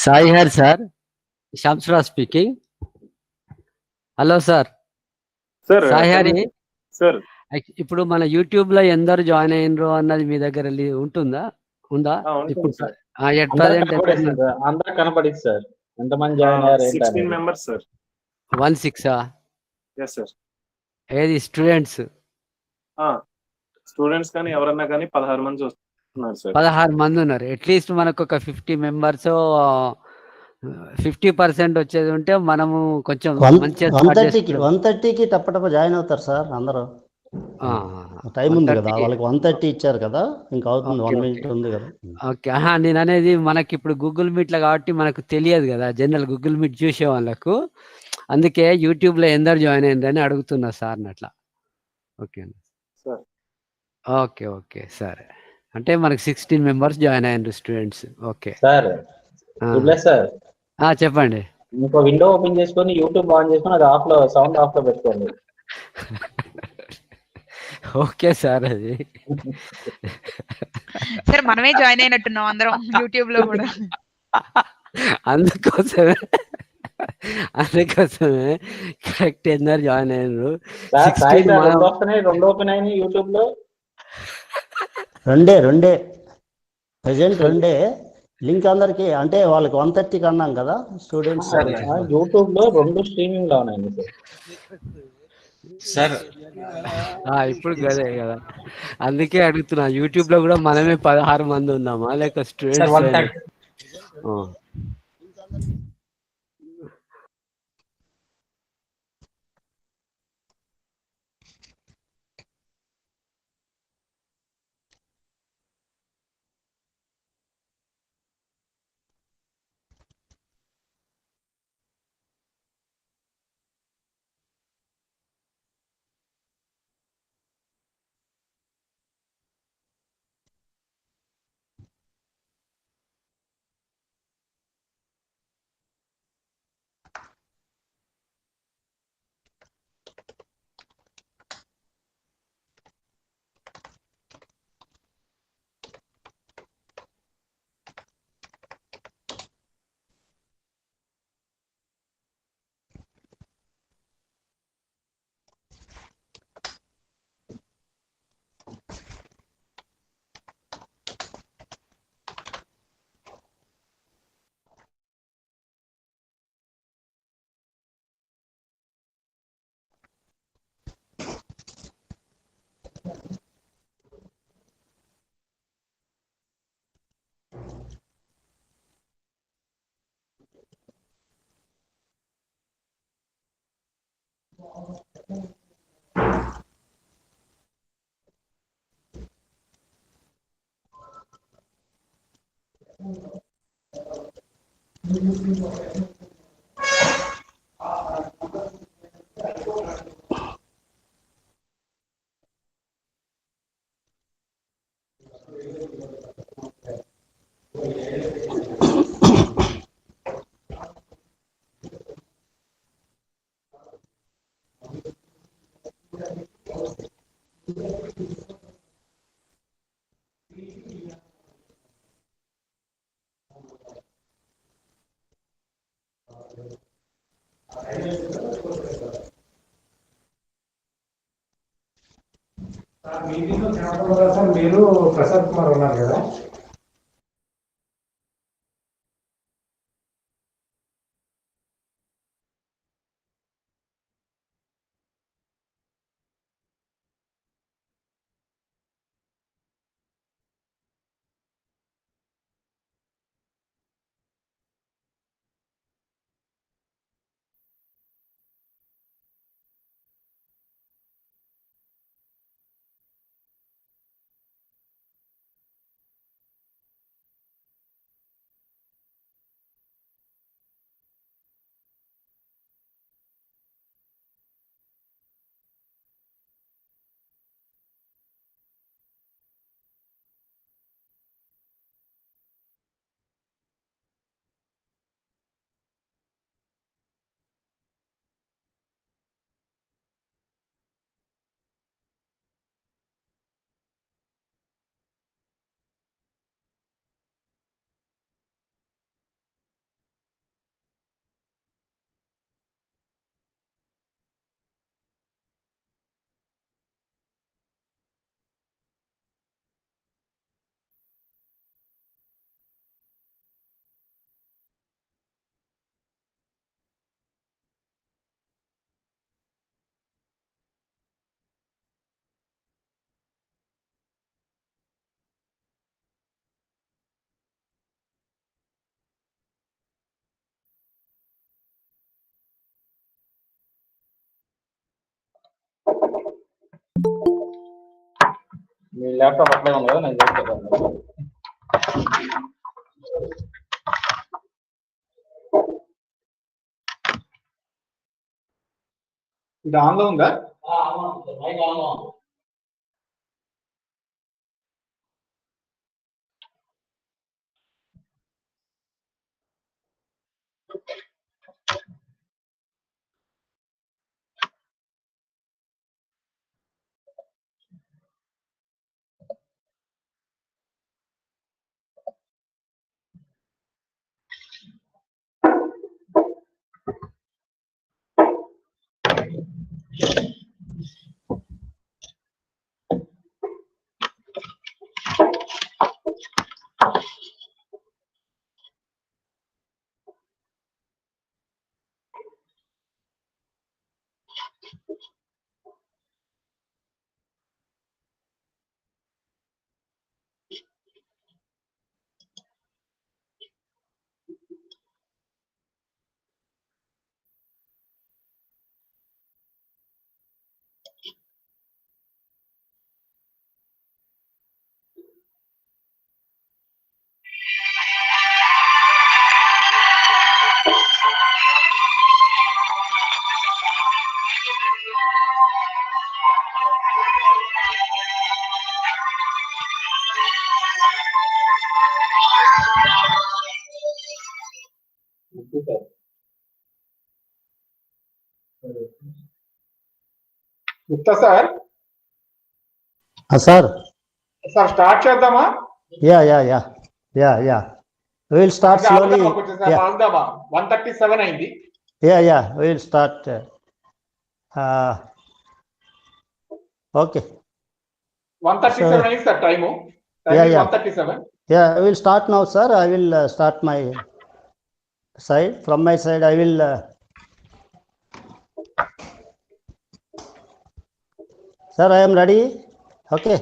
Sai Hari sir, Shamsraj speaking. Hello sir, sir Sai Hari. Sir ఇప్పుడు మన YouTube లో ఎందరు జాయిన్ అయినరు అన్నది మీ దగ్గర ఉందా? ఉంటుంది ఇప్పుడు సార్. ఎట్ ప్రజెంట్ అందరూ కనపడింది సార్. ఎంతమంది జాయిన్ అయ్యారు 16 మెంబర్స్ సార్. 16 yes sir. ఏది స్టూడెంట్స్? స్టూడెంట్స్ కానీ ఎవరన్నా కానీ 16 మంది చూస్తున్నారు సార్. 16 మంది ఉన్నారు. అట్లీస్ట్ మనకు ఒక 50 మెంబర్స్ 50% వచ్చేది ఉంటే మనము కొంచెం మంచిగా 130కి తప్పటప్ప జాయిన్ అవుతారు సార్ అందరూ. టైం ఉంది కదా వాళ్ళకి, 130 ఇచ్చారు కదా, ఇంకా అవుతుంది, 1 మినిట్ ఉంది కదా. ఓకే. నేను అనేది మనకి ఇప్పుడు గూగుల్ మీట్లో కాబట్టి మనకు తెలియదు కదా, జనరల్ గూగుల్ మీట్ చూసే వాళ్ళకు. అందుకే యూట్యూబ్లో ఎందరు జాయిన్ అయిందని అడుగుతున్నా సార్ అట్లా. Okay sir. ఓకే ఓకే సరే. అంటే మనకి 16 మెంబర్స్ జాయిన్ అయ్యారు స్టూడెంట్స్. Okay sir. సార్ చెప్పండి. ఇంకో విండో ఓపెన్ చేసుకొని యూట్యూబ్ ఆన్ చేసుకొని అది ఆఫ్ లో, సౌండ్ ఆఫ్ లో పెట్టుకోండి. Okay sir. అది సార్ మనమే జాయిన్ అయినట్టున్నాం అందరం యూట్యూబ్ లో కూడా. అందుకోసమే కరెక్ట్ ఎందరు జాయిన్ అయ్యారు. రెండు ఓపెన్ అయినాయి యూట్యూబ్ లో. రెండే ప్రెజెంట్ రెండే. లింక్ అందరికి అంటే వాళ్ళకి 130కి అన్నాం కదా స్టూడెంట్స్. యూట్యూబ్ లో 2 స్ట్రీమింగ్ లో ఉన్నాయి సార్. ఇప్పుడు గదే కదా, అందుకే అడుగుతున్నా. యూట్యూబ్ లో కూడా మనమే 16 మంది ఉన్నామా లేక స్టూడెంట్స్? మీరు ప్రసాద్ కుమార్ ఉన్నారు కదా. మీ ల్యాప్టాప్ అట్లే ఉంది కదా, నేను చేస్తాను. ఇది ఆన్లో ఉందా? Gupta sir, sir sir start చేద్దామా? Yeah will start slowly. ఆగుదామా? 1:37 అయింది. Yeah will start. ఓకే, 1:37 అయింది sir time. Yeah. 1:37. Yeah, I will start now, sir. I will start my side. From my side, I will. Sir, I am ready. Okay.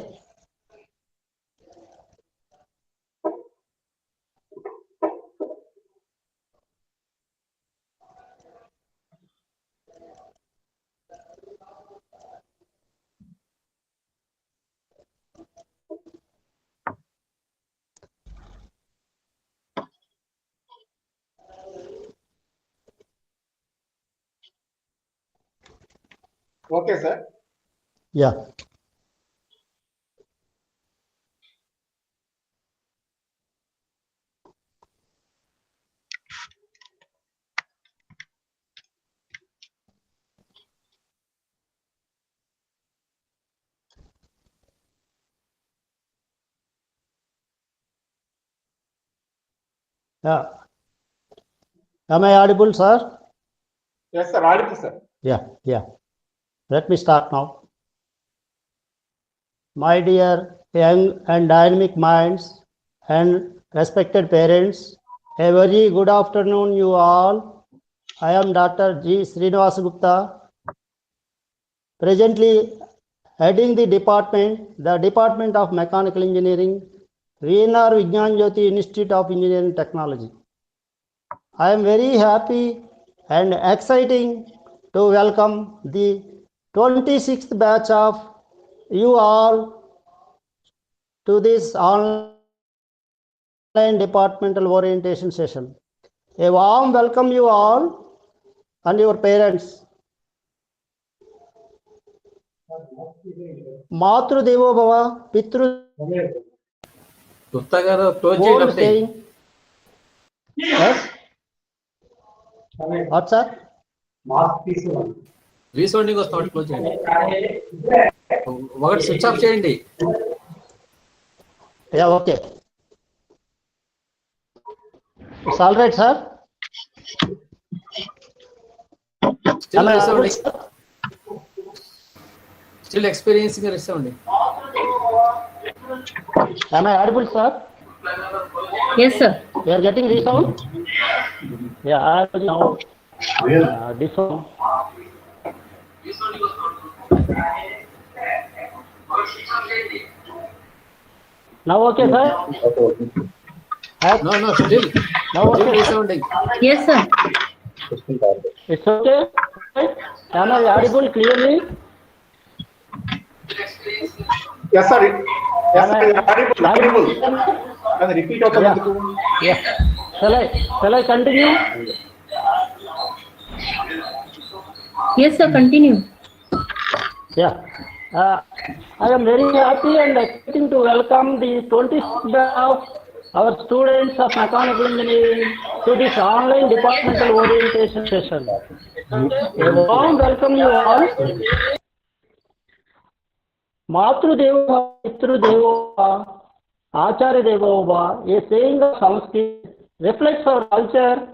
Okay sir. Yeah. Yeah. Am I audible, sir? Yes sir, audible sir. Yeah. Let me start now. My dear young and dynamic minds and respected parents, a very good afternoon you all. I am Dr. G. Srinivasa Gupta, presently heading the Department of Mechanical Engineering, VNR Vigyan Jyoti Institute of Engineering Technology. I am very happy and exciting to welcome the 26th batch of you all to this online departmental orientation session. A warm welcome you all and your parents. Matru Devo Bhava, Pitru Gupta గారు close Old చేయండి. saying. Yes? What, sir? Mask తీసుకోండి. Resounding వస్తుంది, close చేయండి. ఒకటి switch off చేయండి. Yeah, okay. It's all right, sir. Still Am I resounding. audible, Still experiencing a resounding. Am I audible, sir? Yes, sir. You are getting resound? Yeah, I will now. This one. Now okay, sir? No, still Now okay. resounding. Yes, sir. It's okay? Am I audible clearly? Yes, sir. Yes, sir. Am I- Audible. Can you repeat out Yeah. Yeah. Shall I continue? Yes, sir. Continue. Yeah. I am very happy and exciting to welcome the 26th of our students of mechanical engineering to this online departmental orientation session. A warm welcome you all. Matrudevo, Pitrudevo, Acharya Devova, a saying of Sanskrit, reflects our culture.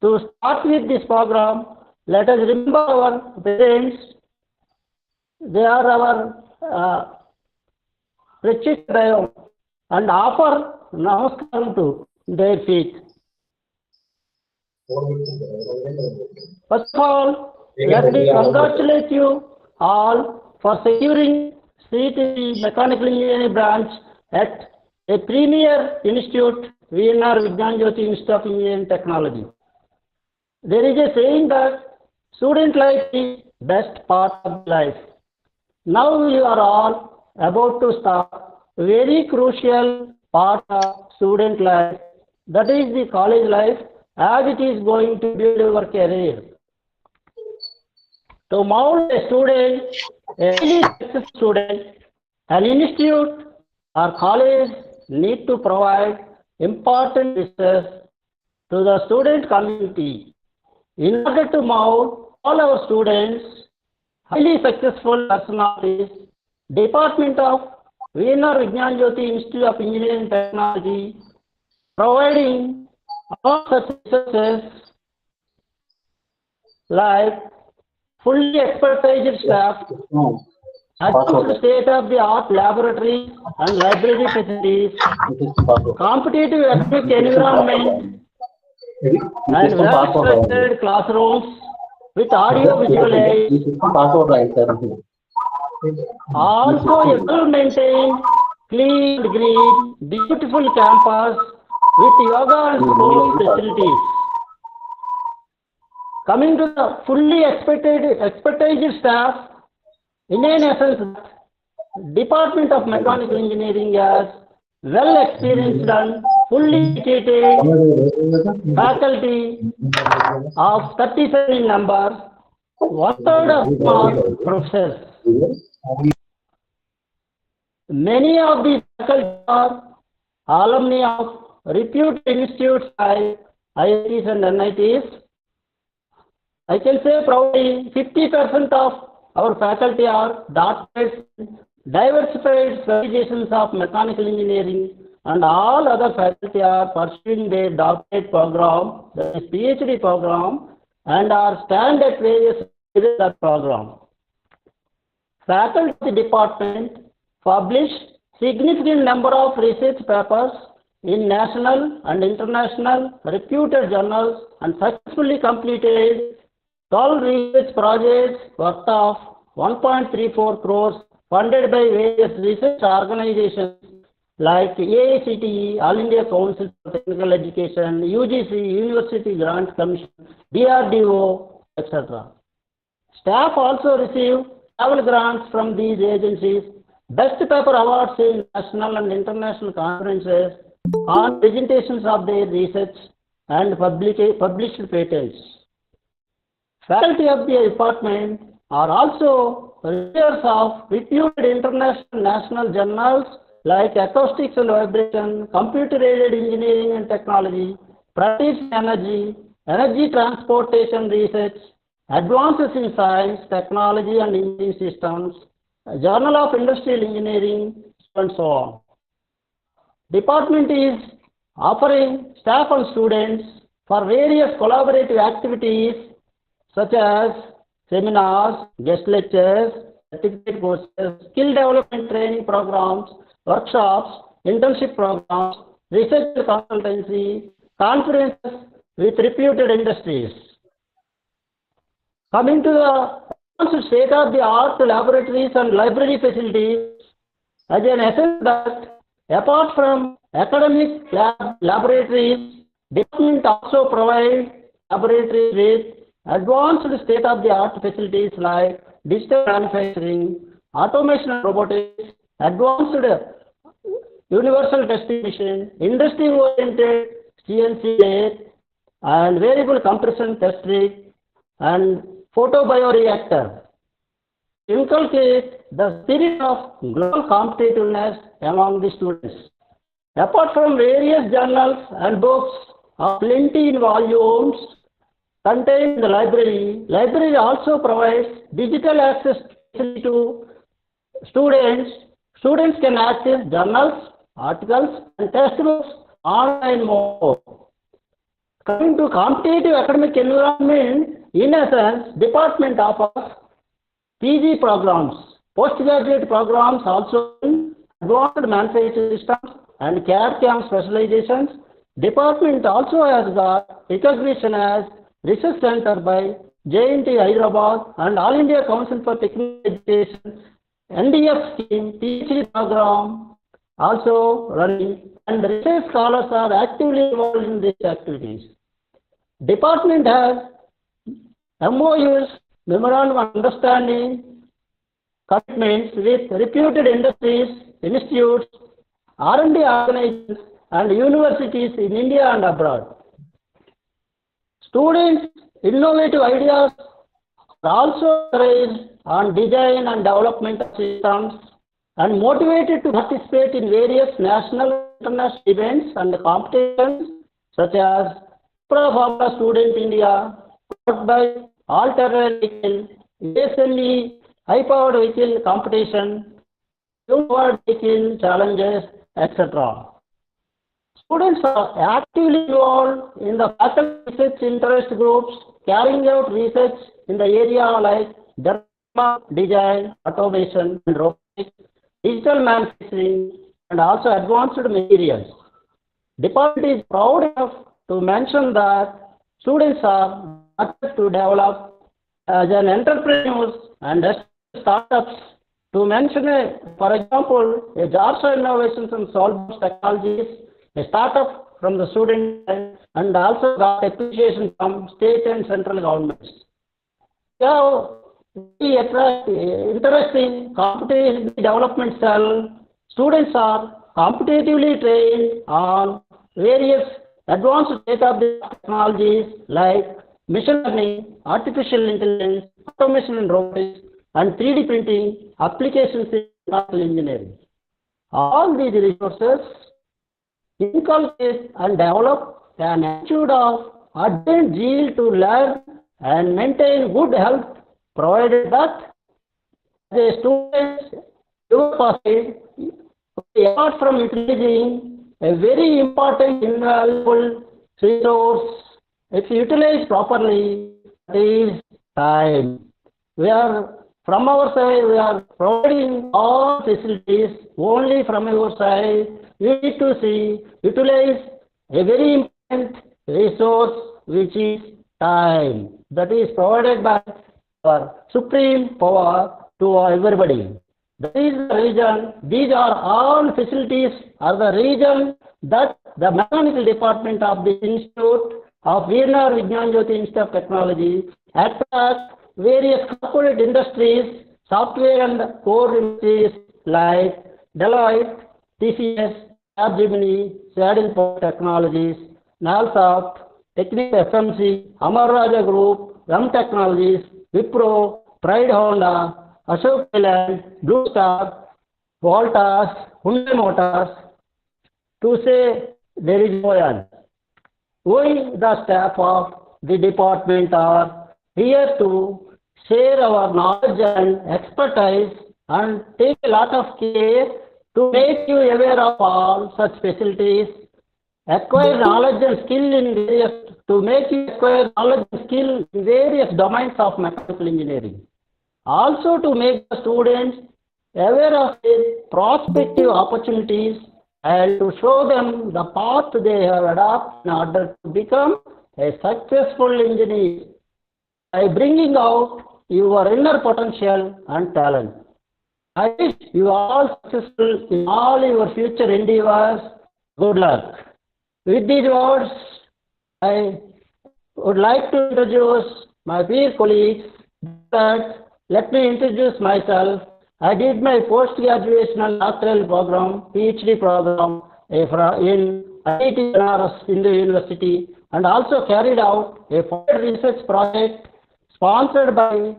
To start with this program, let us remember our parents. They are our precious Devam, and offer namaskaram to their feet. First of all, let me congratulate you all for securing seat in the mechanical engineering branch at a premier institute, VNR Vigyan Jyoti Institute of Engineering Technology. There is a saying that student life is best part of life. Now you are all about to start a very crucial part of student life, that is the college life, as it is going to build your career. To mold a student, a highly successful student, an institute or college need to provide important resources to the student community. In order to mold all our students, highly successful personalities, Department of VNR Vigyan Jyoti Institute of Engineering Technology, providing all such resources like fully expertise staff, advanced state-of-the-art laboratories and library facilities, competitive academic environment, and well-structured classrooms with audio-visual aids. Also, a well-maintained, clean, green, beautiful campus with yoga and sports facilities. Coming to the fully expertise staff, in an essence, Department of Mechanical Engineering has well-experienced and fully educated faculty of 37 in number, 1/3 of them are professors. Many of these faculty are alumni of reputed institutes like IITs and NITs. I can say proudly 50% of our faculty are doctorates, diversified specializations of mechanical engineering, and all other faculty are pursuing their doctorate program, that is PhD program, and are stand at various stages of that program. Faculty department publish significant number of research papers in national and international reputed journals and successfully completed 12 research projects worth of 1.34 crores funded by various research organizations like AICTE, All India Council for Technical Education, UGC, University Grants Commission, DRDO, etc. Staff also receive travel grants from these agencies, best paper awards in national and international conferences on presentations of their research and published patents. Faculty of the department are also reviewers of reputed international national journals like Acoustics and Vibration, Computer-Aided Engineering and Technology, Practice Energy, Energy Transportation Research, Advances in Science, Technology and Engineering Systems, Journal of Industrial Engineering, and so on. Department is offering staff and students for various collaborative activities such as seminars, guest lectures, certificate courses, skill development training programs, workshops, internship programs, research consultancy, conferences with reputed industries. Coming to the state-of-the-art laboratories and library facilities, as an essence that apart from academic laboratories, department also provide laboratories with advanced state-of-the-art facilities like digital manufacturing, automation and robotics, advanced universal testing machine, industry-oriented CNC lathe, and variable compression test rig, and photobioreactor. Inculcate the spirit of global competitiveness among the students. Apart from various journals and books of plenty in volumes contained in the library also provides digital access to students. Students can access journals, articles, and textbooks online more. Coming to competitive academic environment, in essence, department offers PG programs, postgraduate programs also in advanced manufacturing systems and CAD/CAM specializations. Department also has got recognition as research center by JNT Hyderabad and All India Council for Technical Education, NDF scheme, PhD program also running, and research scholars are actively involved in these activities. Department has MOUs, Memorandum of Understanding, commitments with reputed industries, institutes, R&D organizations, and universities in India and abroad. Students' innovative ideas are also encouraged on design and development of systems and motivated to participate in various national and international events and competitions such as Formula Student India, powered by All-Terrain Vehicle, ASME, High-Powered Vehicle Competition, Powered Vehicle Challenges, etc. Students are actively involved in the faculty research interest groups, carrying out research in the area like design, automation, and robotics, digital manufacturing, and also advanced materials. Department is proud enough to mention that students are started to develop as an entrepreneurs and startups. To mention, for example, a JARSA Innovations and Solvers Technologies, a startup from the student and also got appreciation from state and central governments. So, interesting competitive development cell. Students are competitively trained on various advanced data technologies like machine learning, artificial intelligence, automation and robotics, and 3D printing applications in mechanical engineering. All these resources inculcate and develop an attitude of ardent zeal to learn and maintain good health, provided that the students apart from utilizing a very important invaluable resource, if utilized properly, is time. From our side, we are providing all facilities. Only from your side, you need to utilize a very important resource, which is time. That is provided by our supreme power to everybody. That is the reason, these are all facilities are the reason that the mechanical department of the Institute of VNR Vigyan Jyoti Institute of Technology attracts various corporate industries, software and core industries like Deloitte, TCS, Capgemini, Saddle Power Technologies, Nalsoft, Technic FMC, Amar Raja Group, RAM Technologies, Wipro, Pride Honda, Ashok Leyland, Blue Star, Voltas, Hyundai Motors, to say there is no end. We, the staff of the department, are here to share our knowledge and expertise and take a lot of care to make you aware of all such facilities, acquire knowledge and skill in various, to make you acquire knowledge and skill in various domains of mechanical engineering. Also to make the students aware of their prospective opportunities and to show them the path they have adopted in order to become a successful engineer by bringing out your inner potential and talent. I wish you all successful in all your future endeavors. Good luck. With these words, I would like to introduce my peer colleagues. But let me introduce myself. I did my post-graduational doctoral program, PhD program in IIT Banaras Hindu University, and also carried out a field research project sponsored by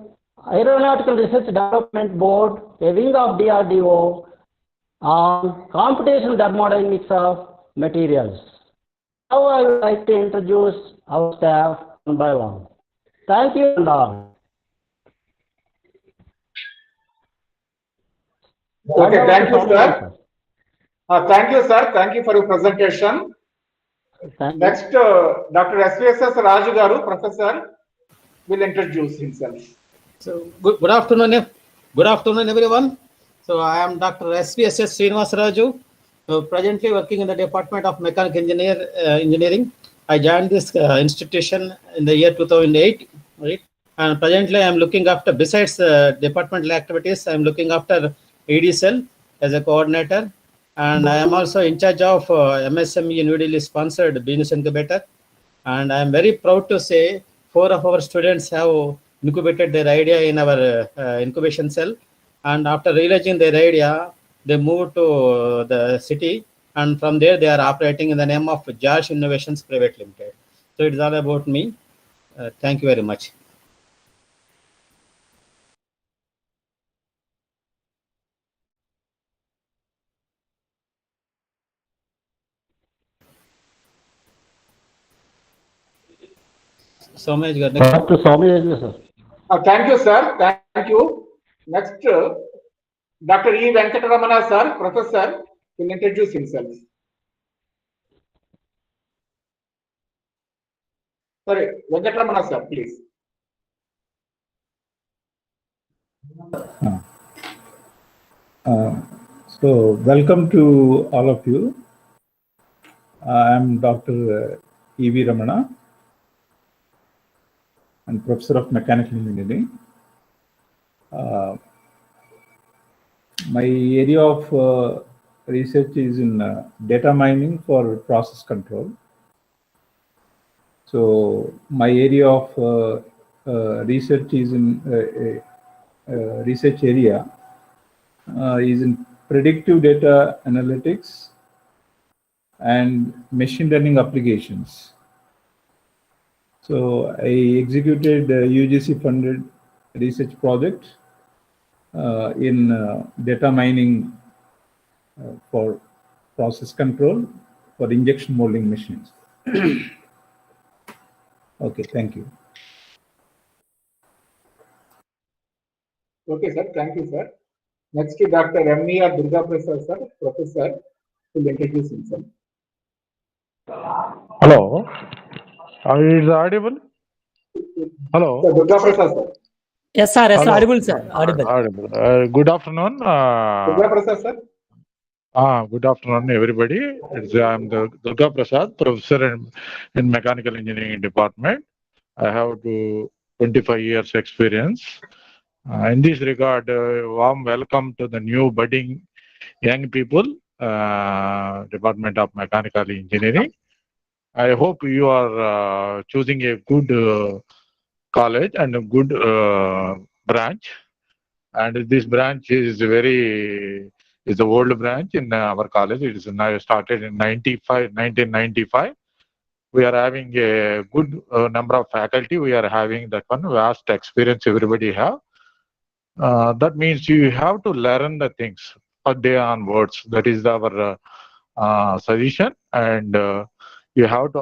Aeronautical Research Development Board, a wing of DRDO, on computational thermodynamics of materials. Now I would like to introduce our staff one by one. Thank you and all. Okay, thank you, sir. Thank you, sir. Thank you for your presentation. Thank you. Next, Dr. SVSS Raju Garu, Professor, will introduce himself. So good afternoon, everyone. So I am Dr. SVSS Srinivas Raju, presently working in the Department of Mechanical Engineering. I joined this institution in the year 2008, right? And presently I am looking after, besides departmental activities, I am looking after AD cell as a coordinator, and I am also in charge of MSME New Delhi sponsored business incubator. And I am very proud to say 4 of our students have incubated their idea in our incubation cell, and after realizing their idea, they moved to the city, and from there they are operating in the name of Josh Innovations Private Limited. So it is all about me. Thank you very much. Somej garu, next. Dr. Somej, sir. Thank you, sir. Thank you. Next, Dr. E. Venkateramana, sir, Professor, will introduce himself. Sorry, Venkateramana, sir, please. So, welcome to all of you. I am Dr. E.V. Ramana, and Professor of Mechanical Engineering. My area of research is in data mining for process control. So my area of research is in research area is in predictive data analytics and machine learning applications. So I executed a UGC funded research project in data mining for process control for injection molding machines. Okay, thank you. Okay, sir. Thank you, sir. Next, Dr. M.E.R. Durga Prasad, sir, Professor, will introduce himself. Hello, is it audible? Hello. Sir, Durga Prasad, sir. Yes, sir. Yes, Hello. audible, sir. Audible. Audible. Good afternoon. Durga Prasad, sir. Good afternoon, everybody. I'm the Durga Prasad, professor in Mechanical Engineering Department. I have 25 years experience. In this regard, warm welcome to the new budding young people, Department of Mechanical Engineering. I hope you are choosing a good college and a good branch. And this branch is the old branch in our college. It is now started in 1995. We are having a good number of faculty. We are having that one vast experience everybody have. That means you have to learn the things per day onwards. That is our suggestion, and you have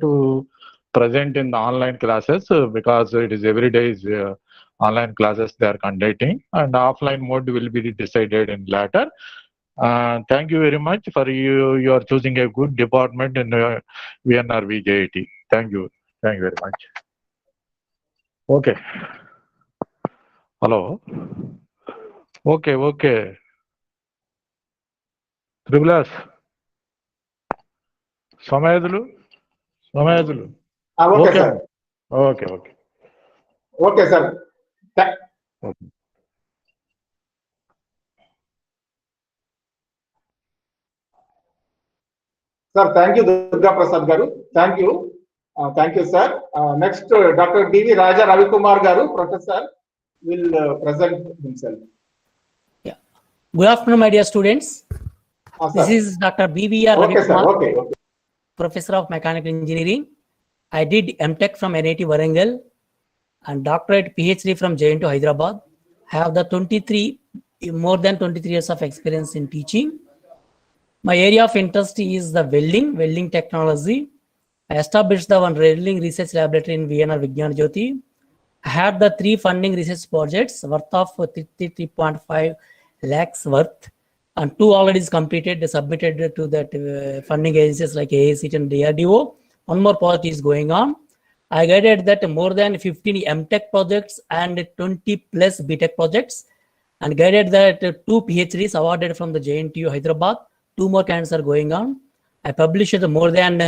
to present in the online classes because it is every day is online classes they are conducting, and offline mode will be decided in later. Thank you very much for you are choosing a good department in VNR VJIT. Thank you very much. Okay. Hello. Okay. Tribulas. Samayadulu. Okay, Okay. sir. Okay. Okay, sir. Okay. Sir, thank you, Durga Prasad Garu. Thank you. Thank you, sir. Next, Dr. D.V. Raja Ravikumar Garu, Professor, will present himself. Good afternoon, my dear students. This Sir. is Dr. BVR Ravi Okay, sir. Kumar, Okay. Professor of Mechanical Engineering. I did MTech from NIT Warangal and doctorate PhD from JNTU Hyderabad. I have the more than 23 years of experience in teaching. My area of interest is the welding technology. I established the one welding research laboratory in VNR Vigyan Jyoti. I had the 3 funding research projects worth of 3.5 lakhs worth, and 2 already is completed, submitted to that funding agencies like AACT and DRDO. One more project is going on. I guided that more than 15 MTech projects and 20 plus BTech projects, and guided that 2 PhDs awarded from the JNTU Hyderabad. 2 more candidates are going on. I published more than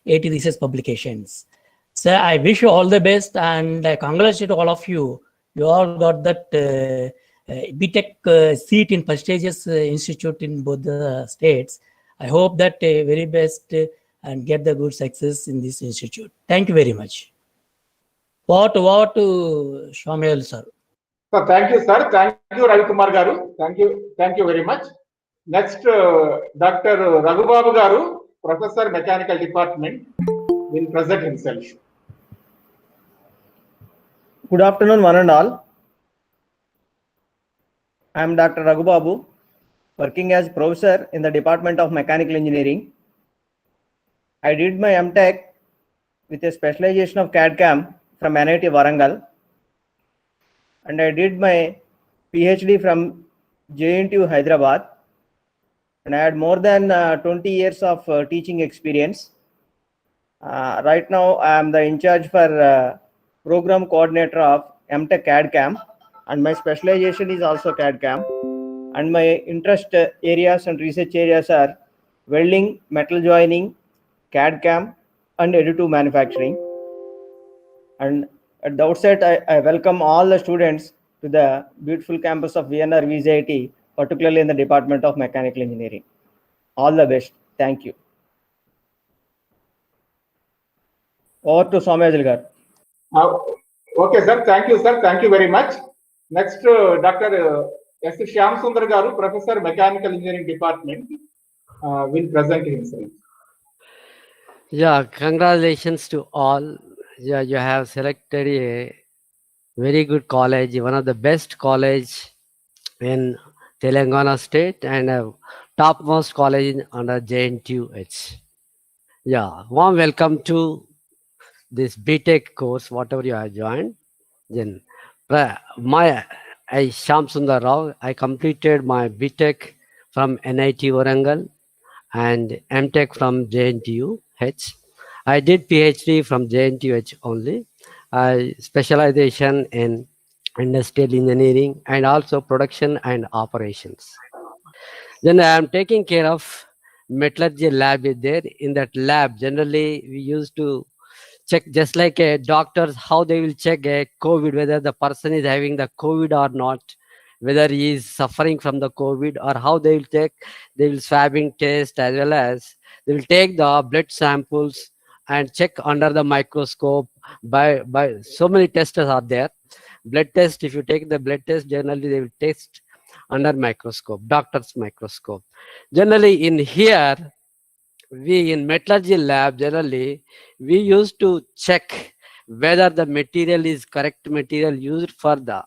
80 research publications. So I wish you all the best, and I congratulate all of you. You all got that BTech seat in prestigious institute in both the states. I hope that very best and get the good success in this institute. Thank you very much. What Shamiel sir. So thank you, sir. Thank you, Ravi Kumar Garu. Thank you very much. Next, Dr. Raghubabu Garu, Professor Mechanical Department, will present himself. Good afternoon, one and all. I am Dr. Raghubabu, working as professor in the Department of Mechanical Engineering. I did my MTech with a specialization of CAD/CAM from NIT Warangal, and I did my PhD from JNTU Hyderabad, and I had more than 20 years of teaching experience. Right now, I am the in charge for program coordinator of MTech CAD/CAM, and my specialization is also CAD/CAM, and my interest areas and research areas are welding, metal joining, CAD/CAM, and additive manufacturing. And at the outset, I welcome all the students to the beautiful campus of VNR VJIT, particularly in the Department of Mechanical Engineering. All the best. Thank you. Over to Soumya Gar. Okay, sir. Thank you, sir. Thank you very much. Next, Dr. S. Shyam Sundar Garu, Professor Mechanical Engineering Department, will present himself. Yeah, congratulations to all. Yeah, you have selected a very good college, one of the best college in Telangana state, and a topmost college under JNTUH. Yeah, warm welcome to this BTech course, whatever you have joined. Then I Shyam Sundar Rao. I completed my BTech from NIT Warangal and MTech from JNTUH. I did PhD from JNTUH only. Specialization in industrial engineering and also production and operations. Then I am taking care of metallurgy lab is there. In that lab, generally we used to check, just like a doctors, how they will check a COVID, whether the person is having the COVID or not, whether he is suffering from the COVID, or how they will take, they will swabbing test, as well as they will take the blood samples and check under the microscope. By so many testers are there. Blood test, if you take the blood test, generally they will test under microscope, doctor's microscope. Generally in here, we in metallurgy lab, generally we used to check whether the material is correct material used for the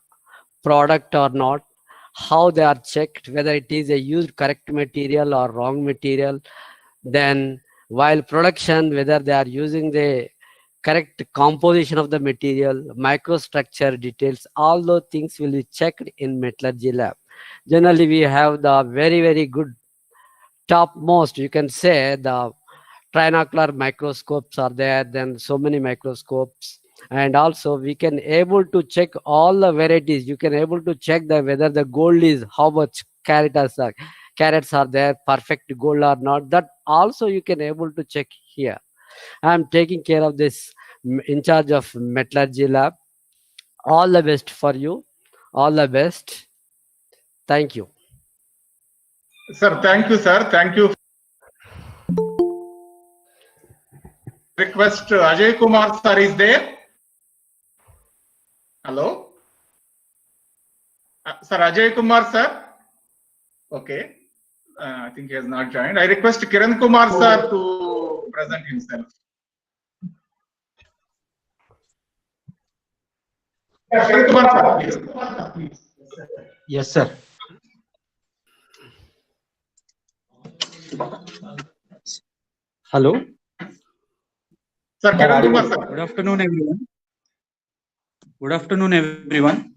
product or not, how they are checked, whether it is a used correct material or wrong material. Then while production, whether they are using the correct composition of the material, microstructure details, all those things will be checked in metallurgy lab. Generally we have the very, very good topmost, you can say, the trinocular microscopes are there, then so many microscopes, and also we can able to check all the varieties. You can able to check the whether the gold is, how much carats are there, perfect gold or not, that also you can able to check here. I am taking care of this, in charge of metallurgy lab. All the best for you, all the best. Thank you. Sir, thank you, sir. Thank you. Request Ajay Kumar sir is there. Hello. Sir Ajay Kumar, sir. Okay. I think he has not joined. I request Kiran Kumar, sir, to present himself. Kiran Kumar, sir, please. Yes, sir. Hello. Sir, Kiran Kumar, sir. Good afternoon, everyone. Good afternoon, everyone.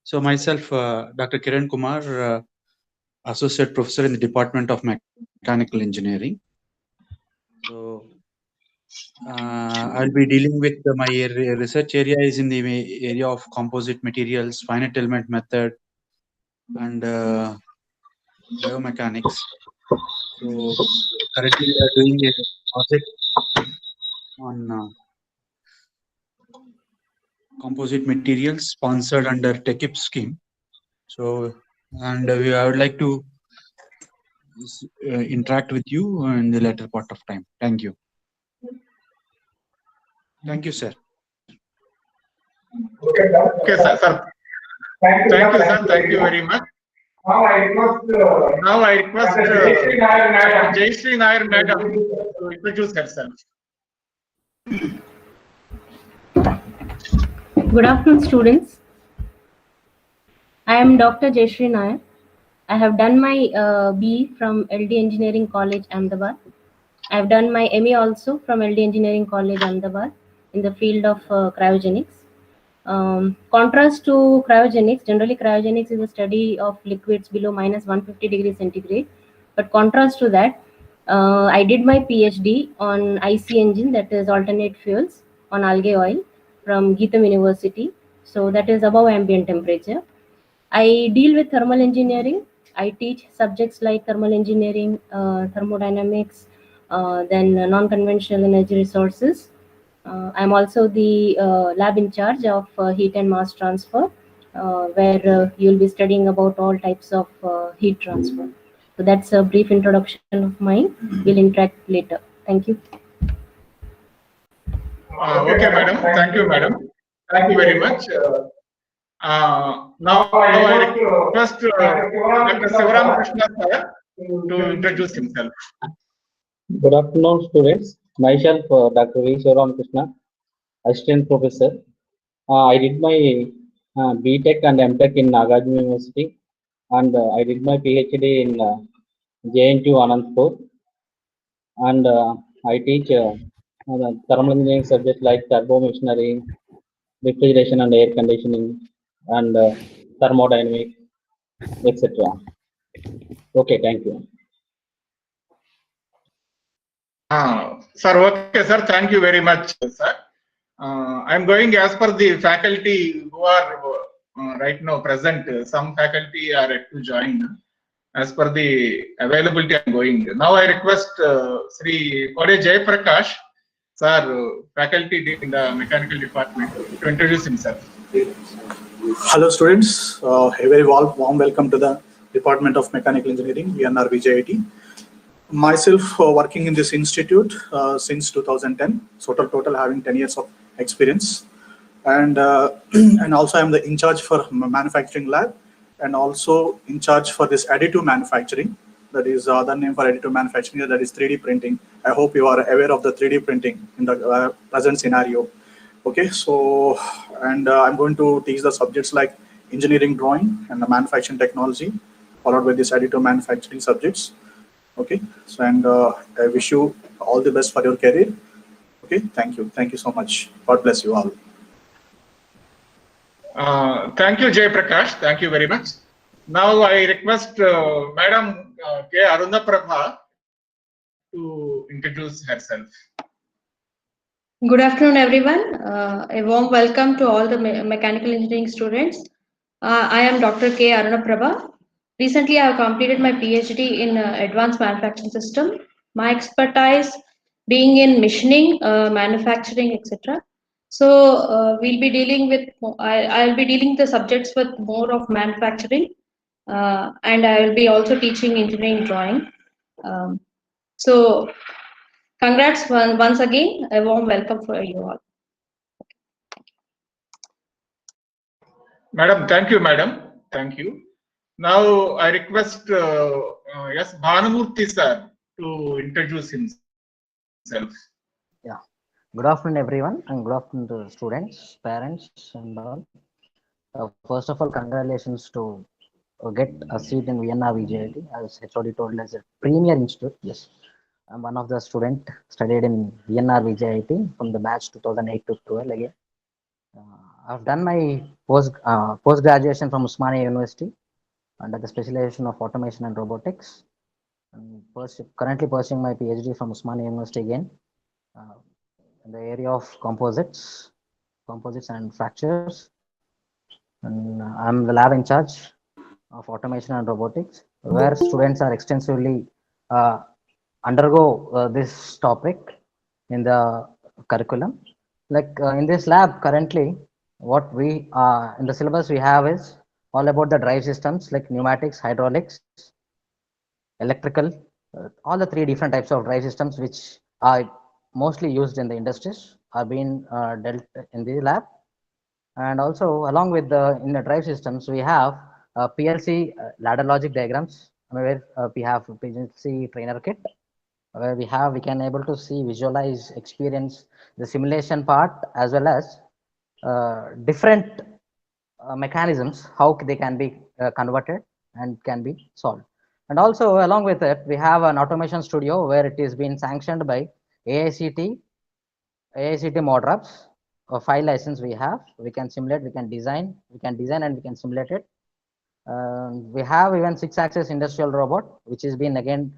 So myself, Dr. Kiran Kumar, Associate Professor in the Department of Mechanical Engineering. So I'll be dealing with my research area is in the area of composite materials, finite element method, and biomechanics. So currently we are doing a project on composite materials sponsored under TechIP scheme. So, and I would like to interact with you in the later part of time. Thank you. Thank you, sir. Okay, sir. Thank you, sir. Thank you very much. Now I request Jayashree Nair Madam to introduce herself. Good afternoon, students. I am Dr. Jayashree Nair. I have done my BE from LD Engineering College, Ahmedabad. I have done my ME also from LD Engineering College, Ahmedabad, in the field of cryogenics. Contrast to cryogenics, generally cryogenics is a study of liquids below minus 150 degrees centigrade. But contrast to that, I did my PhD on IC engine, that is alternate fuels, on algae oil from Geetham University. So that is above ambient temperature. I deal with thermal engineering. I teach subjects like thermal engineering, thermodynamics, then non-conventional energy resources. I'm also the lab in charge of heat and mass transfer, where you'll be studying about all types of heat transfer. So that's a brief introduction of mine. We'll interact later. Thank you. Okay, madam. Thank you, madam. Thank you very much. Now I request Dr. Sivaram Krishna sir to introduce himself. Good afternoon, students. Myself, Dr. V. Sivaram Krishna, Assistant Professor. I did my BTech and MTech in Nagarjuna University, and I did my PhD in JNTU Anandpur. And I teach thermal engineering subjects like turbo machinery, refrigeration and air conditioning, and thermodynamics, etc. Okay, thank you. Sir, okay, sir. Thank you very much, sir. I'm going as per the faculty who are right now present. Some faculty are yet to join. As per the availability, I'm going. Now I request Sri Kode Jayaprakash, sir, faculty in the mechanical department, to introduce himself. Hello, students. A very warm welcome to the Department of Mechanical Engineering, VNR VJIT. Myself working in this institute since 2010, so total having 10 years of experience, and and also I'm the in charge for manufacturing lab, and also in charge for this additive manufacturing. That is the other name for additive manufacturing, that is 3D printing. I hope you are aware of the 3D printing in the present scenario. Okay, so and I'm going to teach the subjects like engineering drawing and the manufacturing technology, followed by this additive manufacturing subjects. Okay, so and I wish you all the best for your career. Okay, thank you so much. God bless you all. Thank you, Jay Prakash. Thank you very much. Now I request Madam K. Aruna Prabha to introduce herself. Good afternoon, everyone. A warm welcome to all the mechanical engineering students. I am Dr. K. Aruna Prabha. Recently, I have completed my PhD in advanced manufacturing system. My expertise being in machining, manufacturing, etc. So we'll be dealing with. I'll be dealing the subjects with more of manufacturing, and I will be also teaching engineering drawing. So congrats once again. A warm welcome for you all. Madam, thank you, madam. Thank you. Now I request yes, Bhanamurthy sir to introduce himself. Yeah. Good afternoon, everyone, and good afternoon to students, parents, and all. First of all, congratulations to get a seat in Vienna VJIT, as HOD told us, a premier institute. Yes, I'm one of the student studied in Vienna VJIT from the batch 2008 to 12 again. I've done my post graduation from Usmania University under the specialization of automation and robotics. And currently pursuing my PhD from Usmania University again in the area of composites and fractures. And I'm the lab in charge of automation and robotics, where students are extensively undergo this topic in the curriculum. Like in this lab currently, what we in the syllabus we have is all about the drive systems like pneumatics, hydraulics, electrical, all the three different types of drive systems which are mostly used in the industries are being dealt in the lab. And also along with in the drive systems, we have PLC ladder logic diagrams, where we have PLC trainer kit, where we can able to see, visualize, experience the simulation part, as well as different mechanisms, how they can be converted and can be solved. And also along with it, we have an automation studio where it is being sanctioned by AICT MODRAPS. A 5 license we have. We can simulate, we can design and we can simulate it. We have even 6-axis industrial robot, which is been again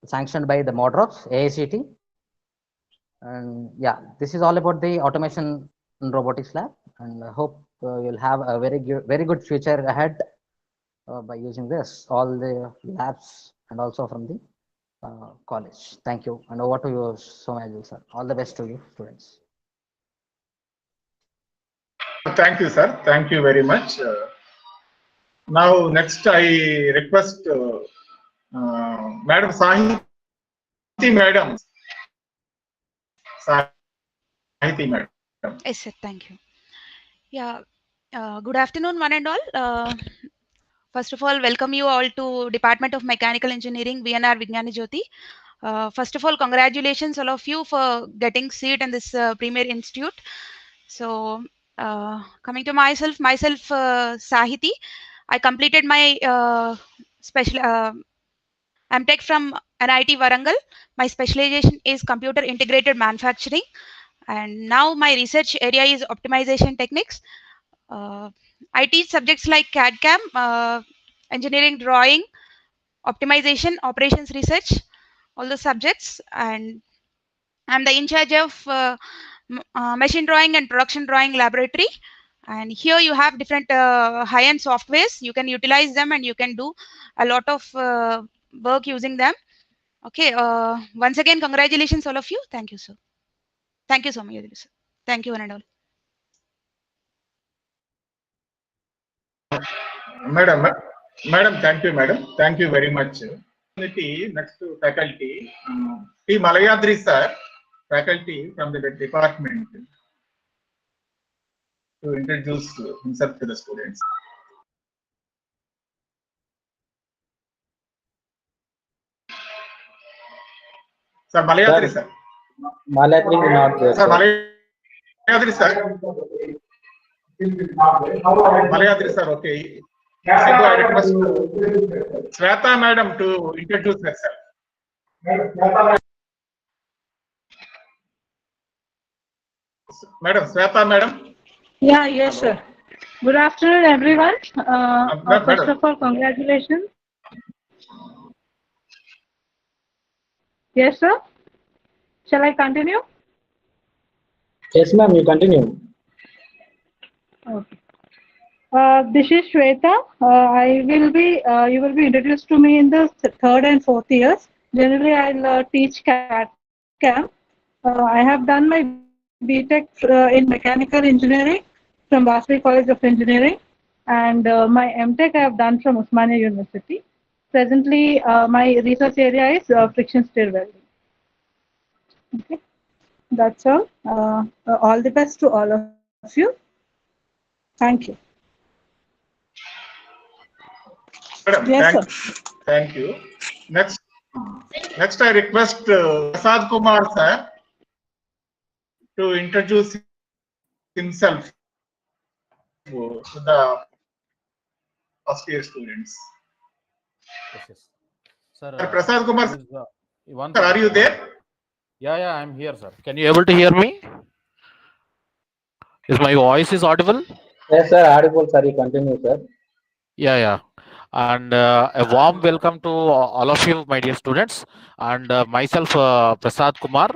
sanctioned by the MODRAPS, AICT. And yeah, this is all about the automation and robotics lab, and I hope you'll have a very good future ahead by using this, all the labs and also from the college. Thank you, and over to you, Somajul sir. All the best to you, students. Thank you, sir. Thank you very much. Now, next I request Madam Sahiti, Madam. Sahiti, Madam. Yes, sir. Thank you. Yeah. Good afternoon, one and all. First of all, welcome you all to Department of Mechanical Engineering, VNR Vijnana Jyoti. First of all, congratulations all of you for getting seat in this premier institute. So, coming to myself, Sahiti, I completed my special MTech from NIT Warangal. My specialization is computer integrated manufacturing, and now my research area is optimization techniques. I teach subjects like CAD/CAM, engineering drawing, optimization, operations research, all the subjects, and I'm the in charge of machine drawing and production drawing laboratory. And here you have different high-end softwares. You can utilize them and you can do a lot of work using them. Okay. Once again, congratulations all of you. Thank you, sir. Thank you so much, sir. Thank you, one and all. Madam, thank you, madam. Thank you very much. Next to faculty, P. Malayadri sir, faculty from the department, to introduce himself to the students. Sir, Malayadri sir. Malayadri is not there. Sir, Malayadri sir. Malayadri sir, okay. So I request Sweta madam to introduce herself. Madam, Sweta madam. Yeah, yes, sir. Good afternoon, everyone. First of all, congratulations. Yes, sir. Shall I continue? Yes, ma'am, you continue. Okay. This is Shweta. You will be introduced to me in the 3rd and 4th years. Generally, I'll teach CAD/CAM. I have done my BTech in Mechanical Engineering from Vasari College of Engineering, and my MTech I have done from Usmania University. Presently, my research area is friction stir welding. Okay, that's all. All the best to all of you. Thank you. Madam, Yes, thank you. Next, I request Prasad Kumar sir to introduce himself to the first year students. Yes. Sir, Prasad Kumar, please, one sir, are second, you sir. there? Yeah, I'm here, sir. Can you able to hear me? Is my voice is audible? Yes, sir. Audible, sir. You continue, sir. Yeah. And a warm welcome to all of you, my dear students, and myself, Prasad Kumar,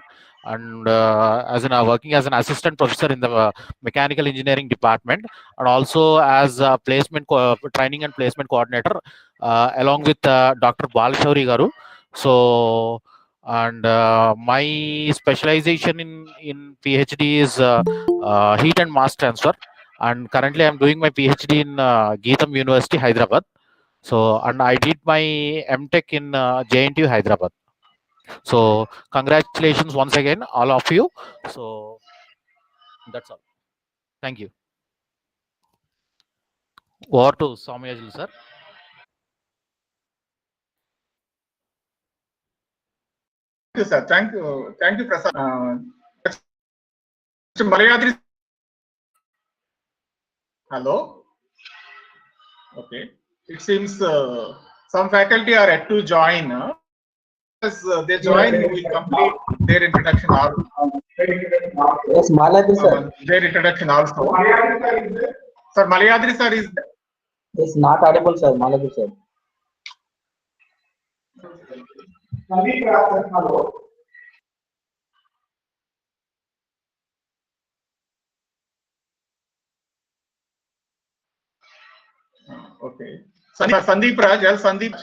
and working as an assistant professor in the mechanical engineering department, and also as a training and placement coordinator, along with Dr. Balshauri Garu. So, and my specialization in PhD is heat and mass transfer, and currently I'm doing my PhD in Geetham University, Hyderabad. So, and I did my MTech in JNTU, Hyderabad. So, congratulations once again, all of you. So, that's all. Thank you. Over to Soumyajulu, sir. Thank you, sir. Thank you, Prasad. Mr. Malayadri. Hello. Okay. It seems some faculty are yet to join. As they join, we will complete their introduction also. Yes, Malayadri sir. Their introduction also. Sir, Malayadri sir is there. It's not audible, sir. Malayadri sir. Okay. Sandeep Raj, Sandeep.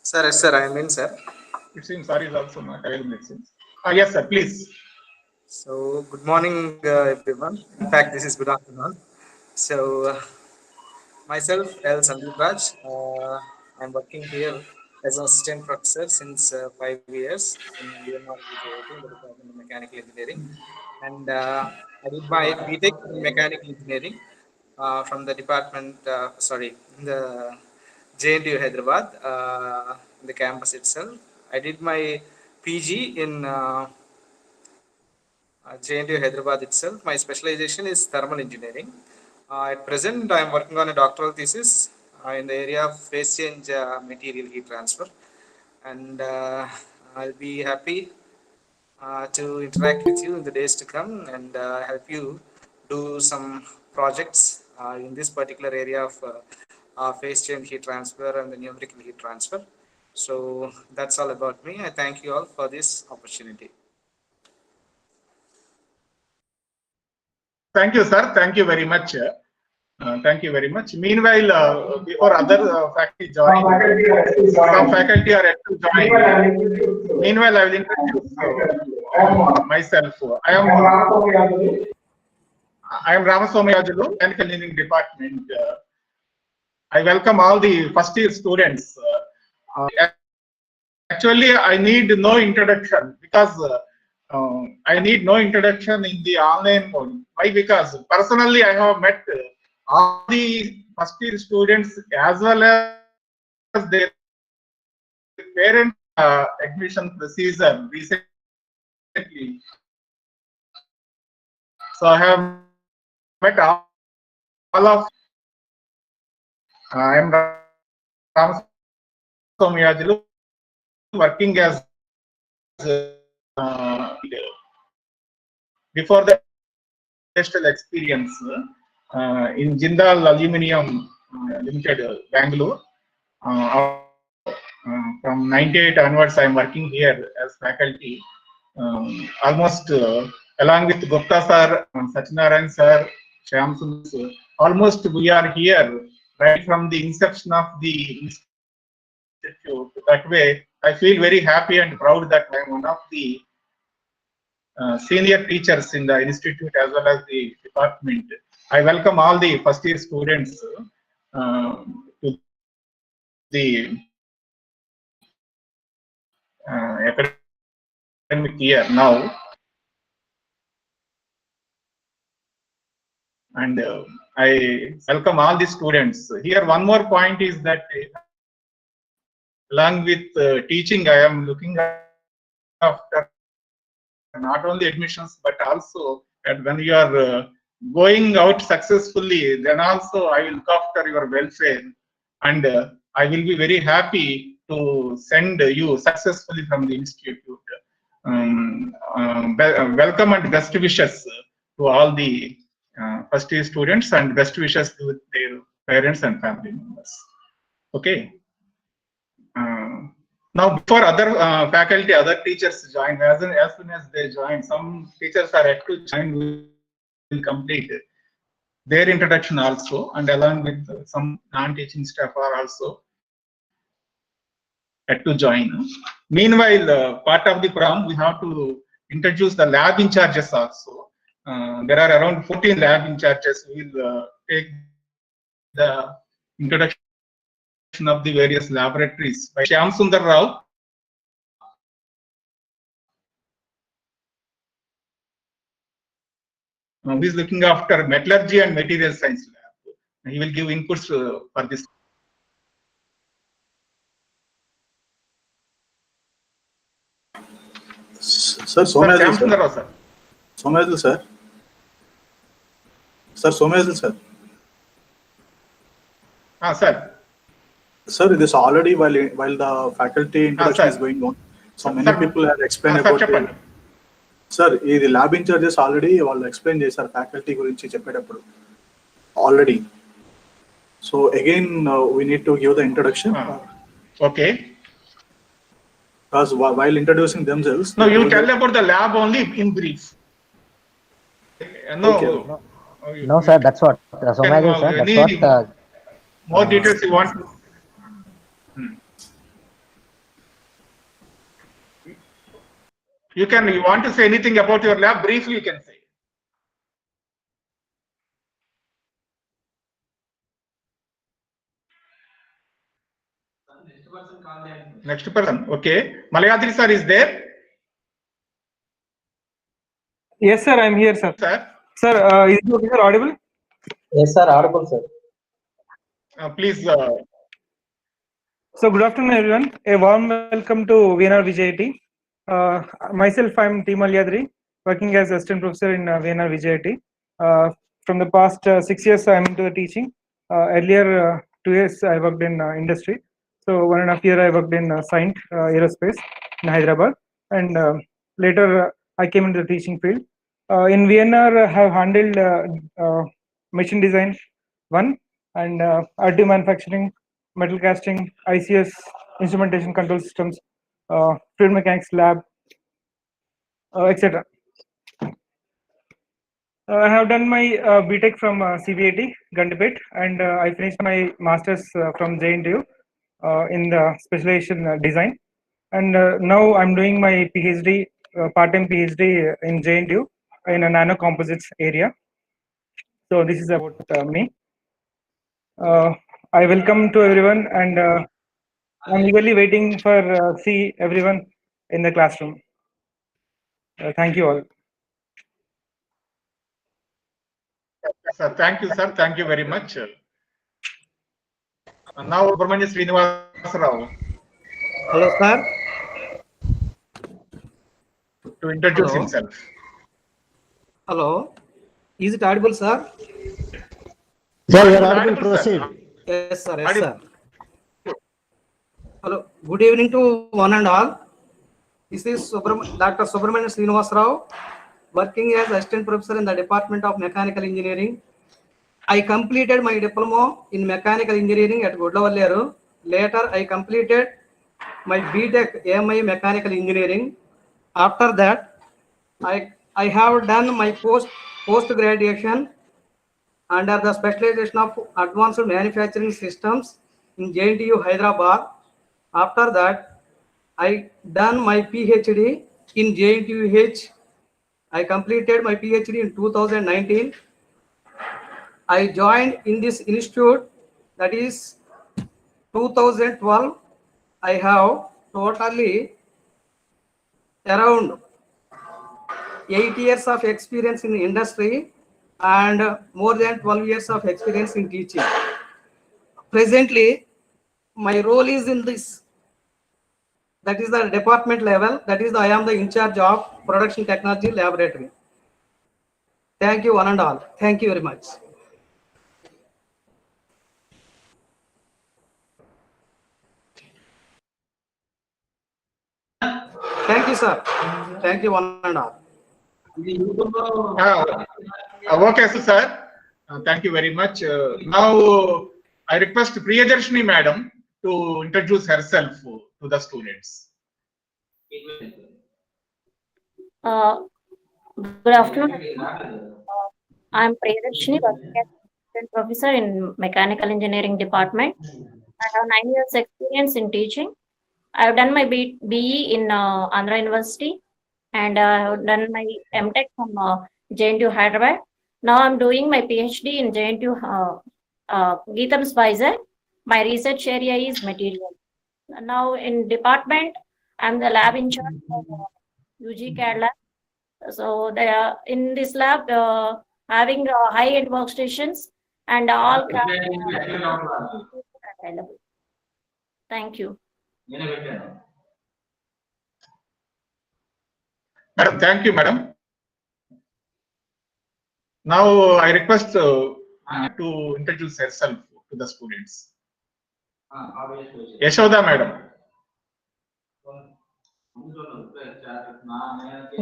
Sir, yes, sir, I am in, sir. It seems sir is also not available. It seems. Yes, sir, please. So, good morning, everyone. In fact, this is good afternoon. So, myself, L. Sandeep Raj, I'm working here as an assistant professor since 5 years in UNR VJIT, the Department of Mechanical Engineering. And I did my BTech in Mechanical Engineering from the department, in the JNTU Hyderabad, in the campus itself. I did my PG in JNTU Hyderabad itself. My specialization is thermal engineering. At present, I am working on a doctoral thesis in the area of phase change material heat transfer. And I'll be happy to interact with you in the days to come and help you do some projects in this particular area of phase change heat transfer and the numerical heat transfer. So that's all about me. I thank you all for this opportunity. Thank you, sir. Thank you very much. Thank you very much. Meanwhile, before other faculty join, some faculty are yet to join. Meanwhile, I will introduce myself. I am Ramaswamy Ajulu, Mechanical Engineering Department. I welcome all the first year students. Actually, I need no introduction because I need no introduction in the online mode. Why? Because personally, I have met all the first year students as well as their parent admission procedure recently. So I have met all of. I am Ramaswamy Ajulu, working as before the industrial experience in Jindal Aluminium Limited, Bangalore. From 98 onwards, I am working here as faculty. Almost along with Gupta sir, Satyanarayan sir, Shyam Sundar sir, almost we are here right from the inception of the institute. That way, I feel very happy and proud that I am one of the senior teachers in the institute as well as the department. I welcome all the first year students to the academic year now. And I welcome all the students. Here, one more point is that along with teaching, I am looking after not only admissions but also that when you are going out successfully, then also I will look after your welfare, and I will be very happy to send you successfully from the institute. Welcome and best wishes to all the first year students, and best wishes to their parents and family members. Okay. Now, before other faculty, other teachers join, as soon as they join, some teachers are yet to join, will complete their introduction also, and along with some non-teaching staff are also yet to join. Meanwhile, part of the program, we have to introduce the lab in charges also. There are around 14 lab in charges. We will take the introduction of the various laboratories by Shyam Sundar Rao. Who is looking after metallurgy and material science lab. He will give inputs for this. Sir, Somyajul sir. Somyajul sir. Sir, Somyajul sir. Sir. Sir, this already while the faculty introduction is going on, so many people have explained about it. Sir, the lab in charges already వాళ్ళు explain చేశారు faculty గురించి చెప్పేటప్పుడు already. So again, we need to give the introduction. Okay. Because while introducing themselves. No, you tell about the lab only in brief. No. Okay. No, sir, that's what. Somyajul sir, that's what. More details you want? You want to say anything about your lab? Briefly, you can say. Next person. Okay. Malayadri sir is there. Yes, sir. I'm here, sir. Sir, is it okay, sir, audible? Yes, sir. Audible, sir. Please. So, good afternoon, everyone. A warm welcome to VNR VJIT. Myself, I'm T. Malayadri, working as assistant professor in VNR VJIT. From the past 6 years, I'm into the teaching. Earlier 2 years, I worked in industry. So 1.5 years, I worked in Cyient Aerospace in Hyderabad. And later, I came into the teaching field. In VNR, I have handled machine design 1 and additive manufacturing, metal casting, ICS, instrumentation control systems, fluid mechanics lab, etc. I have done my BTech from CBIT, Gandipet, and I finished my master's from JNTU in the specialization design. And now I'm doing my PhD, part-time PhD in JNTU in a nano composites area. So this is about me. I welcome to everyone, and I'm eagerly waiting for see everyone in the classroom. Thank you all. Sir, thank you, sir. Thank you very much. Now, Subramanya Srinivas Rao. Hello, sir. To introduce himself. Hello. Is it audible, sir? Sir, you are audible. Proceed. Yes, sir. Yes, sir. Hello. Good evening to one and all. This is Dr. Subramanya Srinivas Rao, working as assistant professor in the Department of Mechanical Engineering. I completed my diploma in mechanical engineering at Godlavalleru. Later, I completed my BTech AMI Mechanical Engineering. After that, I have done my post graduation under the specialization of advanced manufacturing systems in JNTU Hyderabad. After that, I done my PhD in JNTUH. I completed my PhD in 2019. I joined in this institute, that is 2012. I have totally around 8 years of experience in industry and more than 12 years of experience in teaching. Presently, my role is in this. That is the department level. That is I am the in charge of production technology laboratory. Thank you one and all. Thank you very much. Thank you, sir. Thank you one and all. Okay, sir. Thank you very much. Now, I request Priyadarshini madam to introduce herself to the students. Good afternoon. I'm Priyadarshini, working as assistant professor in mechanical engineering department. I have 9 years experience in teaching. I have done my BE in Andhra University, and I have done my MTech from JNTU Hyderabad. Now I'm doing my PhD in JNTU Geetham Spicer. My research area is material. Now in department, I'm the lab in charge of UG CAD lab. So they are in this lab having high-end workstations and all available. Thank you. Madam, thank you, madam. Now, I request to introduce herself to the students. Yashoda, madam.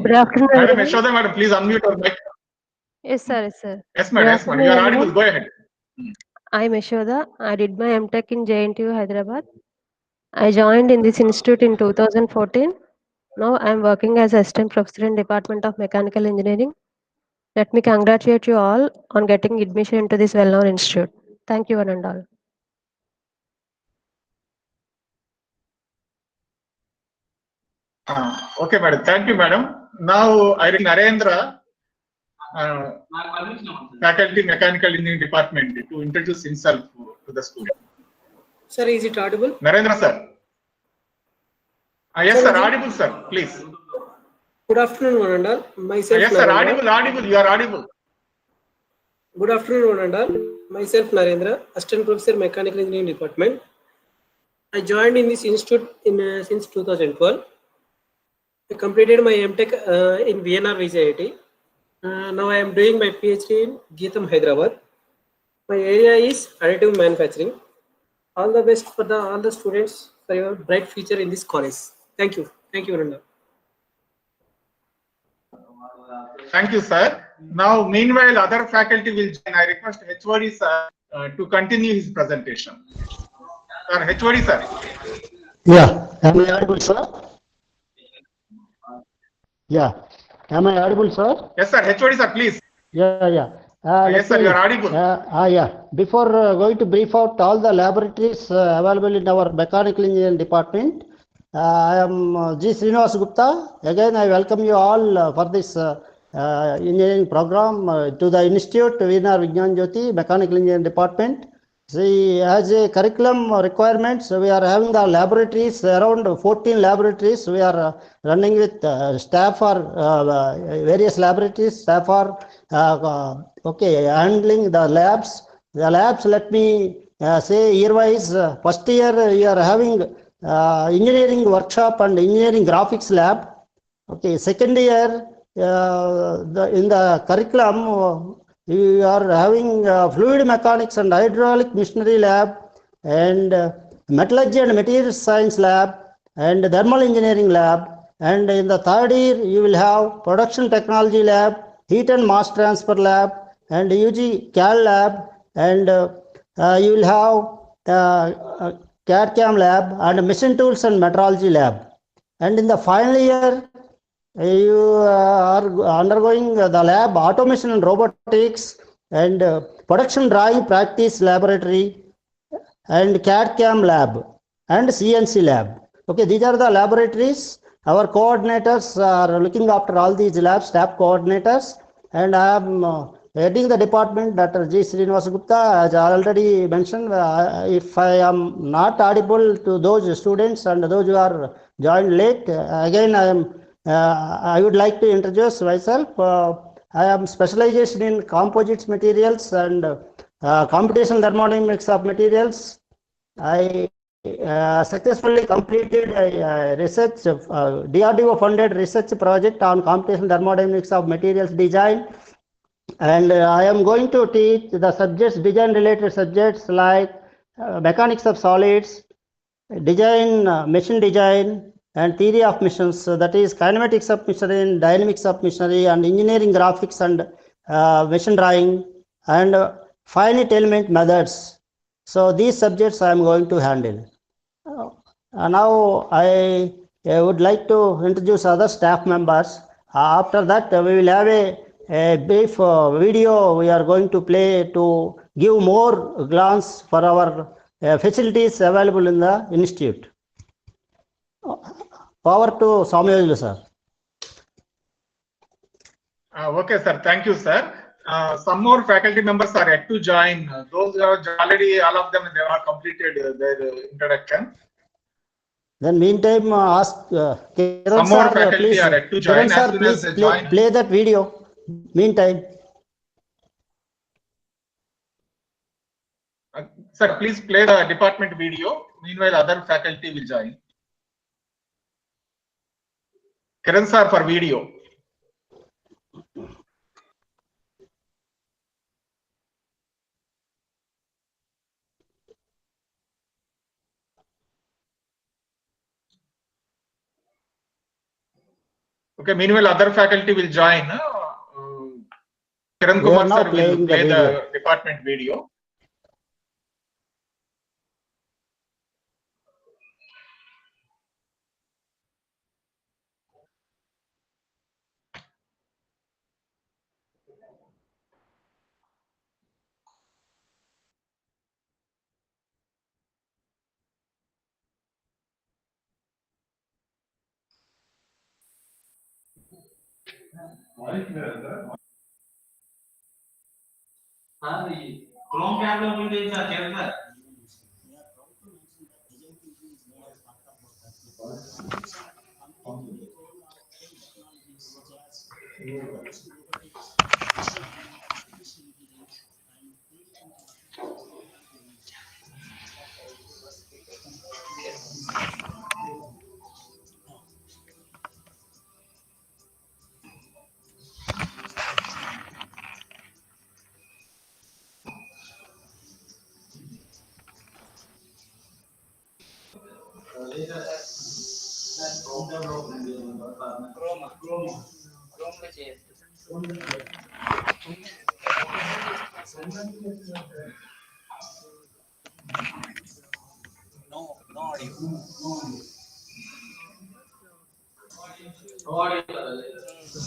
Good afternoon, Madam everyone. Yashoda, madam, please unmute your mic. Yes, sir. Yes, sir. Yes, madam. Yes, madam. You are audible. Go ahead. I'm Yashoda. I did my MTech in JNTU Hyderabad. I joined in this institute in 2014. Now I'm working as assistant professor in Department of Mechanical Engineering. Let me congratulate you all on getting admission into this well-known institute. Thank you, one and all. Okay, madam. Thank you, madam. Now, I request Narendra, faculty mechanical engineering department, to introduce himself to the student. Sir, is it audible? Narendra, sir. Yes, sir. Audible, sir. Please. Good afternoon, one and all. Myself, Yes, sir. Narendra. Audible. You are audible. Good afternoon, one and all. Myself, Narendra, assistant professor, mechanical engineering department. I joined in this institute since 2012. I completed my MTech in VNR VJIT. Now I am doing my PhD in Geetham, Hyderabad. My area is additive manufacturing. All the best for all the students for your bright future in this college. Thank you. Thank you, Narendra. Thank you, sir. Now, meanwhile, other faculty will join. I request HOD sir to continue his presentation. Sir, HOD sir. Yeah, am I audible, sir? Yeah, am I audible, sir? Yes, sir. HOD sir, please. Yeah. Yes, sir. You are audible. Yeah. Before going to brief out all the laboratories available in our mechanical engineering department, I am G. Srinivas Gupta. Again, I welcome you all for this engineering program to the Institute VNR Vigyan Jyoti Mechanical Engineering Department. See, as a curriculum requirements, we are having the laboratories, around 14 laboratories. We are running with staff are various laboratories. Staff are handling the labs. The labs, let me say year-wise. First year, we are having engineering workshop and engineering graphics lab. Okay, second year, in the curriculum, we are having fluid mechanics and hydraulic machinery lab, and metallurgy and materials science lab, and thermal engineering lab. And in the third year, you will have production technology lab, heat and mass transfer lab, and UG CAD lab, and you will have CAD CAM lab and machine tools and metrology lab. And in the final year, you are undergoing the lab automation and robotics, and production drawing practice laboratory, and CAD CAM lab, and CNC lab. Okay, these are the laboratories. Our coordinators are looking after all these labs, staff coordinators, and I am heading the department, Dr. G. Srinivas Gupta. As I already mentioned, if I am not audible to those students and those who are joined late, again I would like to introduce myself. I am specialization in composites materials and computational thermodynamics of materials. I successfully completed a research, DRDO funded research project on computational thermodynamics of materials design. And I am going to teach the subjects, design related subjects like mechanics of solids, design, machine design, and theory of machines. So that is kinematics of machinery, dynamics of machinery, and engineering graphics and machine drawing, and finite element methods. So these subjects I am going to handle. Now I would like to introduce other staff members. After that, we will have a brief video we are going to play to give more glance for our facilities available in the institute. Over to Soumyajulu, sir. Okay, sir. Thank you, sir. Some more faculty members are yet to join. Those who are already, all of them, they have completed their introduction. Then meantime, ask Kiran Some more sir, faculty please, are yet to join. Kiran As sir, soon please as they join, play that video. Meantime. sir, please play the department video. Meanwhile, other faculty will join. Kiran sir, for video. Okay, meanwhile, other faculty will join. Kiran We are Kumar now sir will playing the play video. the department video.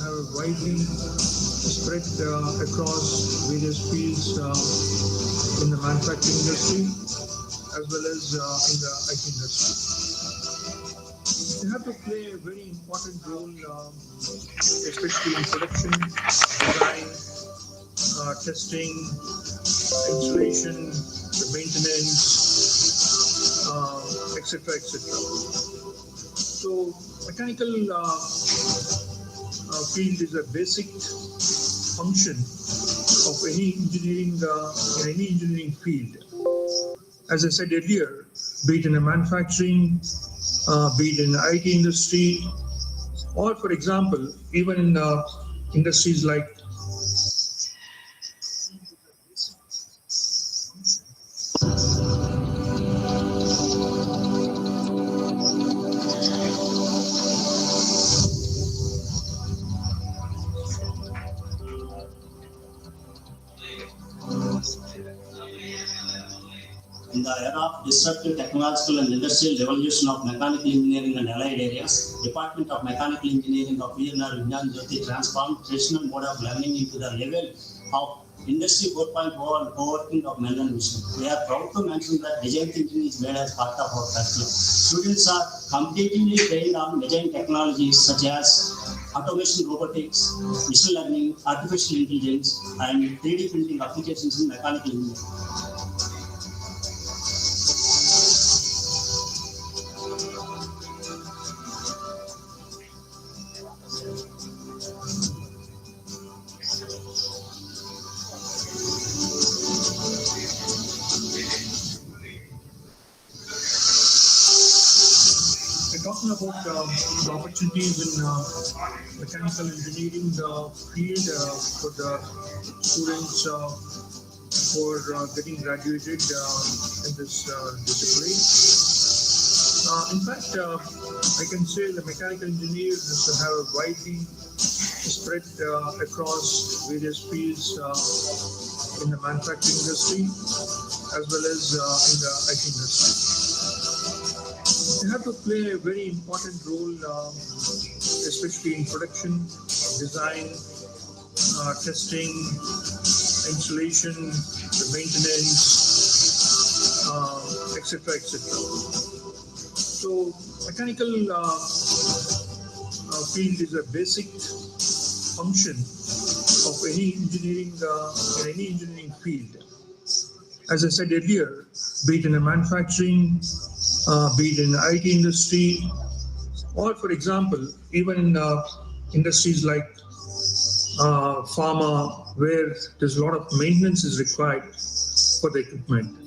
Have widely spread across various fields in the manufacturing industry as well as in the IT industry. They have to play a very important role, especially in production, design, testing, installation, the maintenance, etc., etc. So mechanical field is a basic function of any engineering in any engineering field. As I said earlier, be it in a manufacturing, be it in the IT industry, or for example, even in industries like in the era of disruptive technological and industrial revolution of mechanical engineering and allied areas, Department of Mechanical Engineering of VNR Vigyan Jyoti transformed traditional mode of learning into the level of Industry 4.0 and co-working of Melbourne Mission. We are proud to mention that design thinking is made as part of our curriculum. Students are completely trained on design technologies such as automation, robotics, machine learning, artificial intelligence, and 3D printing applications in mechanical engineering. about the opportunities in mechanical engineering field for the students who are getting graduated in this discipline. In fact, I can say the mechanical engineers have widely spread across various fields in the manufacturing industry as well as in the IT industry. They have to play a very important role, especially in production, design, testing, installation, the maintenance, etc., etc. So, mechanical field is a basic function of any engineering in any engineering field. As I said earlier, be it in the manufacturing, be it in the IT industry, or for example, even in industries like pharma, where there's a lot of maintenance is required for the equipment.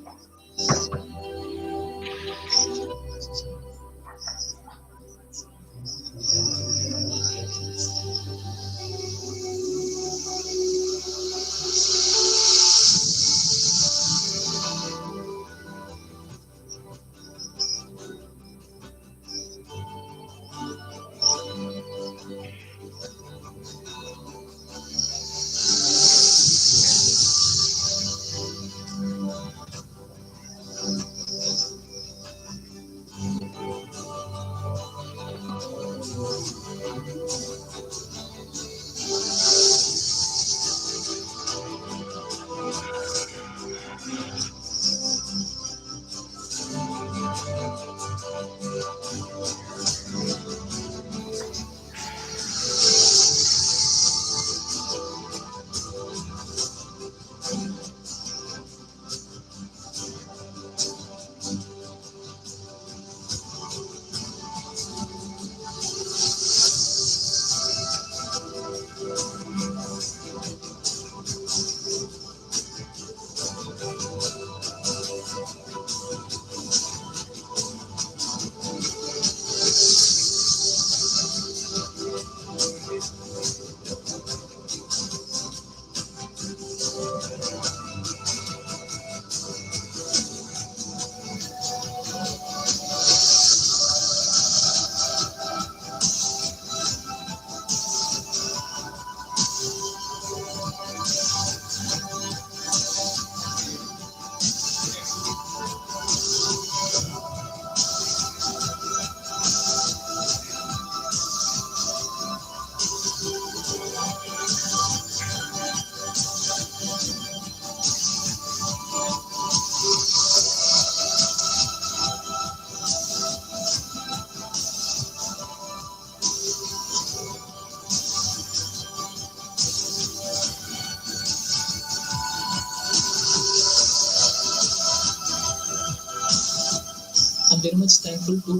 I'm very much thankful to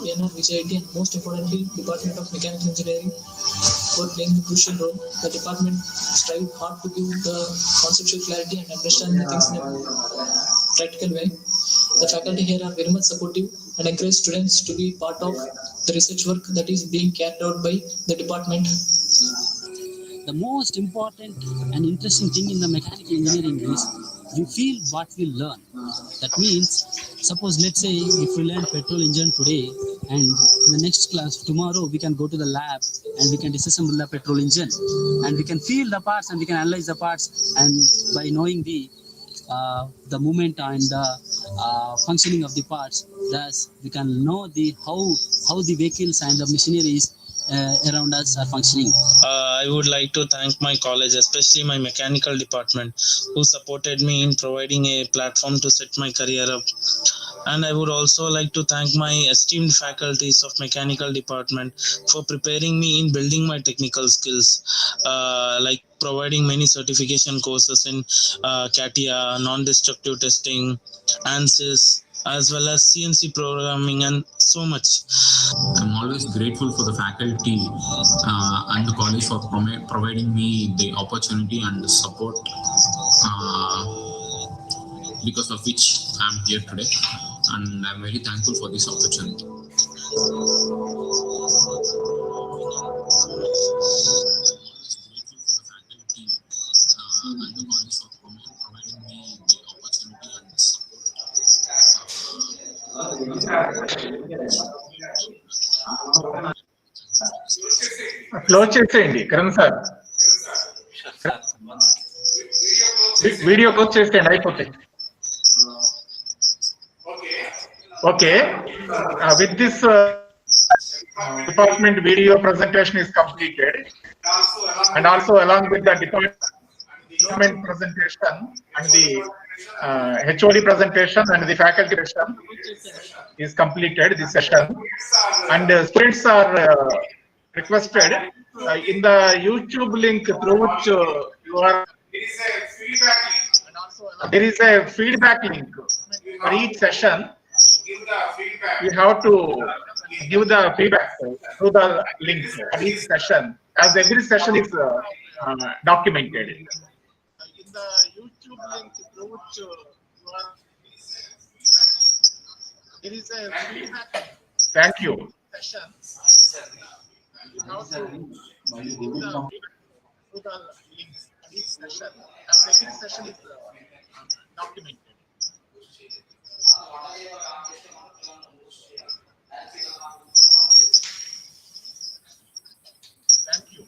VNR VJIT and most importantly Department of Mechanical Engineering for playing a crucial role. The department strived hard to give the conceptual clarity and understand the things in a practical way. The faculty here are very much supportive and encourage students to be part of the research work that is being carried out by the department. The most important and interesting thing in the mechanical engineering is we feel what we learn. That means, suppose let's say if we learn petrol engine today and in the next class tomorrow we can go to the lab and we can disassemble the petrol engine and we can feel the parts and we can analyze the parts, and by knowing the movement and the functioning of the parts, thus we can know the how the vehicles and the machineries around us are functioning. I would like to thank my college, especially my mechanical department, who supported me in providing a platform to set my career up. And I would also like to thank my esteemed faculties of mechanical department for preparing me in building my technical skills, like providing many certification courses in CATIA, non-destructive testing, ANSYS, as well as CNC programming and so much. I'm always grateful for the faculty and the college for providing me the opportunity and the support, because of which I'm here today, and I'm very thankful for this opportunity. Close చేసేయండి Karan sir, video close చేసేయండి అయిపోతాయి. Okay, with this department video presentation is completed, and also along with the department presentation and the HOD presentation and the faculty presentation is completed this session, and students are requested in the YouTube link through which you are, there is a feedback link for each session. You have to give the feedback through the link for each session, as every session is documented. In the YouTube link through which you are, there is a feedback. Thank you. Session. You have to give the feedback through the link for each session, as every session is documented. Thank you.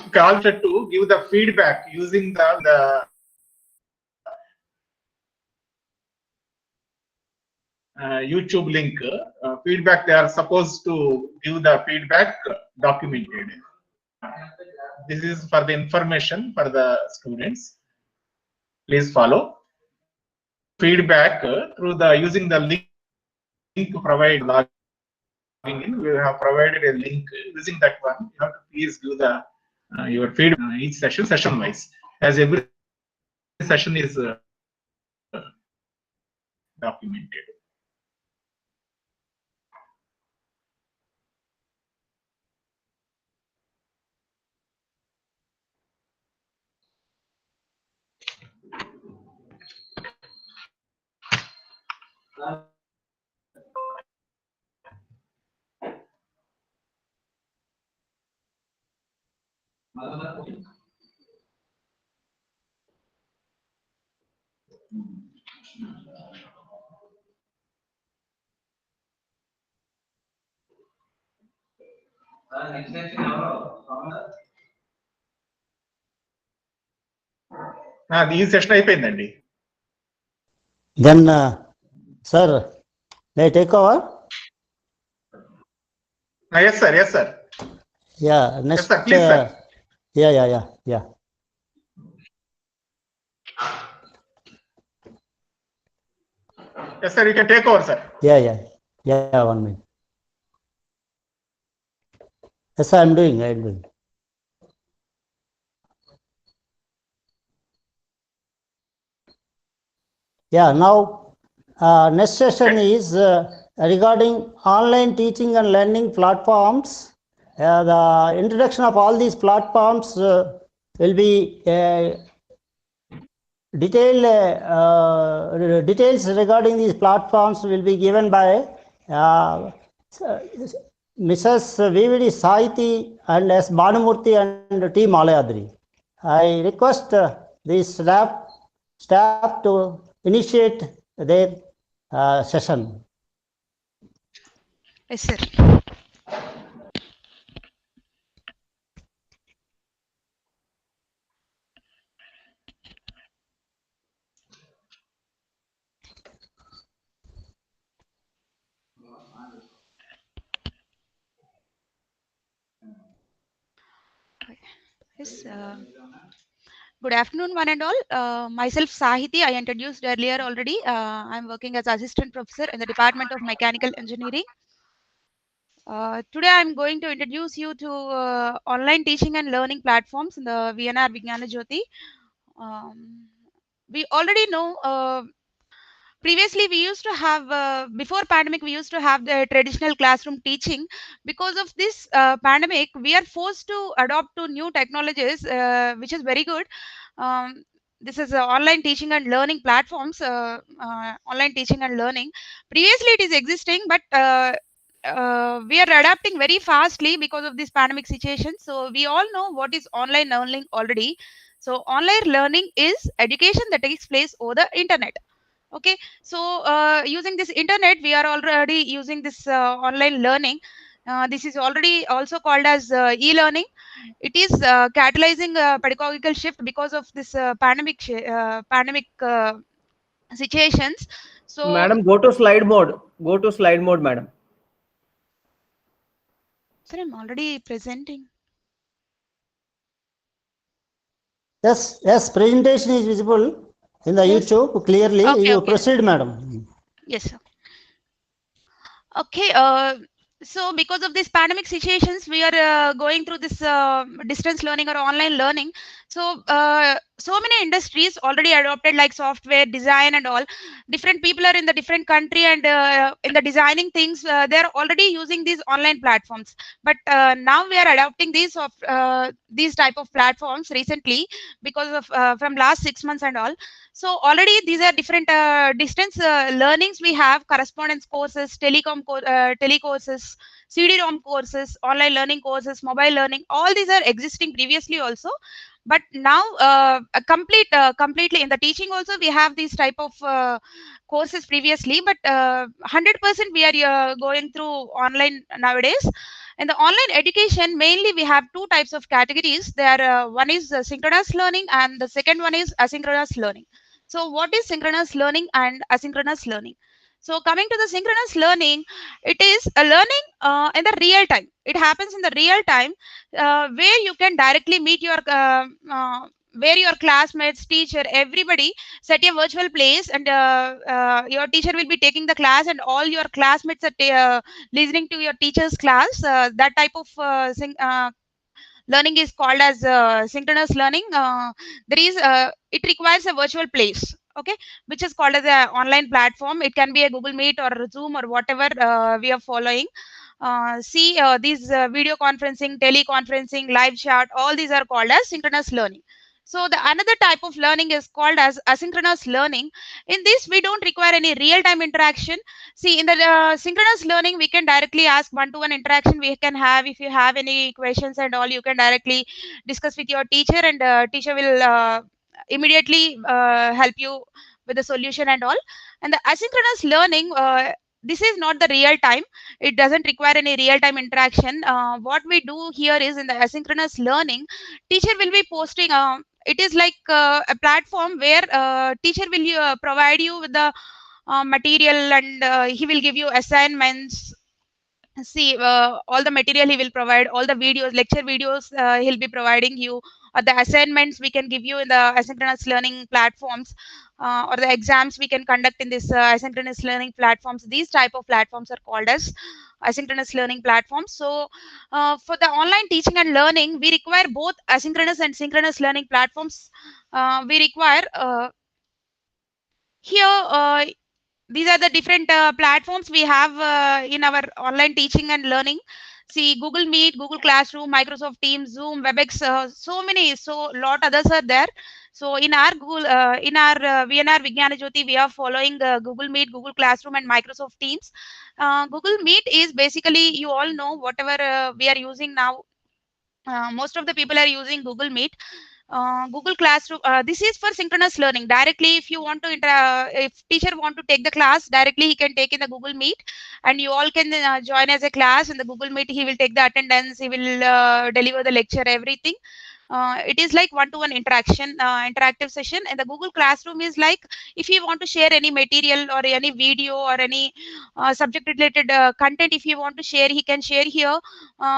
Okay, also to give the feedback using the YouTube link feedback. They are supposed to give the feedback documented. This is for the information for the students. Please follow feedback through the using the link provide logging in. We have provided a link using that one. You have to please give the your feedback each session wise, as every session is documented. ఈ session అయిపోయిందండి. Then, sir, may I take over? Yes, sir. Yes, sir. Yeah. Next. Yes, sir. Please, sir. Yeah. Yes, sir. You can take over, sir. Yeah. 1 minute. Yes, sir, I'm doing. Yeah, now next session is regarding online teaching and learning platforms. The introduction of all these platforms will be details regarding these platforms will be given by Mrs. VVD Saiti and S. Bhanumurthy and T. Malayadri. I request this staff to initiate their session. Yes, sir. Yes. Good afternoon, one and all. Myself, Sahiti, I introduced earlier already. I'm working as assistant professor in the Department of Mechanical Engineering. Today, I'm going to introduce you to online teaching and learning platforms in the VNR Vijnana Jyoti. We already know previously we used to have before pandemic we used to have the traditional classroom teaching. Because of this pandemic, we are forced to adopt to new technologies, which is very good. This is online teaching and learning platforms. Online teaching and learning, previously it is existing, but we are adapting very fastly because of this pandemic situation. So we all know what is online learning already. So online learning is education that takes place over the internet. Okay, so using this internet, we are already using this online learning. This is already also called as e-learning. It is catalyzing a pedagogical shift because of this pandemic situations. So Madam, go to slide mode. Go to slide mode, madam. sir, I'm already presenting. Yes, presentation is visible in the YouTube clearly. Okay, You okay. proceed, madam. Yes, sir. Okay, so because of these pandemic situations, we are going through this distance learning or online learning. So so many industries already adopted, like software design and all. Different people are in the different country, and in the designing things, they are already using these online platforms. But now we are adopting these type of platforms recently because of from last 6 months and all. So already these are different distance learnings. We have correspondence courses, tele courses, CD-ROM courses, online learning courses, mobile learning. All these are existing previously also, but now completely in the teaching also we have these type of courses previously. But 100% we are going through online nowadays. In the online education, mainly we have two types of categories. There, one is synchronous learning, and the second one is asynchronous learning. So what is synchronous learning and asynchronous learning? So coming to the synchronous learning, it is a learning in the real time. It happens in the real time, where you can directly meet your where your classmates, teacher, everybody set a virtual place, and your teacher will be taking the class, and all your classmates are listening to your teacher's class. That type of learning is called as synchronous learning. It requires a virtual place, okay, which is called as an online platform. It can be a Google Meet or Zoom or whatever we are following. These video conferencing, teleconferencing, live chat, all these are called as synchronous learning. So the another type of learning is called as asynchronous learning. In this, we don't require any real-time interaction. See, in the synchronous learning, we can directly ask one-to-one interaction. We can have, if you have any questions and all, you can directly discuss with your teacher, and teacher will immediately help you with the solution and all. And the asynchronous learning, this is not the real time. It doesn't require any real time interaction. What we do here is, in the asynchronous learning, teacher will be posting it is like a platform where teacher will provide you with the material, and he will give you assignments. See, all the material he will provide, all the videos, lecture videos he'll be providing you, or the assignments we can give you in the asynchronous learning platforms, or the exams we can conduct in this asynchronous learning platforms. These type of platforms are called as asynchronous learning platforms. So for the online teaching and learning, we require both asynchronous and synchronous learning platforms. We require here these are the different platforms we have in our online teaching and learning. See, Google Meet, Google Classroom, Microsoft Teams, Zoom, WebEx, so lot others are there. So in our VNR Vijnana Jyoti, we are following Google Meet, Google Classroom, and Microsoft Teams. Google Meet is basically, you all know, whatever we are using now. Most of the people are using Google Meet. Google Classroom, this is for synchronous learning. Directly, if you want to if teacher want to take the class, directly he can take in the Google Meet, and you all can join as a class in the Google Meet. He will take the attendance, he will deliver the lecture, everything. it is like one-to-one interaction, interactive session. And the Google Classroom is like if you want to share any material or any video or any subject related content, if you want to share, he can share here.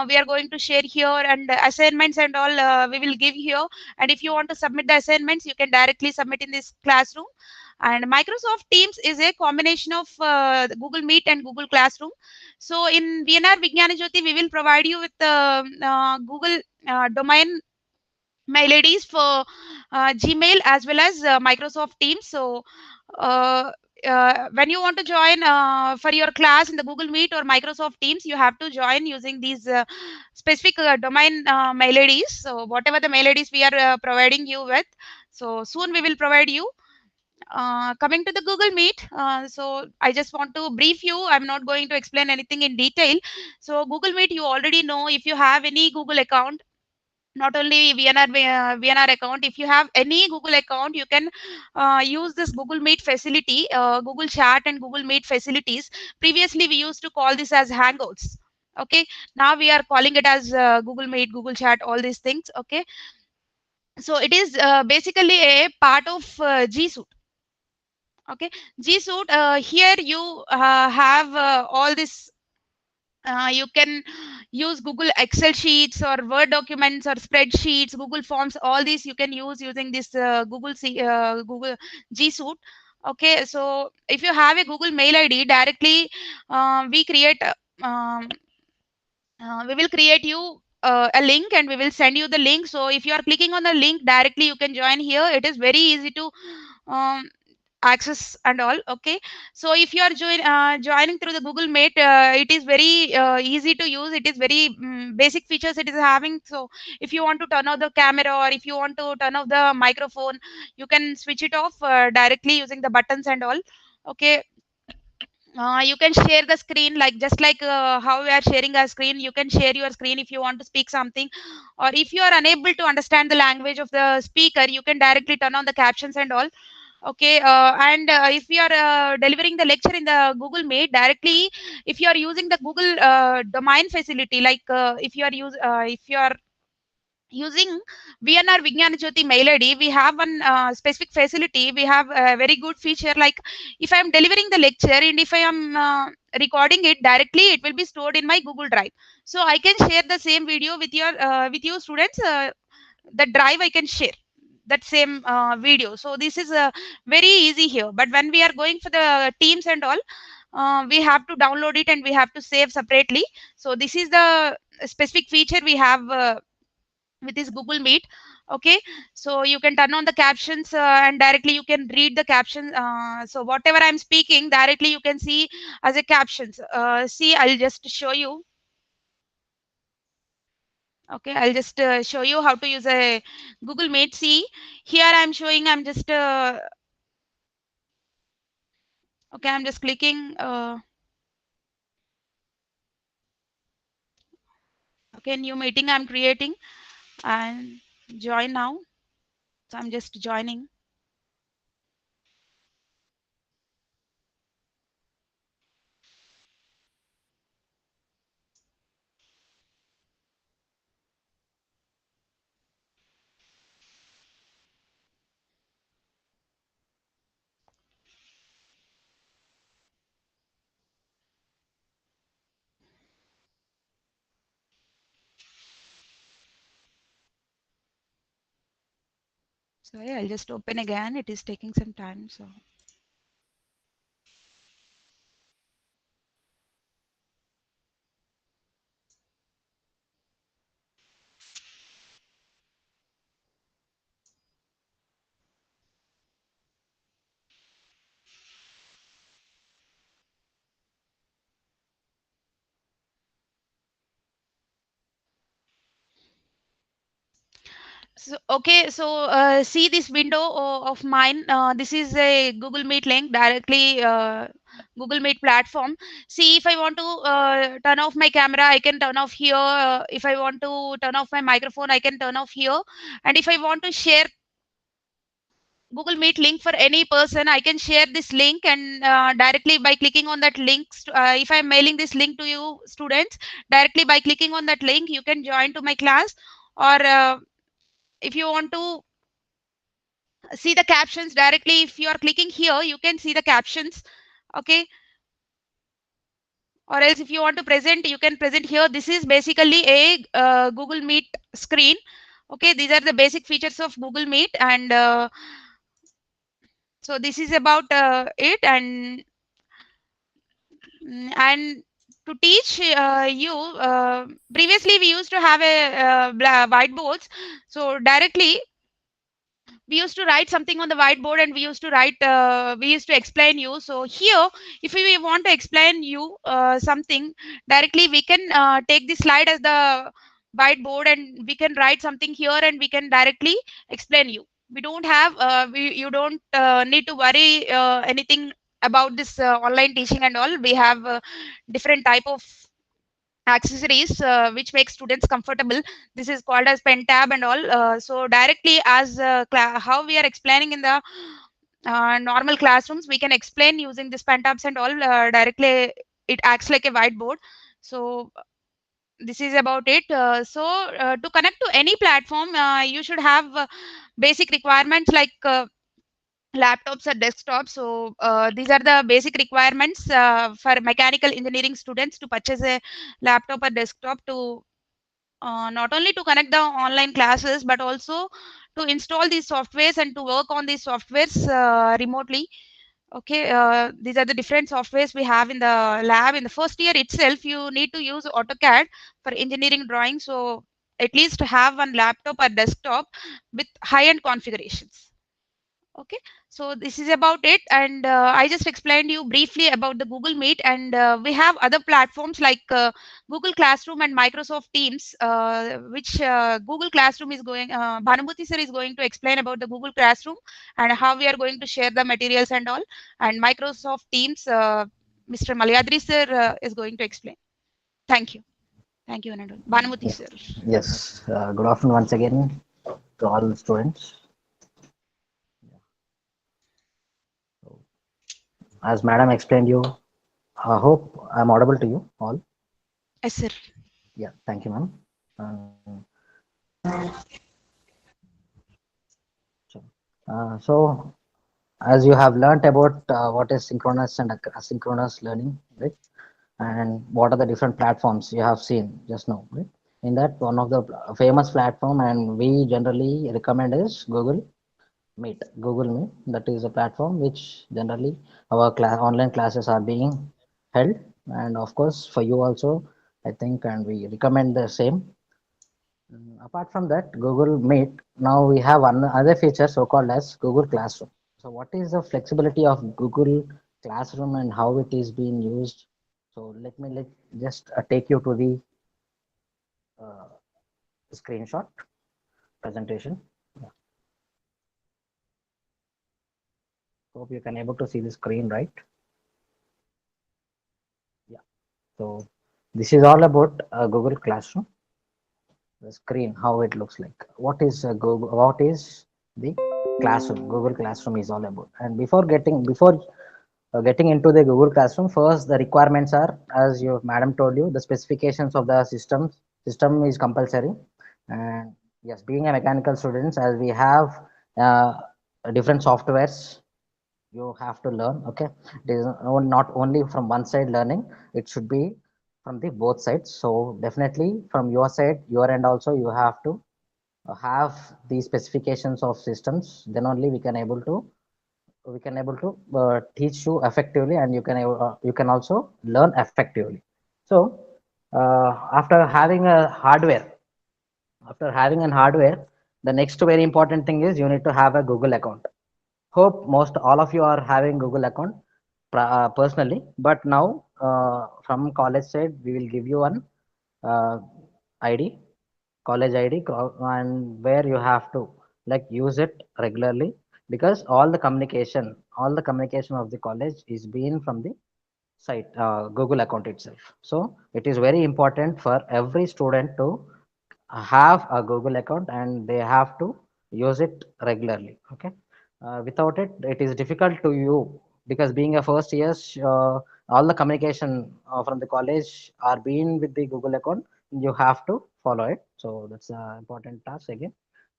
We are going to share here, and assignments and all we will give here. And if you want to submit the assignments, you can directly submit in this classroom. And Microsoft Teams is a combination of Google Meet and Google Classroom. So in VNR Vijnana Jyoti, we will provide you with Google domain mail IDs for Gmail as well as Microsoft Teams. So when you want to join for your class in the Google Meet or Microsoft Teams, you have to join using these specific domain mail IDs. So whatever the mail IDs we are providing you with, so soon we will provide you. Coming to the Google Meet, so I just want to brief you. I'm not going to explain anything in detail. So Google Meet, you already know. If you have any Google account, not only VNR account, if you have any Google account, you can use this Google Meet facility, Google Chat and Google Meet facilities. Previously, we used to call this as Hangouts. Okay, now we are calling it as Google Meet, Google Chat, all these things. Okay, so it is basically a part of G Suite. Okay, G Suite, here you have all this. You can use Google Excel sheets or Word documents or spreadsheets, Google Forms. All these you can use using this Google G Suite. Okay, so if you have a Google Mail ID, directly we will create you a link, and we will send you the link. So if you are clicking on the link directly, you can join here. It is very easy to access and all. Okay, so if you are joining through the Google Meet, it is very easy to use. It is very basic features it is having. So if you want to turn off the camera or if you want to turn off the microphone, you can switch it off directly using the buttons and all. Okay, you can share the screen like just like how we are sharing our screen. You can share your screen if you want to speak something, or if you are unable to understand the language of the speaker, you can directly turn on the captions and all. Okay, and if you are delivering the lecture in the Google Meet directly, if you are using the Google domain facility, like if you are using VNR Vijnana Jyoti mail ID, we have one specific facility. We have a very good feature. Like if I am delivering the lecture and if I am recording it directly, it will be stored in my Google Drive. So I can share the same video with you students. The drive I can share that same video. So this is very easy here. But when we are going for the Teams and all, we have to download it and we have to save separately. So this is the specific feature we have with this Google Meet. Okay, so you can turn on the captions and directly you can read the captions. So whatever I'm speaking, directly you can see as a captions. See, I'll just show you. Okay, I'll just show you how to use a Google Meet. See, here I'm showing, I'm just okay, I'm just clicking okay, new meeting I'm creating and join now. So I'm just joining. Sorry, I'll just open again. It is taking some time. So okay, so see this window of mine. This is a Google Meet link directly Google Meet platform. See, if I want to turn off my camera, I can turn off here. If I want to turn off my microphone, I can turn off here. And if I want to share Google Meet link for any person, I can share this link and directly by clicking on that link. If I'm mailing this link to you students, directly by clicking on that link, you can join to my class, or if you want to see the captions directly, if you are clicking here, you can see the captions. Okay. Or else if you want to present, you can present here. This is basically a Google Meet screen. Okay, these are the basic features of Google Meet, and so this is about it. And to teach you, previously we used to have a whiteboards. So directly we used to write something on the whiteboard, and we used to write, we used to explain you. So here, if we want to explain you something directly, we can take the slide as the whiteboard, and we can write something here, and we can directly explain you. We don't have you don't need to worry anything about this online teaching and all. We have different type of accessories which make students comfortable. This is called as pen tab and all. So directly as how we are explaining in the normal classrooms, we can explain using this pen tabs and all directly. It acts like a whiteboard. So this is about it. To connect to any platform, you should have basic requirements like laptops or desktops. So these are the basic requirements for mechanical engineering students to purchase a laptop or desktop to not only to connect the online classes, but also to install these softwares and to work on these softwares remotely. Okay, these are the different softwares we have in the lab. In the first year itself, you need to use AutoCAD for engineering drawing. So at least have one laptop or desktop with high-end configurations. Okay, so this is about it, and I just explained you briefly about the Google Meet, and we have other platforms like Google Classroom and Microsoft Teams, which Google Classroom is going, Bhanumati sir is going to explain about the Google Classroom and how we are going to share the materials and all, and Microsoft Teams, Mr. Malyadri sir is going to explain. Thank you. Thank you, Anand. Bhanumati sir. Yes, good afternoon once again to all students. As madam explained you, I hope I'm audible to you all. Yes, sir. Yeah, thank you, ma'am. So, as you have learnt about what is synchronous and asynchronous learning, right? And what are the different platforms you have seen just now, right? In that, one of the famous platform, and we generally recommend is Google Meet. Google Meet, that is a platform which generally our online classes are being held, and of course for you also, I think, and we recommend the same. Apart from that, Google Meet, now we have another feature so called as Google Classroom. So what is the flexibility of Google Classroom and how it is being used? So let me just take you to the screenshot presentation. Hope you can able to see the screen, right? Yeah. So this is all about Google Classroom. The screen, how it looks like. What is Google? What is the Classroom? Google Classroom is all about. And before getting into the Google Classroom, first the requirements are, as your madam told you, the specifications of the system is compulsory. And yes, being a mechanical students, as we have different softwares you have to learn. Okay, it is not only from one side learning, it should be from the both sides. So definitely from your side, your end also, you have to have the specifications of systems. Then only we can able to teach you effectively, and you can also learn effectively. So after having a hardware, the next very important thing is you need to have a Google account. Hope most all of you are having Google account personally, but now from college side we will give you one ID, college ID, and where you have to use it regularly, because all the communication of the college is being from the site Google account itself. So it is very important for every student to have a Google account, and they have to use it regularly. Okay. Without it, it is difficult to you, because being a first year, all the communication from the college are being with the Google account. You have to follow it. So that's an important task again.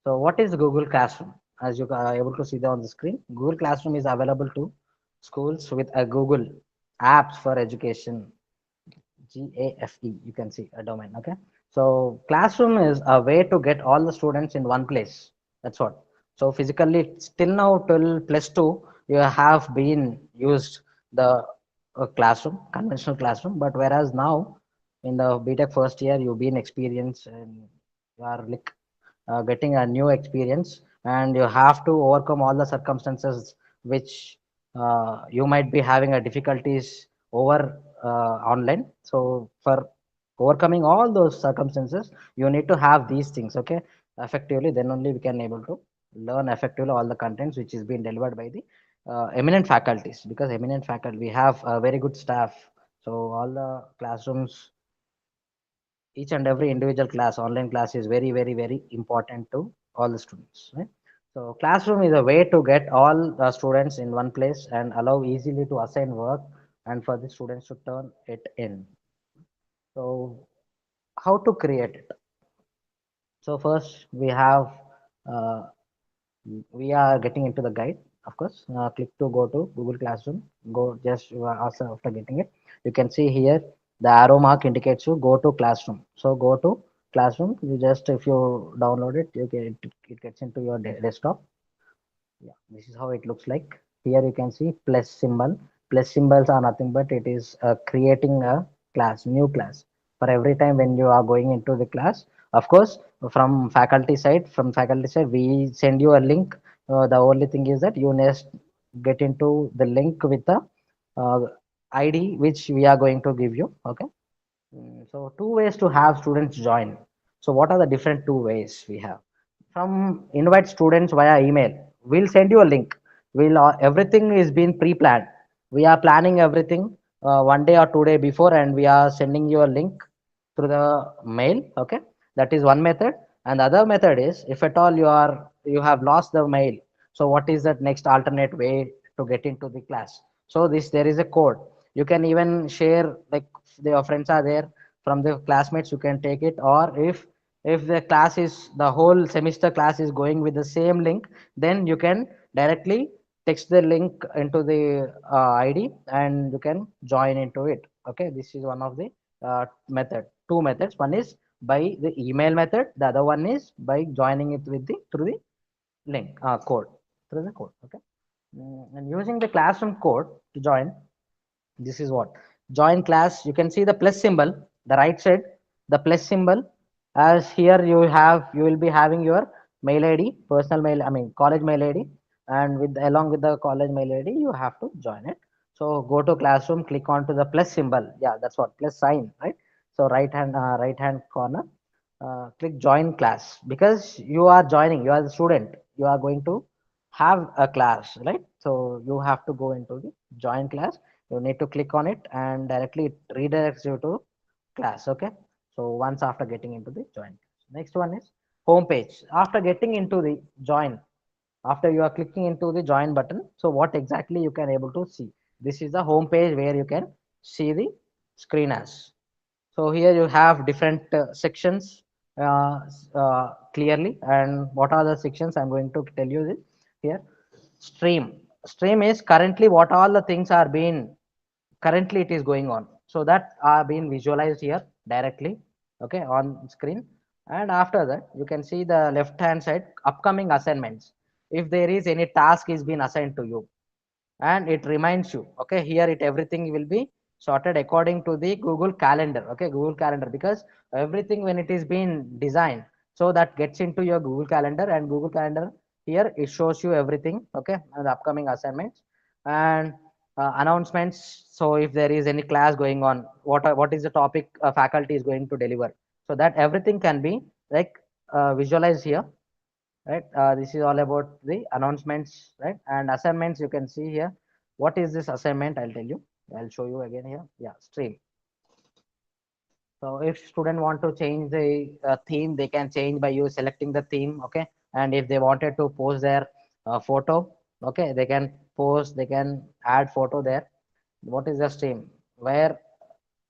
So what is Google Classroom? As you are able to see there on the screen, Google Classroom is available to schools with a Google Apps for Education, GAFE, you can see a domain. Okay. So Classroom is a way to get all the students in one place. That's what. So physically, still now till +2, you have been used the classroom, conventional classroom, but whereas now in the BTech first year, you've been experienced and you are like getting a new experience, and you have to overcome all the circumstances which you might be having a difficulties over online. So for overcoming all those circumstances, you need to have these things, okay, effectively. Then only we can able to learn effectively all the contents which is being delivered by the eminent faculties, because eminent faculty, we have a very good staff. So all the classrooms, each and every individual class, online class is very, very, very important to all the students, right? So classroom is a way to get all the students in one place and allow easily to assign work and for the students to turn it in. So how to create it? So first uh, we are getting into the guide. Of course, click to go to Google Classroom. Go just also after getting it, you can see here the arrow mark indicates you go to Classroom. So go to Classroom. You just, if you download it, you get it gets into your desktop. Yeah, this is how it looks like. Here you can see plus symbol. Plus symbols are nothing but it is creating a class, new class for every time when you are going into the class. Of course, from faculty side, we send you a link. The only thing is that you must get into the link with the uh, ID which we are going to give you. Okay. So two ways to have students join. So what are the different two ways we have? From invite students via email, we'll send you a link. We'll everything is being pre-planned. We are planning everything 1 day or 2 day before, and we are sending you a link through the mail. Okay, that is one method. And the other method is, if at all you have lost the mail, so what is that next alternate way to get into the class? So there is a code. You can even share, like your friends are there from the classmates, you can take it. Or if the class is, the whole semester class is going with the same link, then you can directly text the link into the ID and you can join into it. Okay, this is one of the two methods. One is by the email method, the other one is by joining it with the through the link code, through the code. Okay. And using the classroom code to join, this is what join class. You can see the plus symbol, the right side, the plus symbol. As here you will be having your mail ID, personal mail, college mail ID, and along with the college mail ID, you have to join it. So go to Classroom, click onto the plus symbol. Yeah, that's what, plus sign, right? So right hand corner, click join class, because you are joining, you are the student, you are going to have a class, right? So you have to go into the join class. You need to click on it and directly it redirects you to class. Okay. So once after getting into the join, next one is home page. After getting into the join, after you are clicking into the join button, so what exactly you can able to see? This is the home page where you can see the screen as. So here you have different sections clearly. And what are the sections? I'm going to tell you this here. Stream is currently what all the things are being currently it is going on. So that are being visualized here directly, okay, on screen. And after that, you can see the left hand side upcoming assignments. If there is any task is being assigned to you, and it reminds you, okay, here everything will be sorted according to the Google Calendar. Okay, Google Calendar, because everything when it is being designed, so that gets into your Google Calendar, and Google Calendar here it shows you everything, okay, and the upcoming assignments and announcements. So if there is any class going on, what is the topic faculty is going to deliver, so that everything can be like visualized here, right? This is all about the announcements, right? And assignments, you can see here. What is this assignment? I'll tell you. I'll show you again here. Yeah, stream. So if student want to change the theme, they can change by you selecting the theme, okay? And if they wanted to post their photo, okay, they can post, they can add photo there. What is the stream? Where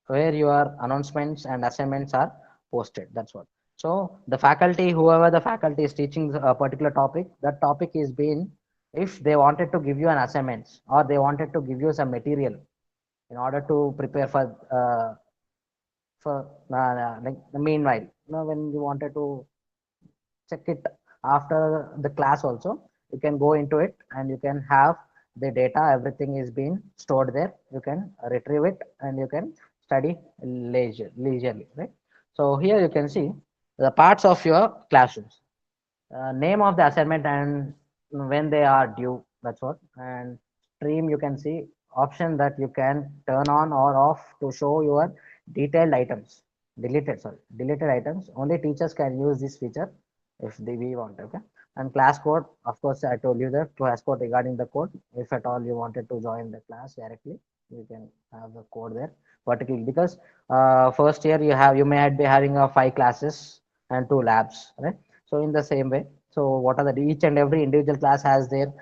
your announcements and assignments are posted. That's what. So the faculty, whoever the faculty is teaching a particular topic, that topic is being, if they wanted to give you an assignment or they wanted to give you some material in order to prepare for like the meanwhile, when you wanted to check it after the class also, you can go into it and you can have the data, everything is being stored there. You can retrieve it and you can study leisurely, right? So here you can see the parts of your classrooms, name of the assignment and when they are due, that's what. And stream, you can see option that you can turn on or off to show your detailed items, deleted items. Only teachers can use this feature if we want. Okay. And class code, of course, I told you that class code regarding the code. If at all you wanted to join the class directly, you can have the code there. Particularly because first year you may be having 5 classes and 2 labs, right? So in the same way, so what are the each and every individual class has their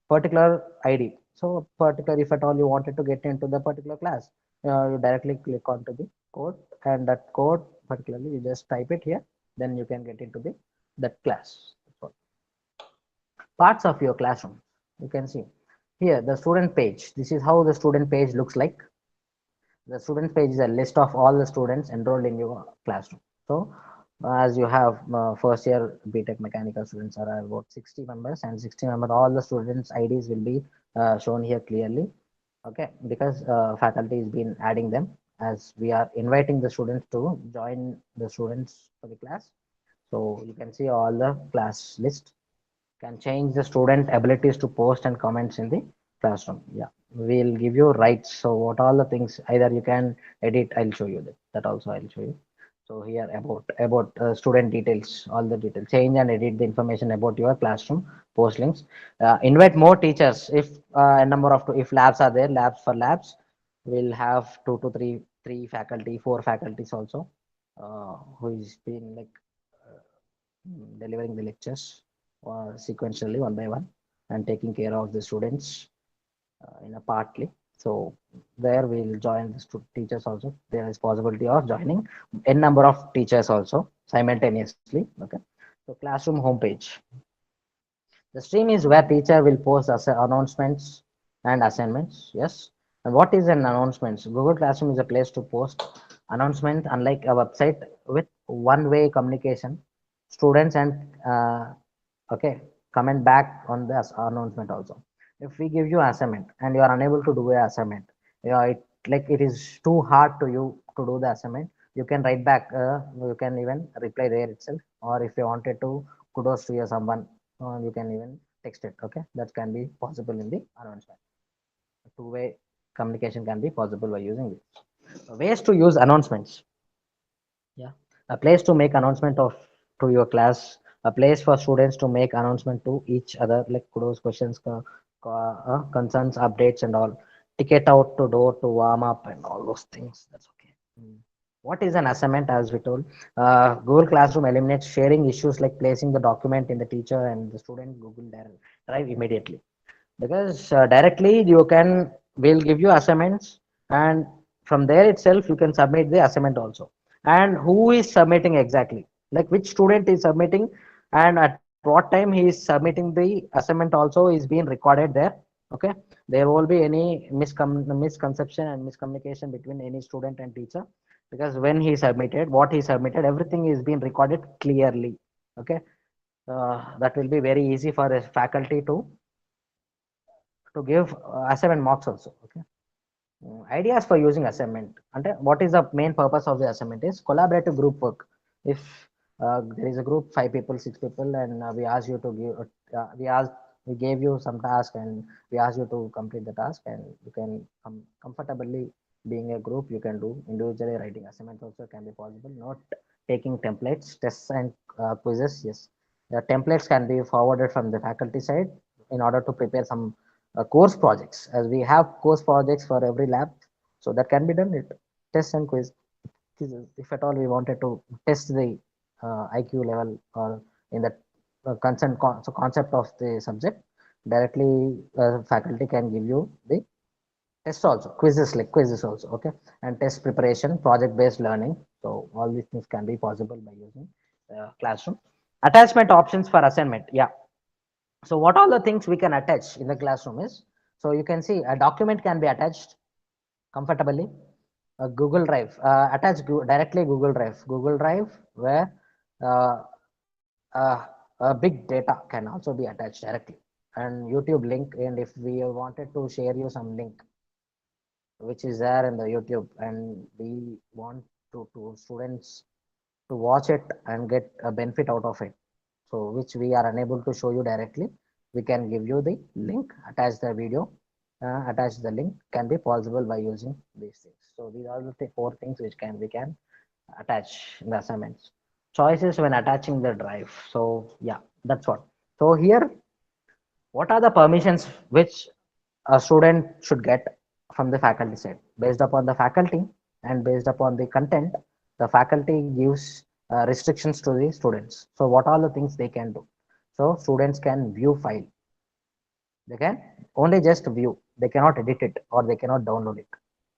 particular ID. So particular, if at all you wanted to get into the particular class, you directly click onto the code, and that code particularly you just type it here, then you can get into that class. Parts of your classroom, you can see here the student page. This is how the student page looks like. The student page is a list of all the students enrolled in your classroom. So as you have first year BTech mechanical students are about 60 members, and 60 members, all the students IDs will be shown here clearly. Okay, because faculty has been adding them as we are inviting the students to join the students for the class. So you can see all the class list. Can change the student abilities to post and comments in the classroom. Yeah, we'll give you rights. So what all the things, either you can edit, I'll show you that also I'll show you. So here about student details, all the details, change and edit the information about your classroom, post links, invite more teachers. If a number of, if labs are there, labs, we'll have 2 to 3 faculty, 4 faculties also, who is being like delivering the lectures sequentially one by one and taking care of the students in a partly. So there we'll join the teachers also. There is possibility of joining n number of teachers also simultaneously. Okay. So classroom homepage. The stream is where teacher will post announcements and assignments. Yes. And what is an announcement? Google Classroom is a place to post announcement, unlike a website with one-way communication. Students and okay, comment back on the announcement also. If we give you assignment and you are unable to do a assignment, it is too hard to you to do the assignment, you can write back, you can even reply there itself, or if you wanted to kudos to someone, you can even text it. Okay, that can be possible in the announcement. Two-way communication can be possible by using this. Ways to use announcements. Yeah, a place to make announcement to your class, a place for students to make announcement to each other, like kudos, questions, concerns, updates, and all. Ticket out to door to warm up and all those things. That's okay. What is an assignment? As we told, Google Classroom eliminates sharing issues like placing the document in the teacher and the student Google Drive immediately, because directly we'll give you assignments, and from there itself you can submit the assignment also. And who is submitting exactly, like which student is submitting and at what time he is submitting the assignment also is being recorded there. Okay, there won't be any misconception and miscommunication between any student and teacher, because when he submitted, what he submitted, everything is being recorded clearly. Okay, that will be very easy for a faculty to give assignment marks also. Okay. Ideas for using assignment. And what is the main purpose of the assignment is collaborative group work. If there is a group 5 people, 6 people, and we ask you to give, we gave you some task and we ask you to complete the task, and you can comfortably being a group, you can do individually. Writing assignments also can be possible. Not taking templates, tests and quizzes. Yes, the templates can be forwarded from the faculty side in order to prepare some course projects, as we have course projects for every lab, so that can be done. Test and quiz, if at all we wanted to test the IQ level or in the concept of the subject, directly faculty can give you the test also, quizzes also. Okay, and test preparation, project based learning. So all these things can be possible by using classroom. Attachment options for assignment. Yeah. So what all the things we can attach in the classroom is, so you can see a document can be attached comfortably. A Google Drive, directly Google Drive where uh, big data can also be attached directly, and YouTube link. And if we wanted to share you some link which is there in the YouTube, and we want to students to watch it and get a benefit out of it, so which we are unable to show you directly, we can give you the link, attach the video, attach the link, can be possible by using these things. So these are the four things which we can attach in the assignments. Choices when attaching the drive. So yeah, that's what. So here, what are the permissions which a student should get from the faculty side? Based upon the faculty and based upon the content, the faculty gives restrictions to the students. So what are the things they can do? So students can view file. They can only just view. They cannot edit it or they cannot download it.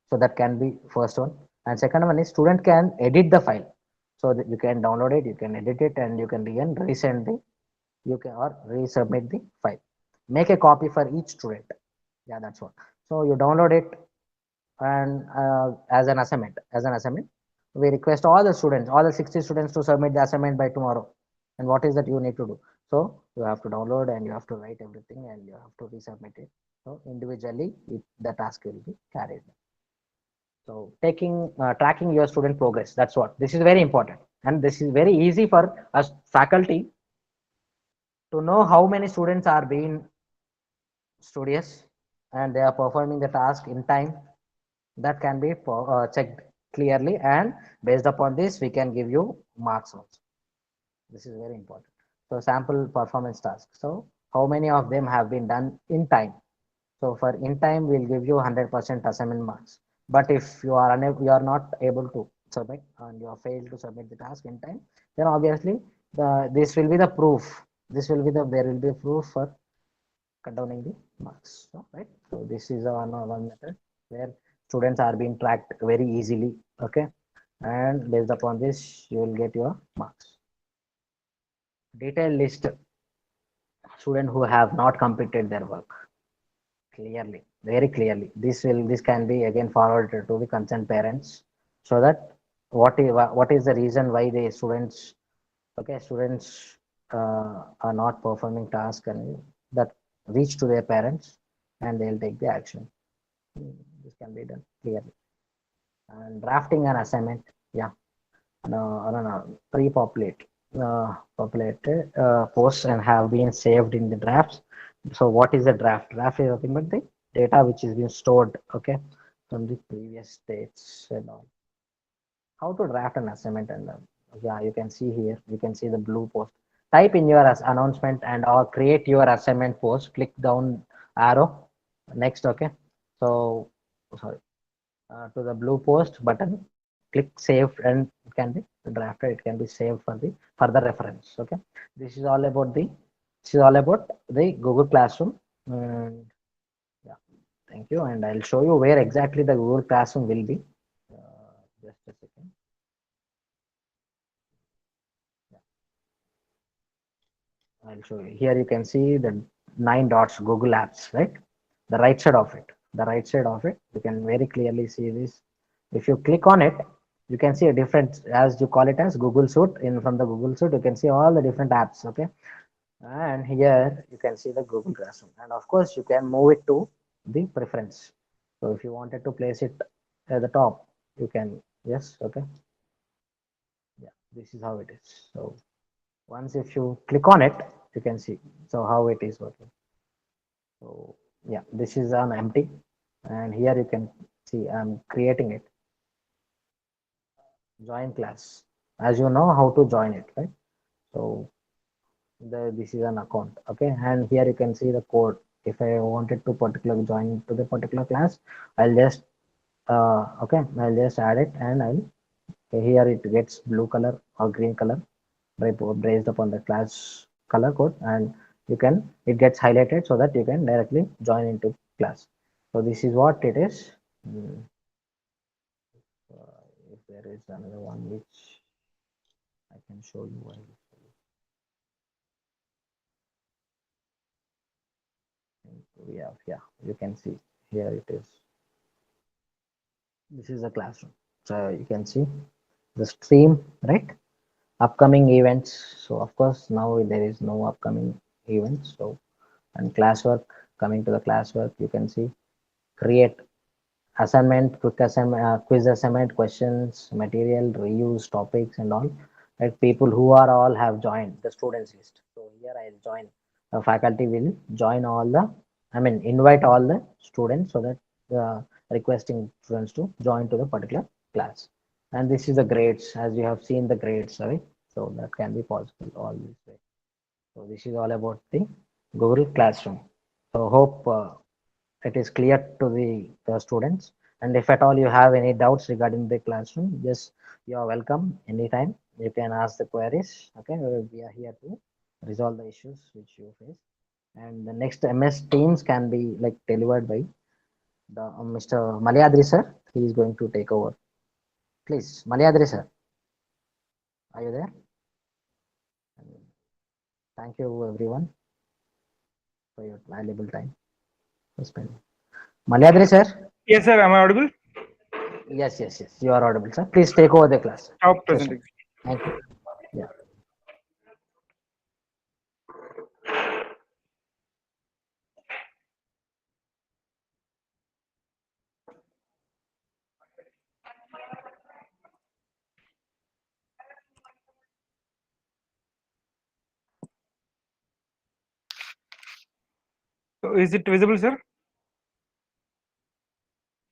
So that can be first one. And second one is student can edit the file. So that you can download it, you can edit it, and you can again resend the, you can or resubmit the file. Make a copy for each student. Yeah, that's what. So you download it, and as an assignment, we request all the students, all the 60 students to submit the assignment by tomorrow. And what is that you need to do? So you have to download and you have to write everything and you have to resubmit it. So individually, the task will be carried. So tracking your student progress. That's what. This is very important, and this is very easy for us faculty to know how many students are being studious and they are performing the task in time. That can be checked clearly, and based upon this, we can give you marks also. This is very important. So sample performance task. So how many of them have been done in time? So for in time, we'll give you 100% assignment marks. But if you are unable, you are not able to submit and you have failed to submit the task in time, then obviously this will be the proof. There will be a proof for cut downing the marks. So, right. So this is one method where students are being tracked very easily. Okay, and based upon this, you will get your marks. Detailed list students who have not completed their work clearly, very clearly. This can be again forwarded to the concerned parents, so that what is the reason why the students are not performing task, and that reach to their parents and they'll take the action. This can be done clearly. And drafting an assignment, yeah, pre-populated posts and have been saved in the drafts. So what is a draft? Draft is nothing but the data which is being stored, okay, from the previous states and all. How to draft an assignment, and yeah, you can see here, you can see the blue post. Type in your announcement and or create your assignment post. Click down arrow next. Okay, so sorry, to the blue post button, click save, and it can be drafted. It can be saved for the further reference. Okay, this is all about the Google Classroom. And yeah, thank you. And I'll show you where exactly the Google Classroom will be. Just a second. I'll show you. Here you can see the 9 dots Google Apps, right? The right side of it. You can very clearly see this. If you click on it, you can see a different, as you call it as Google Suite. From the Google Suite, you can see all the different apps, okay? And here you can see the Google Classroom. And of course, you can move it to the preference. So if you wanted to place it at the top, you can, yes, okay. Yeah, this is how it is. So once if you click on it, you can see so how it is working. So yeah, this is on empty, and here you can see I'm creating it. Join class, as you know how to join it, right? So this is an account, okay, and here you can see the code. If I wanted to join to the particular class, I'll just okay, I'll just add it, and here it gets blue color or green color based upon the class color code, and it gets highlighted so that you can directly join into class. So this is what it is. If there is another one which I can show you. Yeah, you can see here it is. This is a classroom. So you can see the stream, right? Upcoming events. So of course now there is no upcoming events. So and classwork, coming to the classwork, you can see create assignment, quick assignment, quiz assignment, questions, material, reuse topics and all. Like people who are all have joined the students list. So here I'll join. The faculty will join all the, invite all the students so that requesting students to join to the particular class. And this is the grades, as you have seen the grades, right? So that can be possible all this way. So this is all about the Google Classroom. So hope it is clear to the students. And if at all you have any doubts regarding the classroom, just you are welcome anytime. You can ask the queries. Okay, we are here to resolve the issues which you face. And the next MS Teams can be like delivered by the Mr. Malyadri sir. He is going to take over. Please, Malyadri sir, are you there? Thank you everyone for your valuable time to spend. Malyadri sir. Yes, sir. Am I audible? Yes. You are audible, sir. Please take over the class. Stop presenting. Thank you. Yeah. So is it visible, sir?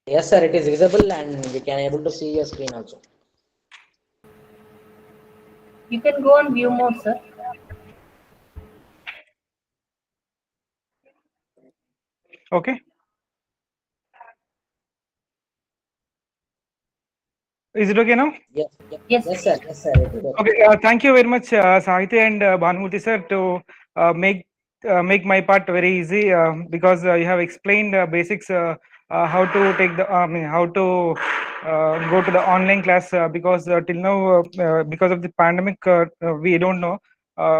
Yes, sir. It is visible, and we can able to see your screen also. You can go on view mode, sir. Okay. Is it okay now? Yes, sir. Okay. Thank you very much, Sahiti and Bhanumurthy sir, to make my part very easy because you have explained basics how to take the how to go to the online class because till now because of the pandemic we don't know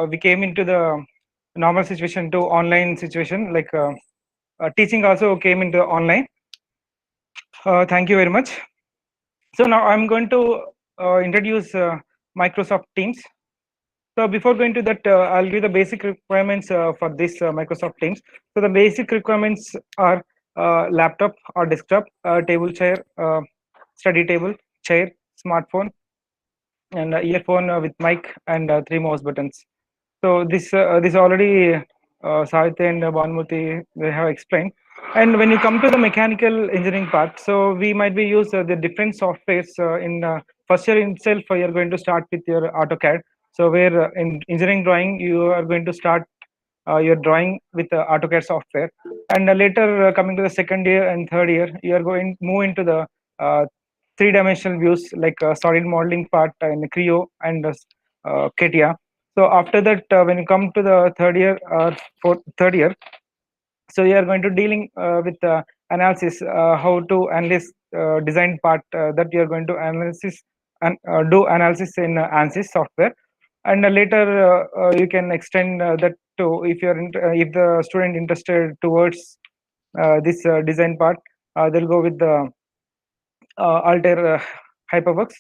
we came into the normal situation to online situation like teaching also came into online. Thank you very much. So now I'm going to introduce Microsoft Teams. So before going to that, I'll give the basic requirements for this Microsoft Teams. So the basic requirements are laptop or desktop, table chair, study table, chair, smartphone, and earphone with mic and 3 mouse buttons. So this already Sahitya and Bhanumurthy they have explained. And when you come to the mechanical engineering part, so we might be use the different softwares in first year itself. You're going to start with your AutoCAD. So where in engineering drawing you are going to start your drawing with the AutoCAD software, and later coming to the second year and third year, you are going move into the three-dimensional views like solid modeling part in Creo and CATIA. So after that, when you come to the third year or third year, so you are going to dealing with analysis, how to analyze design part that you are going to analysis and do analysis in ANSYS software, and later you can extend that to if you're if the student interested towards this design part, they'll go with the Altair HyperWorks,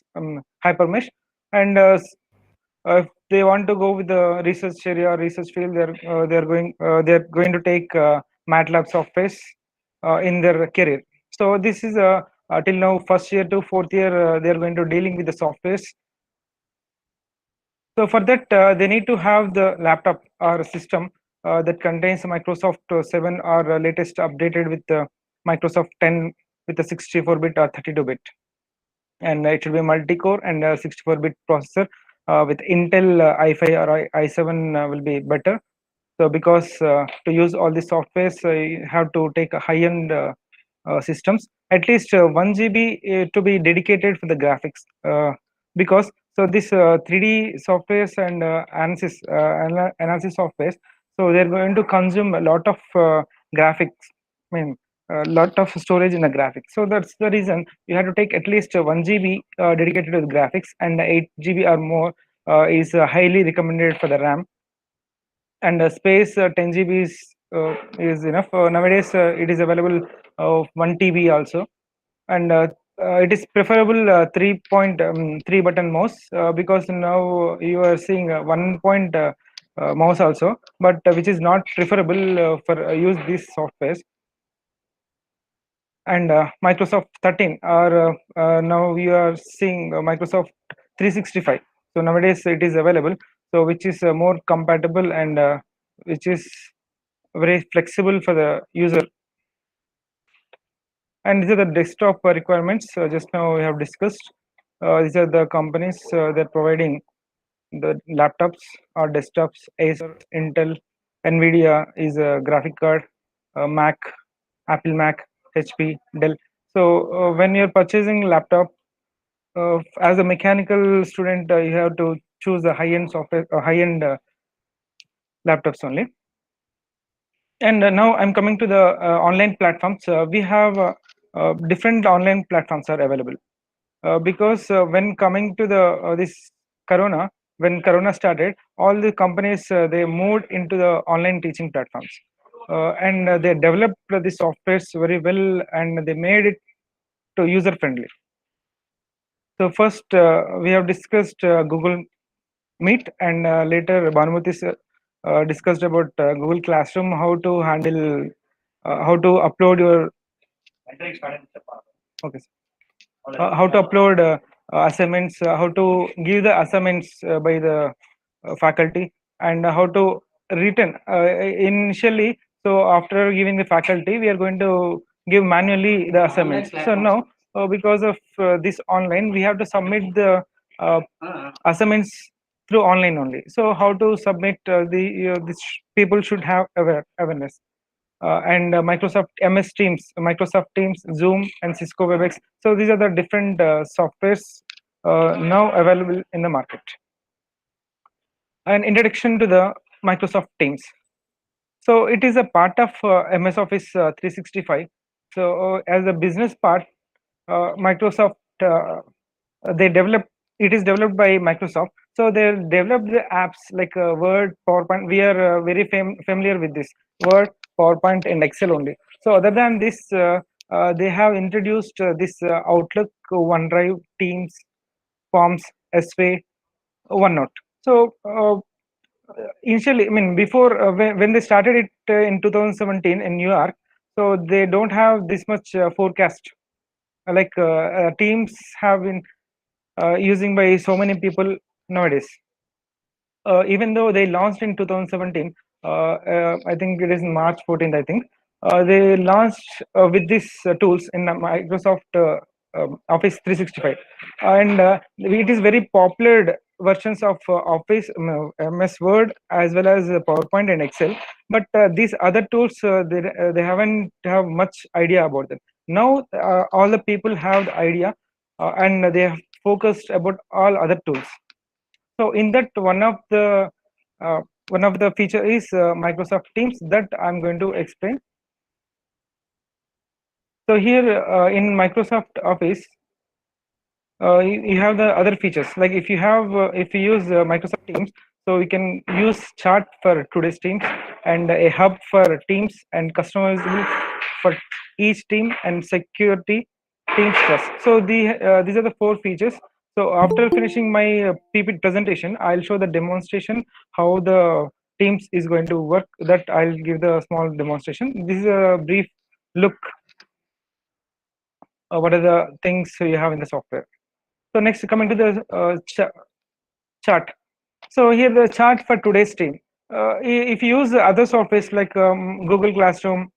HyperMesh, and if they want to go with the research area or research field, they're going to take MATLAB softwares in their career. So this is till now first year to fourth year they're going to dealing with the softwares. So for that they need to have the laptop or system that contains Microsoft 7 or latest updated with Microsoft 10 with the 64-bit or 32-bit, and it should be multi-core and 64-bit processor with Intel i5 or i7 will be better. So because to use all the softwares you have to take a high-end systems, at least 1 GB to be dedicated for the graphics because so this 3D softwares and analysis softwares, so they're going to consume a lot of graphics, a lot of storage in the graphics. So that's the reason you have to take at least 1 GB dedicated to the graphics, and 8 GB or more is highly recommended for the RAM. And space 10 GB is enough. Nowadays it is available 1 TB also, and it is preferable 3.3 button mouse, because now you are seeing 1 point mouse also, but which is not preferable for use these softwares. And Microsoft 13, or now we are seeing Microsoft 365. So nowadays it is available, so which is more compatible and which is very flexible for the user. And these are the desktop requirements. Just now we have discussed. These are the companies that providing the laptops or desktops. Acer, Intel, Nvidia is a graphic card, Mac, Apple Mac, HP, Dell. So when you're purchasing laptop, as a mechanical student, you have to choose a high-end software, high-end laptops only. And now I'm coming to the online platforms. We have different online platforms are available, because when coming to the this Corona, when Corona started, all the companies they moved into the online teaching platforms, and they developed the softwares very well, and they made it to user friendly. So first we have discussed Google Meet, and later Bhanumathi discussed about Google Classroom, how to handle, how to upload your. Okay. How to upload assignments, how to give the assignments by the faculty, and how to return initially. So after giving the faculty, we are going to give manually the assignments. So now because of this online, we have to submit the assignments through online only. So how to submit this people should have awareness. And Microsoft MS Teams, Microsoft Teams, Zoom, and Cisco WebEx. So these are the different softwares now available in the market. An introduction to the Microsoft Teams. So it is a part of MS Office 365. So as a business part, Microsoft they develop. It is developed by Microsoft. So they developed the apps like Word, PowerPoint. We are very familiar with this Word, PowerPoint, and Excel only. So other than this, they have introduced this Outlook, OneDrive, Teams, Forms, Sway, OneNote. So initially, I mean, before when they started it in 2017 in New York, so they don't have this much forecast. Like Teams have been using by so many people nowadays. Even though they launched in 2017, I think it is March 14th. I think they launched with these tools in Microsoft Office 365, and it is very popular versions of Office, MS Word, as well as PowerPoint and Excel. But these other tools, they haven't have much idea about them. Now all the people have the idea, and they have focused about all other tools. So in that, one of the feature is Microsoft Teams that I'm going to explain. So here in Microsoft Office, you have the other features. Like if you use Microsoft Teams, so we can use chat for today's teams, and a hub for teams, and customizable for each team, and security, Teams Trust. So these are the 4 features. So after finishing my PPT presentation, I'll show the demonstration how the Teams is going to work. That I'll give the small demonstration. This is a brief look. What are the things you have in the software? So next, coming to the chart. So here the chart for today's team. If you use other softwares like Google Classroom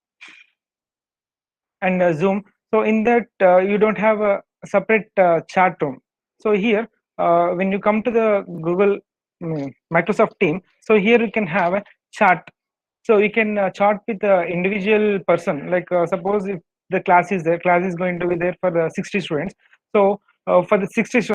and Zoom, so in that you don't have a separate chart room. So here, when you come to the Google Microsoft team, so here you can have a chart. So you can chart with the individual person. Like suppose if the class is there, class is going to be there for the 60 students. So for the 60,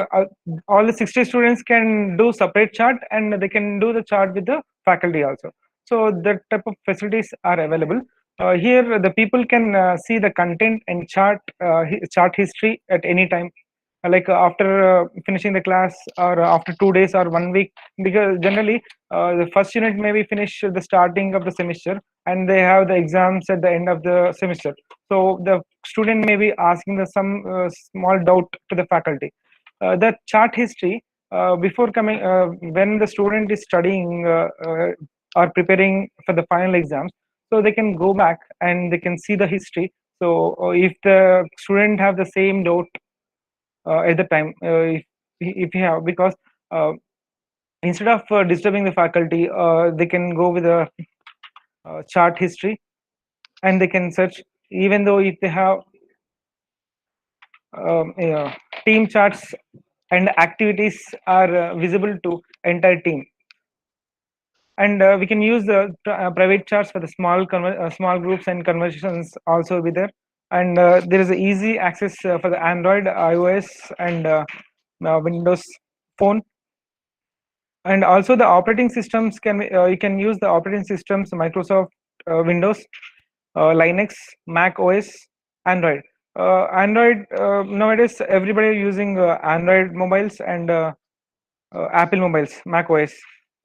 all the 60 students can do separate chart, and they can do the chart with the faculty also. So that type of facilities are available. Here the people can see the content and chart history at any time, like after finishing the class, or after 2 days or 1 week, because generally the first unit may be finished at the starting of the semester and they have the exams at the end of the semester. So the student may be asking some small doubt to the faculty. The chart history, before coming, when the student is studying or preparing for the final exams, so they can go back and they can see the history. So if the student have the same doubt at the time, if you have, because instead of disturbing the faculty, they can go with a chart history and they can search, even though if they have team charts and activities are visible to entire team. And we can use the private charts for the small groups, and conversations also be there. And there is easy access for the Android, iOS, and Windows phone. And also the operating systems can be, you can use the operating systems Microsoft Windows, Linux, Mac OS, Android. Android, nowadays everybody using Android mobiles and Apple mobiles, Mac OS.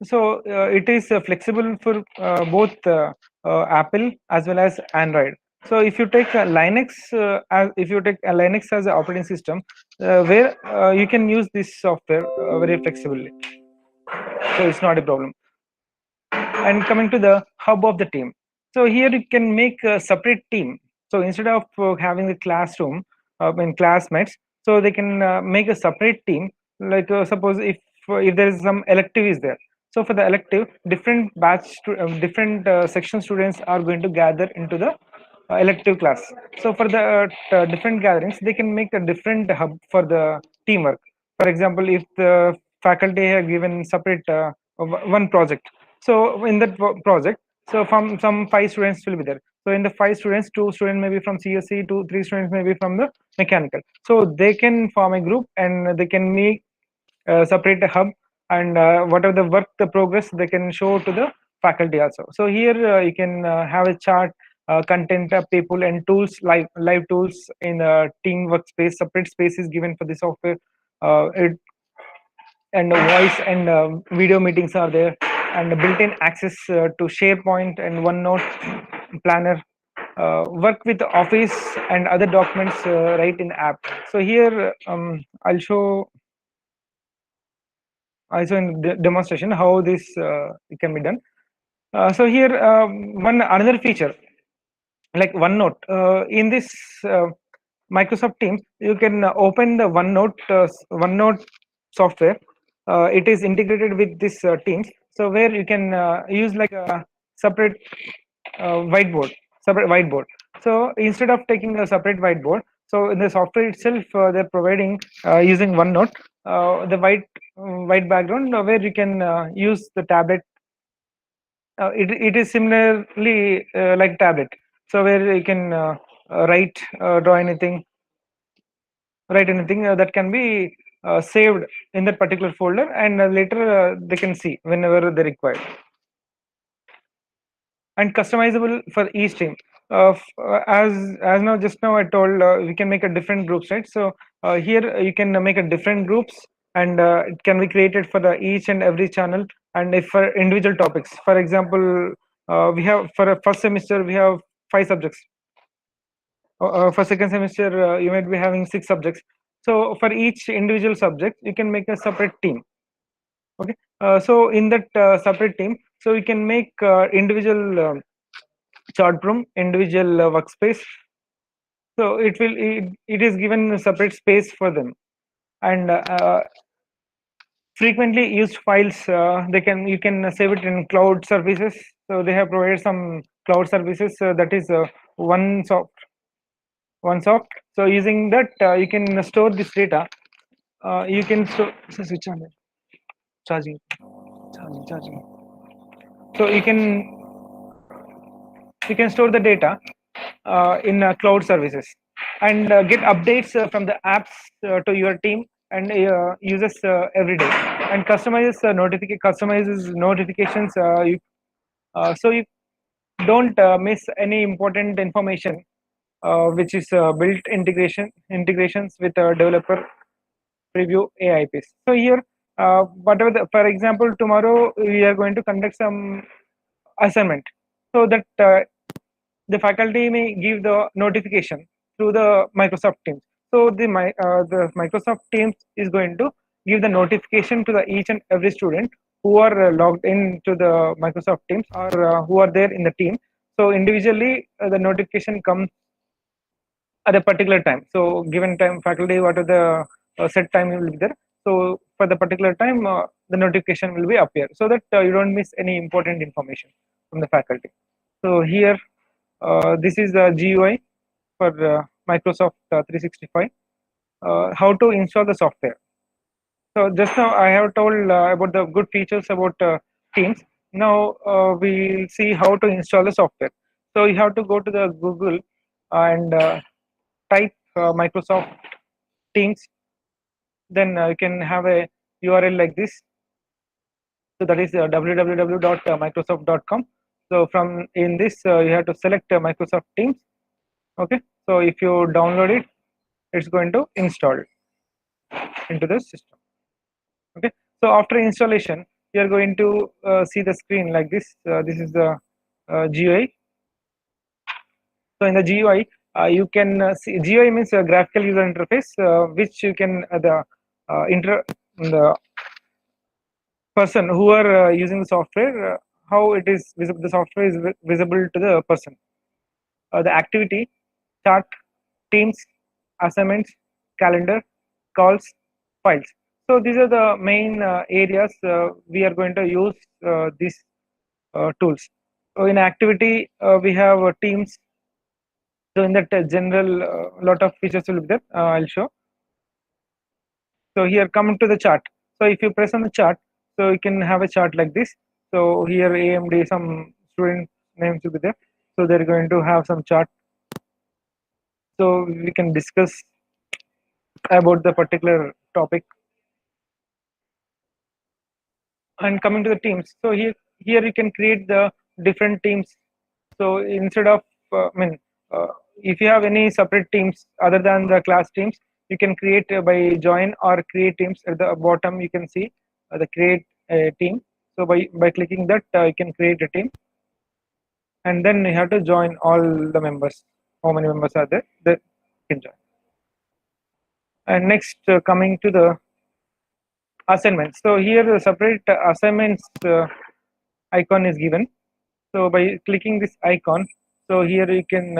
So it is flexible for both Apple as well as Android. So if you take Linux, Linux as an operating system, where you can use this software very flexibly, so it's not a problem. And coming to the hub of the team, so here you can make a separate team. So instead of having the classroom in classmates, so they can make a separate team. Like suppose if there is some elective is there, so for the elective, different different section students are going to gather into the elective class. So for the different gatherings, they can make a different hub for the teamwork. For example, if the faculty have given separate one project, so in that project, so from some 5 students will be there. So in the 5 students, 2 students may be from CSE, 3 students may be from the mechanical. So they can form a group and they can make separate a hub, and whatever the work, the progress, they can show to the faculty also. So here you can have a chart, content, people, and tools, live tools in team workspace. Separate space is given for the software, and voice and video meetings are there, and built-in access to SharePoint and OneNote, Planner, work with Office and other documents right in app. So here I'll show also in demonstration how this can be done. So here another feature like OneNote. In this Microsoft Teams, you can open the OneNote software. It is integrated with this Teams, so where you can use like a separate whiteboard. So instead of taking a separate whiteboard, so in the software itself, they're providing using OneNote the white background where you can use the tablet. It is similarly like tablet, so where you can write, draw anything, that can be saved in that particular folder, and later they can see whenever they require. And customizable for each team. As now, just now I told, we can make a different groups, right? So here you can make a different groups, and it can be created for the each and every channel, and if for individual topics. For example, we have for a first semester we have 5 subjects. For second semester you might be having 6 subjects. So for each individual subject, you can make a separate team. Okay. So in that separate team, so you can make individual chart room, individual workspace. So it is given a separate space for them, and frequently used files, you can save it in cloud services. So they have provided some cloud services, that is OneSoft. So using that, you can store this data. You can store switch on it. Charging. So you can store the data in cloud services, and get updates from the apps to your team and users every day, and customizes notifications. don't miss any important information, which is built integrations with developer preview AIPs. So here, whatever for example, tomorrow we are going to conduct some assignment, so that the faculty may give the notification through the Microsoft Teams. So the Microsoft Teams is going to give the notification to the each and every student who are logged into the Microsoft Teams, or who are there in the team. So individually, the notification comes at a particular time. So given time, faculty, what are the set time will be there. So for the particular time, the notification will be appear, so that you don't miss any important information from the faculty. So here, this is the GUI for Microsoft 365. How to install the software. So just now I have told about the good features about Teams. Now we'll see how to install the software. So you have to go to the Google and type Microsoft Teams. Then you can have a URL like this. So that is www.microsoft.com. So from in this, you have to select Microsoft Teams. Okay. So if you download it, it's going to install into the system. Okay. So after installation, you are going to see the screen like this. This is the GUI. So in the GUI, you can see GUI means a graphical user interface, which you can the person who are using the software, how it is visible. The software is visible to the person. The activity, chart, teams, assignments, calendar, calls, files. So these are the main areas we are going to use these tools. So in activity, we have teams. So in that general, lot of features will be there. I'll show. So here, come to the chart. So if you press on the chart, so you can have a chart like this. So here AMD, some student names will be there. So they're going to have some chart. So we can discuss about the particular topic. And coming to the teams, so here you can create the different teams. So instead of if you have any separate teams other than the class teams, you can create by join or create teams. At the bottom you can see the create a team. So by clicking that, you can create a team, and then you have to join all the members. How many members are there that you can join. And next, coming to the assignments. So here the separate assignments icon is given. So by clicking this icon, so here you can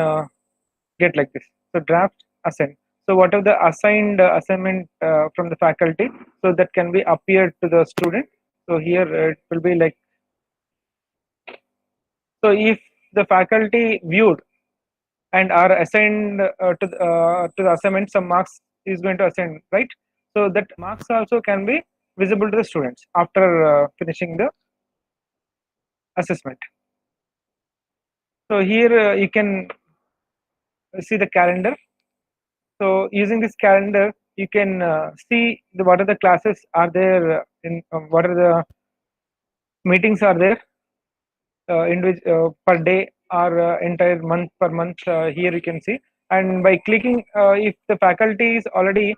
get like this. So draft, assign. So whatever the assigned assignment from the faculty, so that can be appeared to the student. So here it will be like. So if the faculty viewed and are assigned to the assignment, some marks is going to assign, right? So that marks also can be visible to the students after finishing the assessment. So here you can see the calendar. So using this calendar, you can see what are the classes are there in what are the meetings are there per day or entire month per month. Here you can see, and by clicking, if the faculty is already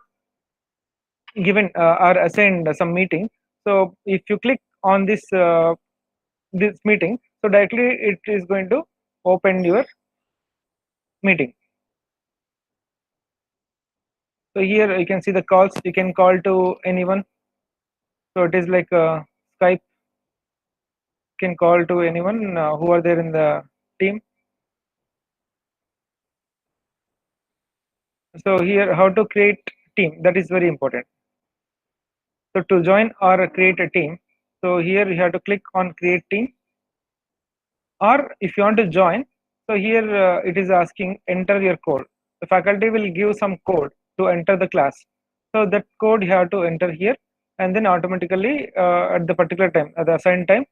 given or assigned some meeting, so if you click on this this meeting, so directly it is going to open your meeting. So here you can see the calls. You can call to anyone. So it is like Skype. You can call to anyone who are there in the team. So here, how to create team, that is very important. So to join or create a team, so here you have to click on create team. Or if you want to join, so here it is asking enter your code. The faculty will give some code to enter the class. So that code you have to enter here, and then automatically at the particular time, at the assigned time,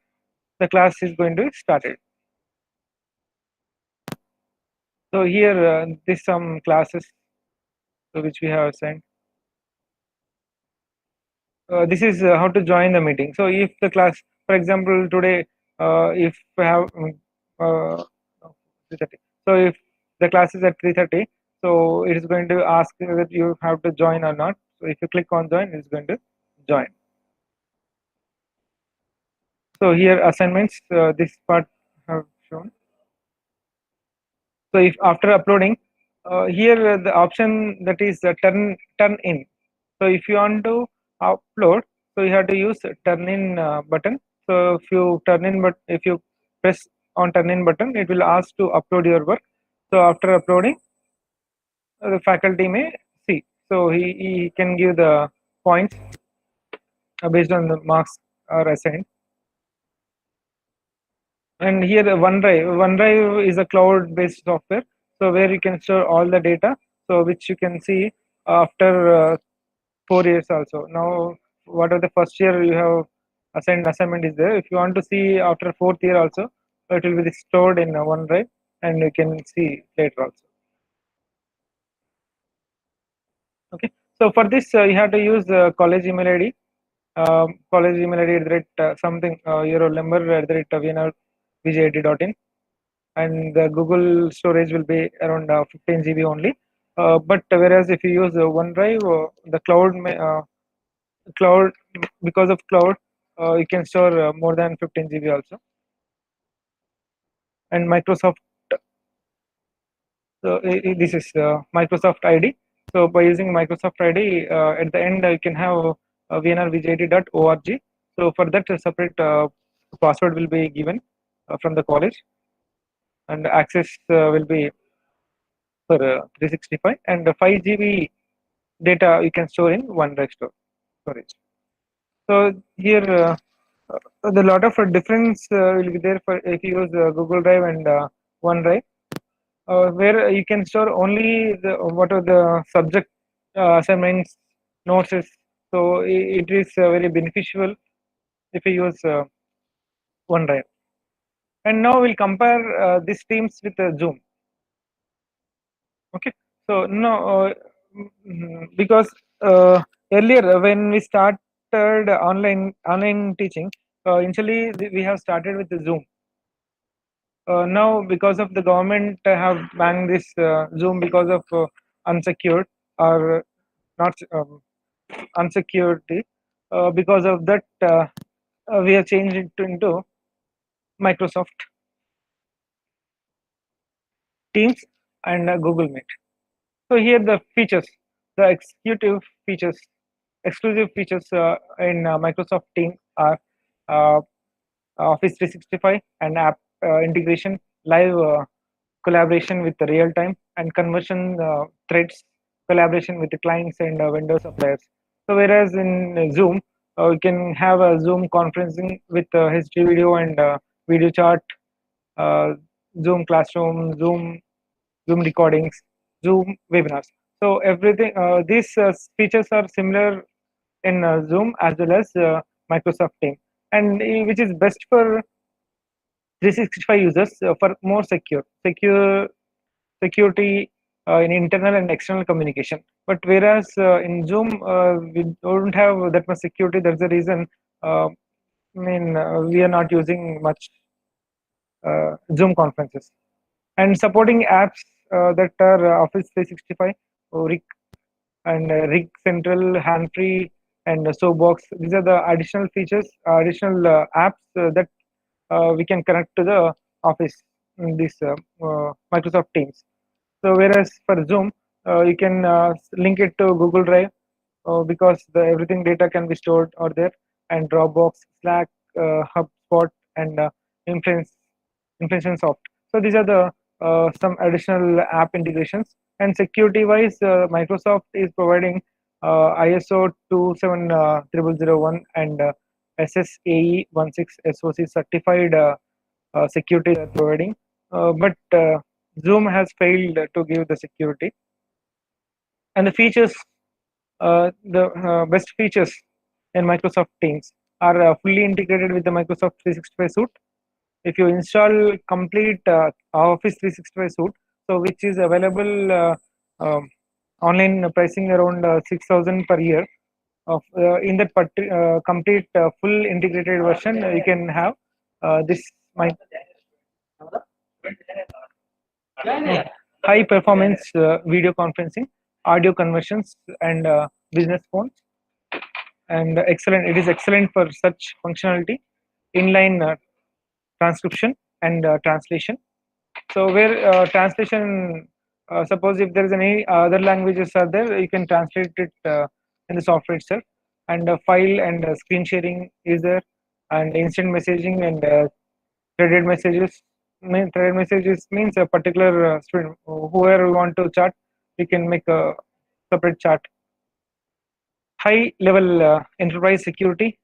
the class is going to be started. So here this some classes which we have assigned. This is how to join the meeting. So if the class, for example, today if we have 3:30. So if the class is at 3:30, so it is going to ask whether you have to join or not. So if you click on join, it's going to join. So here assignments, this part have shown. So if after uploading, here the option that is turn in. So if you want to upload, so you have to use turn in button. So if you turn in, but if you press on turn in button, it will ask to upload your work. So after uploading, the faculty may see. So he can give the points based on the marks are assigned. And here OneDrive is a cloud-based software, so where you can store all the data, so which you can see after 4 years also. Now, whatever the first year you have assignment is there. If you want to see after 4th year also, it will be stored in OneDrive, and you can see later also. Okay, so for this you have to use college email ID. College email ID something your roll number @vnrvjit.in, and the Google storage will be around 15 GB only. But whereas if you use OneDrive, the cloud, because of cloud, you can store more than 15 GB also. And Microsoft, so this is Microsoft ID. So by using Microsoft ID, at the end you can have vnrvjit.org. So for that, a separate password will be given from the college, and access will be for 365, and 5 GB data you can store in OneDrive storage. So here the lot of difference will be there for if you use Google Drive and OneDrive, where you can store only what are the subject assignments, notes. So it is very beneficial if you use OneDrive. And now we'll compare these teams with Zoom. Okay, so no, because earlier when we started online teaching, initially we have started with the Zoom. Now because of the government have banned this Zoom because of unsecured or not unsecurity. Because of that, we have changed it into Microsoft Teams and Google Meet. So here the features, the exclusive features in Microsoft Teams are Office 365 and app integration, live collaboration with the real time, and conversion threads, collaboration with the clients and vendor suppliers. So whereas in Zoom, you can have a Zoom conferencing with history video and video chat, Zoom classroom, Zoom recordings, Zoom webinars. So everything, these features are similar in Zoom as well as Microsoft Teams, and which is best for 365 users for more security in internal and external communication. But whereas in Zoom, we don't have that much security. That's the reason. We are not using much Zoom conferences. And supporting apps that are Office 365, RIG and RIG Central, Handfree, and Soapbox. These are the additional features, additional apps that we can connect to the Office in this Microsoft Teams. So whereas for Zoom, you can link it to Google Drive because everything data can be stored out there, and Dropbox, Slack, HubSpot, and Infusionsoft. So these are the some additional app integrations. And security wise, Microsoft is providing ISO 27001 and SSAE 16 SOC certified security they are providing, but Zoom has failed to give the security. And the features, the best features in Microsoft Teams are fully integrated with the Microsoft 365 suite. If you install complete Office 365 suite, so which is available online pricing around 6,000 per year. In that complete full integrated version, you can have this high performance video conferencing, audio conversions, and business phones. And excellent, it is excellent for such functionality, inline transcription and translation. So where translation, suppose if there is any other languages are there, you can translate it in the software itself. And file and screen sharing is there, and instant messaging and threaded messages. Threaded messages means a particular student, whoever we want to chat, we can make a separate chat. High level enterprise security,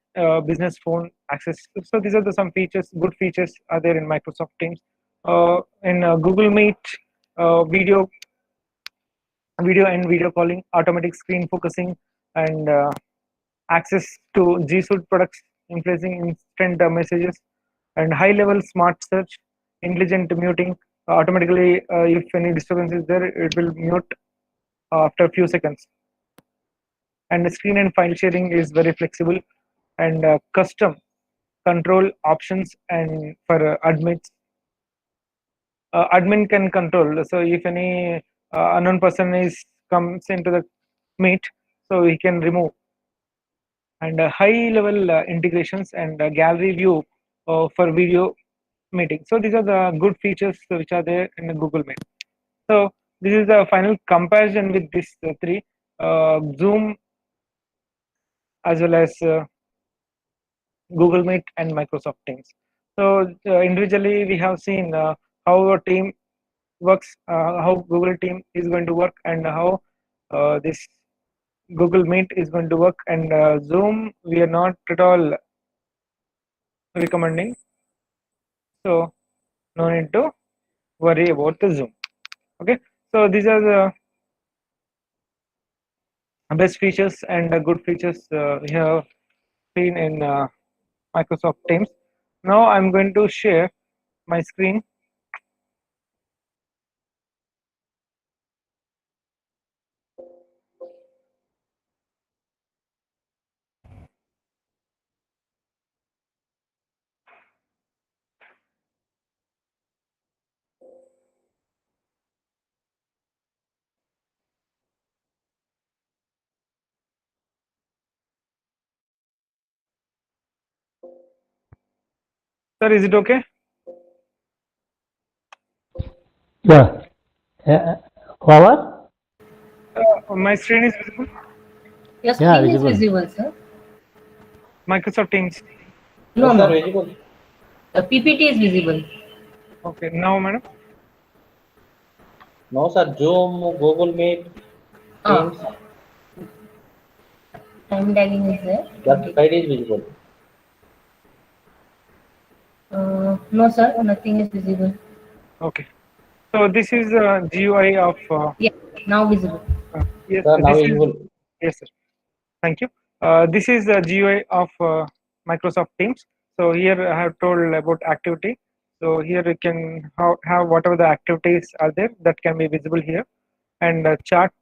business phone access. So these are some features, good features are there in Microsoft Teams. In Google Meet, video and video calling, automatic screen focusing, and access to G Suite products, influencing instant messages, and high level smart search, intelligent muting. Automatically, if any disturbance is there, it will mute after a few seconds. And the screen and file sharing is very flexible, and custom control options and for admins. Admin can control. So if any unknown person comes into the meet, so he can remove. And high level integrations and gallery view for video meeting. So these are the good features which are there in the Google Meet. So this is the final comparison with these three, Zoom as well as Google Meet and Microsoft Teams. So individually we have seen how our team works, how Google Team is going to work, and how this Google Meet is going to work. And Zoom we are not at all recommending, so no need to worry about the Zoom. Okay, so these are the best features and good features we have seen in Microsoft Teams. Now I'm going to share my screen. Sir, is it okay? Yeah. What? My screen is visible. Your Yeah, screen is visible. visible, sir. Microsoft Teams. No, Yes, sir, no. visible. The PPT is visible. Okay, now madam. No, sir. Zoom, Google Meet, Teams. Time lagging is there. That side is visible. No, sir. Nothing is visible. Okay. So this is GUI of. Yeah, now visible. Yes, Sir, now this is, visible. yes, sir. Thank you. This is the GUI of Microsoft Teams. So here I have told about activity. So here you can have whatever the activities are there that can be visible here. And chart.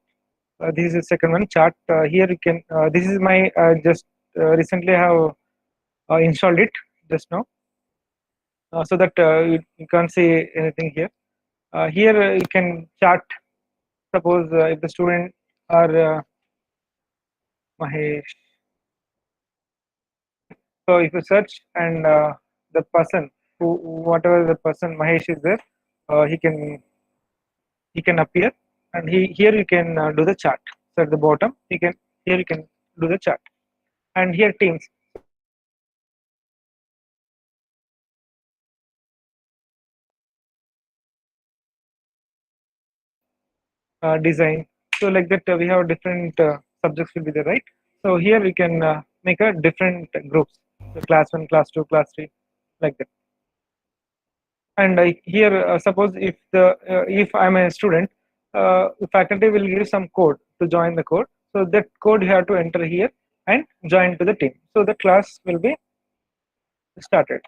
This is the second one. Chart. Here you can. This is my just recently have installed it just now, so that you can't see anything here. Here you can chart. Suppose if the student are Mahesh. So if you search and the person whatever the person Mahesh is there, he can appear, and here you can do the chart. So at the bottom you can do the chart, and here teams. Design. So like that we have different subjects will be there, right? So here we can make a different groups. So class 1, class 2, class 3, like that. And here suppose if I'm a student, the faculty will give some code to join the code. So that code you have to enter here and join to the team. So the class will be started.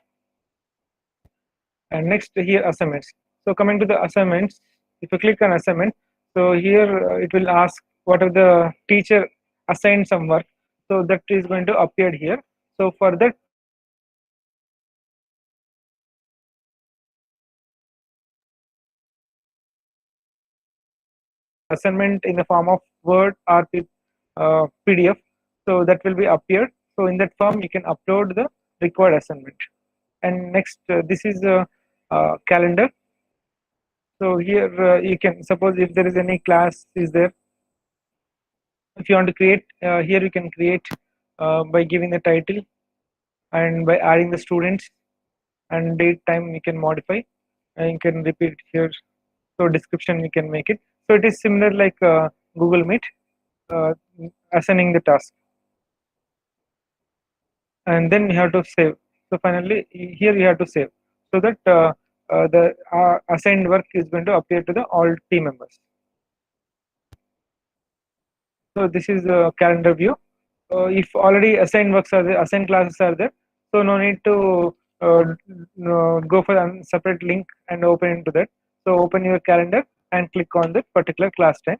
And next here assignments. So coming to the assignments, if you click on assignment, so here it will ask what are the teacher assigned some work. So that is going to appear here. So for that assignment in the form of Word or PDF. So that will be appeared. So in that form, you can upload the required assignment. And next, this is a calendar. So here you can suppose if there is any class is there. If you want to create, here you can create by giving the title and by adding the students and date time you can modify and you can repeat here. So description you can make it. So it is similar like Google Meet, assigning the task. And then you have to save. So finally here you have to save so that the assigned work is going to appear to the all team members. So this is a calendar view. If already assigned works are there, assigned classes are there, so no need to go for a separate link and open into that. So open your calendar and click on the particular class time.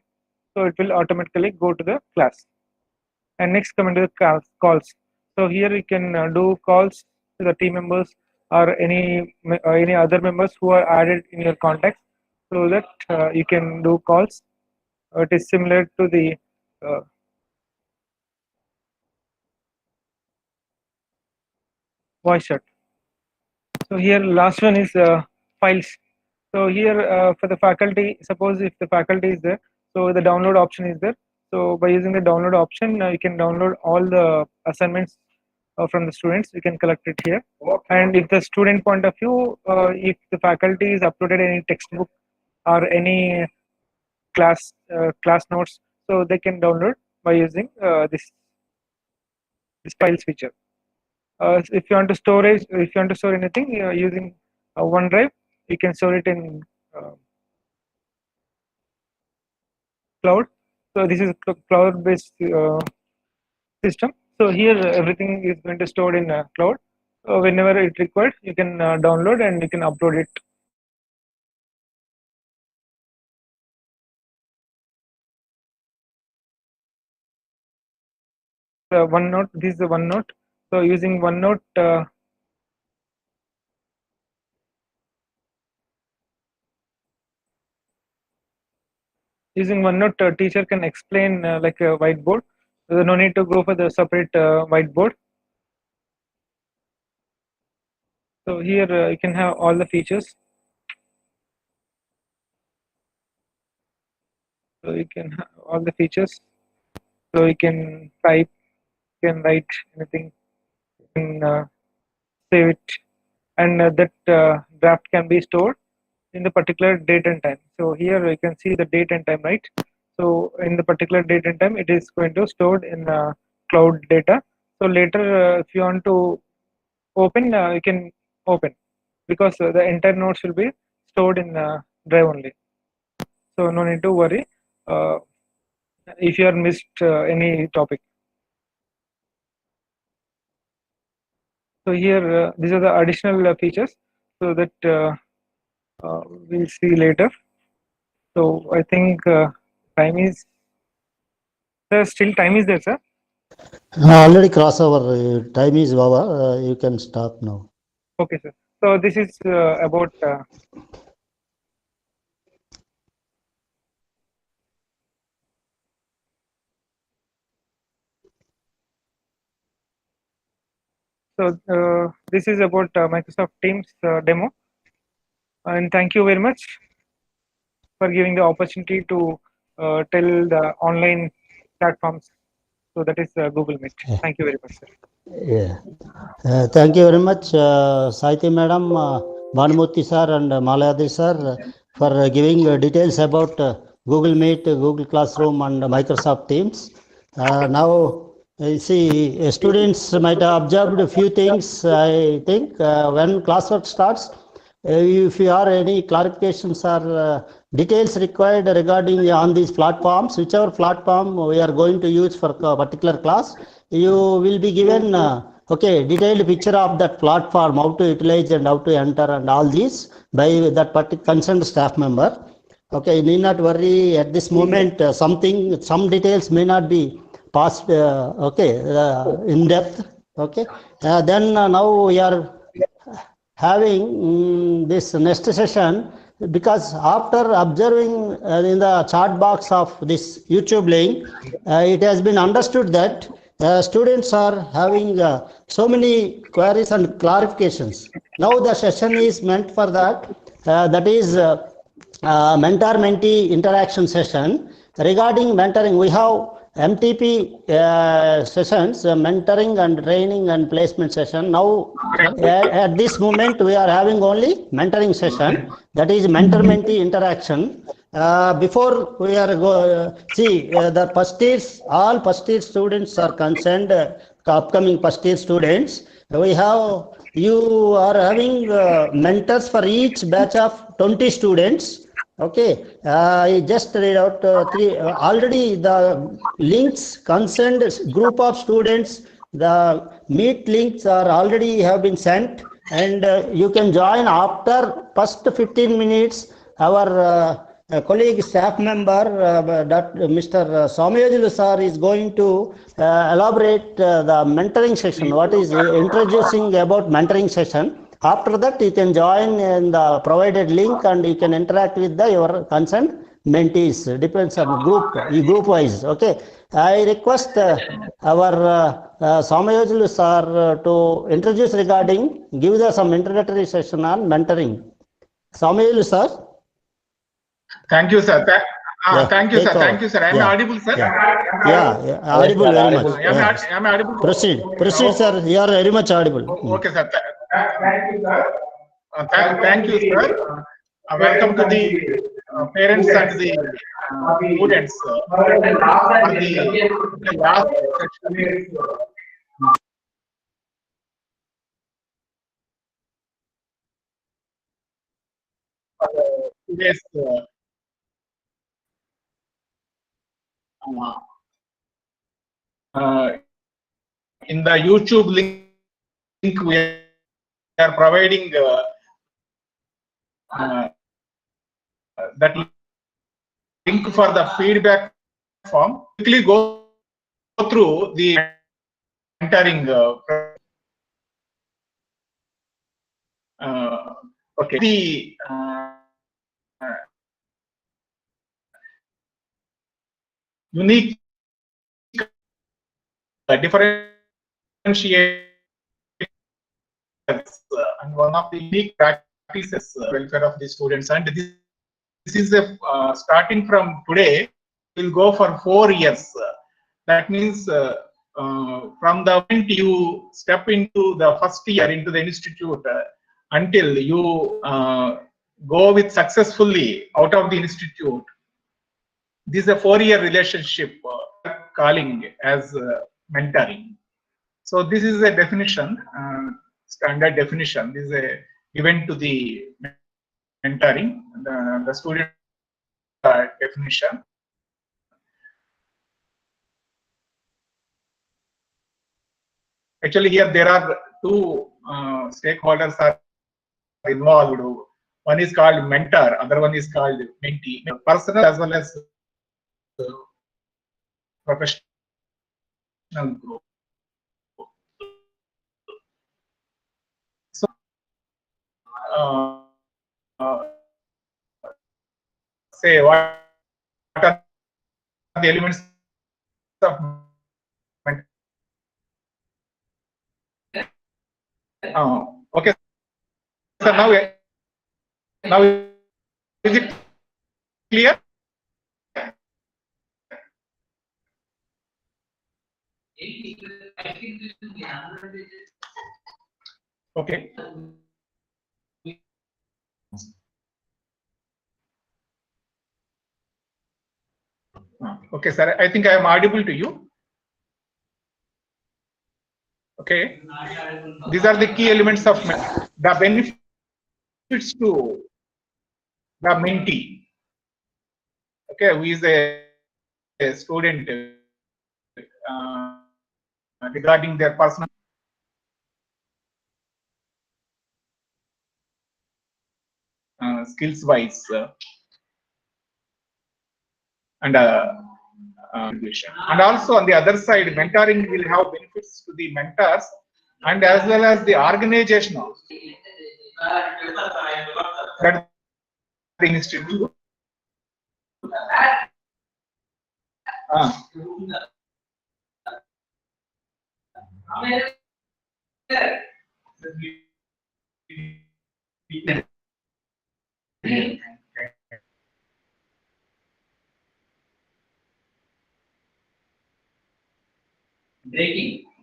So it will automatically go to the class. And next come into the calls. So here you can do calls to the team members or any other members who are added in your contacts, so that you can do calls. It is similar to the voice chat. So here last one is files. So here for the faculty, suppose if the faculty is there, so the download option is there. So by using the download option, you can download all the assignments from the students. You can collect it here. And if the student point of view, if the faculty is uploaded any textbook or any class notes, so they can download by using this files feature. If you want to store anything using OneDrive, you can store it in cloud. So this is a cloud-based system. So here everything is going to store in cloud. So whenever it required, you can download and you can upload it. OneNote. This is the OneNote. So using OneNote, teacher can explain like a whiteboard. So no need to go for the separate whiteboard. So here you can have all the features. So you can have all the features. So you can type, you can write anything, you can save it, and that draft can be stored in the particular date and time. So here you can see the date and time, right? So in the particular date and time, it is going to stored in cloud data. So later, if you want to open, you can open, because the entire notes will be stored in Drive only. So no need to worry if you have missed any topic. So here these are the additional features, so that we'll see later. So I think time is there. Still time is there, sir? Already cross our time is over. You can stop now. Okay, sir. So this is about this is about Microsoft Teams demo, and thank you very much for giving the opportunity to tell the online platforms. So that is Google Meet. Thank you very much, sir. Yeah. Thank you very much, Saiti Madam, Bhanumurthy sir, and Malayadi sir, for giving details about Google Meet, Google Classroom, and Microsoft Teams. Now, you see, students might have observed a few things. I think when classwork starts, if you have any clarifications or details required regarding on these platforms, whichever platform we are going to use for a particular class, you will be given detailed picture of that platform, how to utilize and how to enter and all these by that particular concerned staff member. Okay, you need not worry at this moment. Some details may not be passed. In depth. Okay, then now we are having this next session. because after observing in the chat box of this YouTube link, it has been understood that students are having so many queries and clarifications. Now the session is meant for that. That is mentor-mentee interaction session. Regarding mentoring, we have MTP sessions, mentoring and training and placement session. Now, at this moment, we are having only mentoring session. That is mentor-mentee interaction. Before we are the first years, all first year students are concerned. Upcoming first year students, we have you are having mentors for each batch of 20 students. Okay, I just read out three. Already the links concerned group of students, the meet links are already have been sent, and you can join after first 15 minutes. Our colleague staff member, Mr. Somayajulu sir, is going to elaborate the mentoring session. What is introducing about mentoring session? After that, you can join in the provided link and you can interact with your concerned mentees. Depends on group wise. Okay. I request our Somayajulu sir to introduce regarding, give some introductory session on mentoring. Somayajulu sir. Thank you, sir. Thank you, sir. Thank you, sir. Am I audible, sir? Yeah, audible very much. Am I audible? Proceed, sir. You are very much audible. Okay, sir. Thank you, sir. Thank you, sir. Welcome to the parents and the students for the last section. Yes. In the YouTube link, we are providing that link for the feedback form. Quickly go through the mentoring. Okay. The unique differentiators and one of the unique practices welfare of the students, and this is a starting from today will go for 4 years. That means from the moment you step into the first year into the institute until you go with successfully out of the institute, this is a 4-year relationship calling as mentoring. So this is a definition, standard definition. This is a given to the mentoring, the student definition. Actually, here there are two stakeholders are involved. One is called mentor, other one is called mentee. Personal as well as professional group. So, say what are the elements of mentor? Okay. So now is it clear? Okay. Okay, sir. I think I am audible to you. Okay. These are the key elements of the benefits to the mentee. Okay, who is a student regarding their personal skills wise and also on the other side, mentoring will have benefits to the mentors and as well as the organization. That Institute.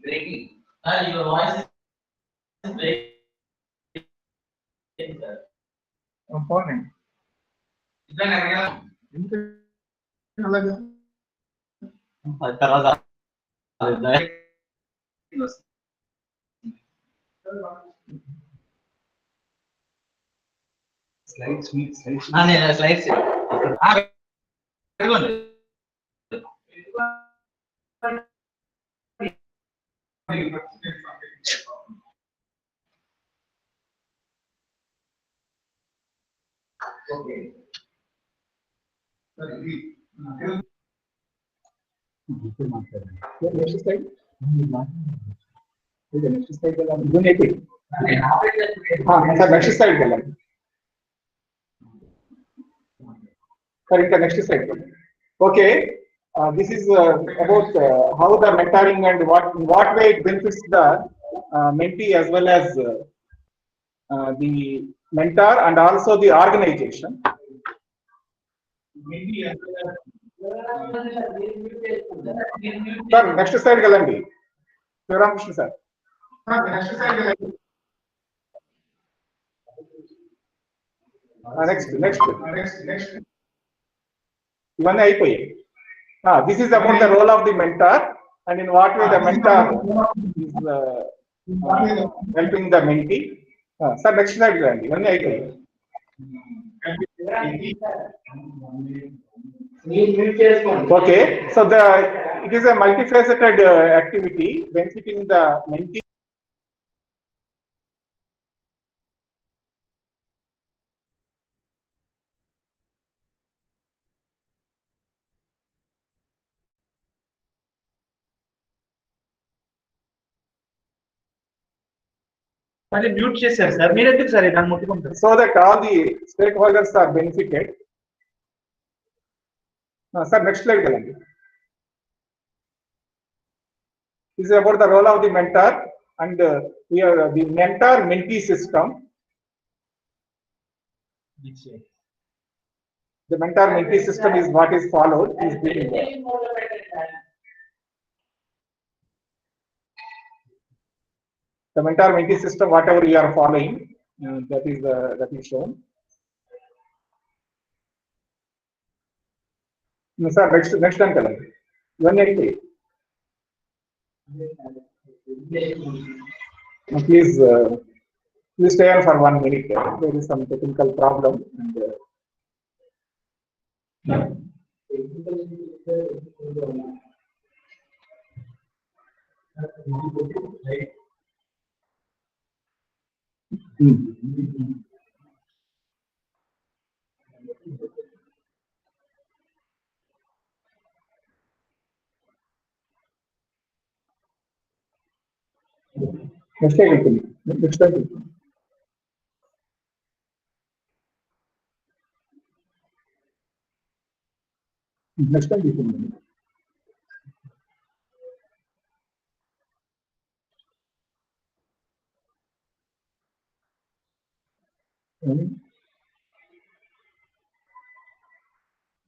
Breaking. Your voice is breaking. Important. Slides. Okay. Next slide. Next slide. Next slide. Next slide. Okay. This is about how the mentoring and what way it benefits the mentee as well as the mentor and also the organization. Sir, next slide galandi. Shivaram sir. Next slide galandi. Next. One అయిపోయి. This is about the role of the mentor and in what way the mentor is helping the mentee. Sir, next slide galandi. One అయిపోయి. Okay, so it is a multifaceted activity benefiting the mentee. Mute చేశారు sir మీరు ఎందుకు sir దాన్ని ముట్టుకుంటారు So that all the stakeholders are benefited. Sir, next slide galandi. This is about the role of the mentor and we are the mentor-mentee system. The mentor-mentee system is what is followed. The mentor-mentee system, whatever you are following, that is shown. No, sir, next time, galandi. 180. Please stay on for 1 minute. There is some technical problem. Next time. Next time.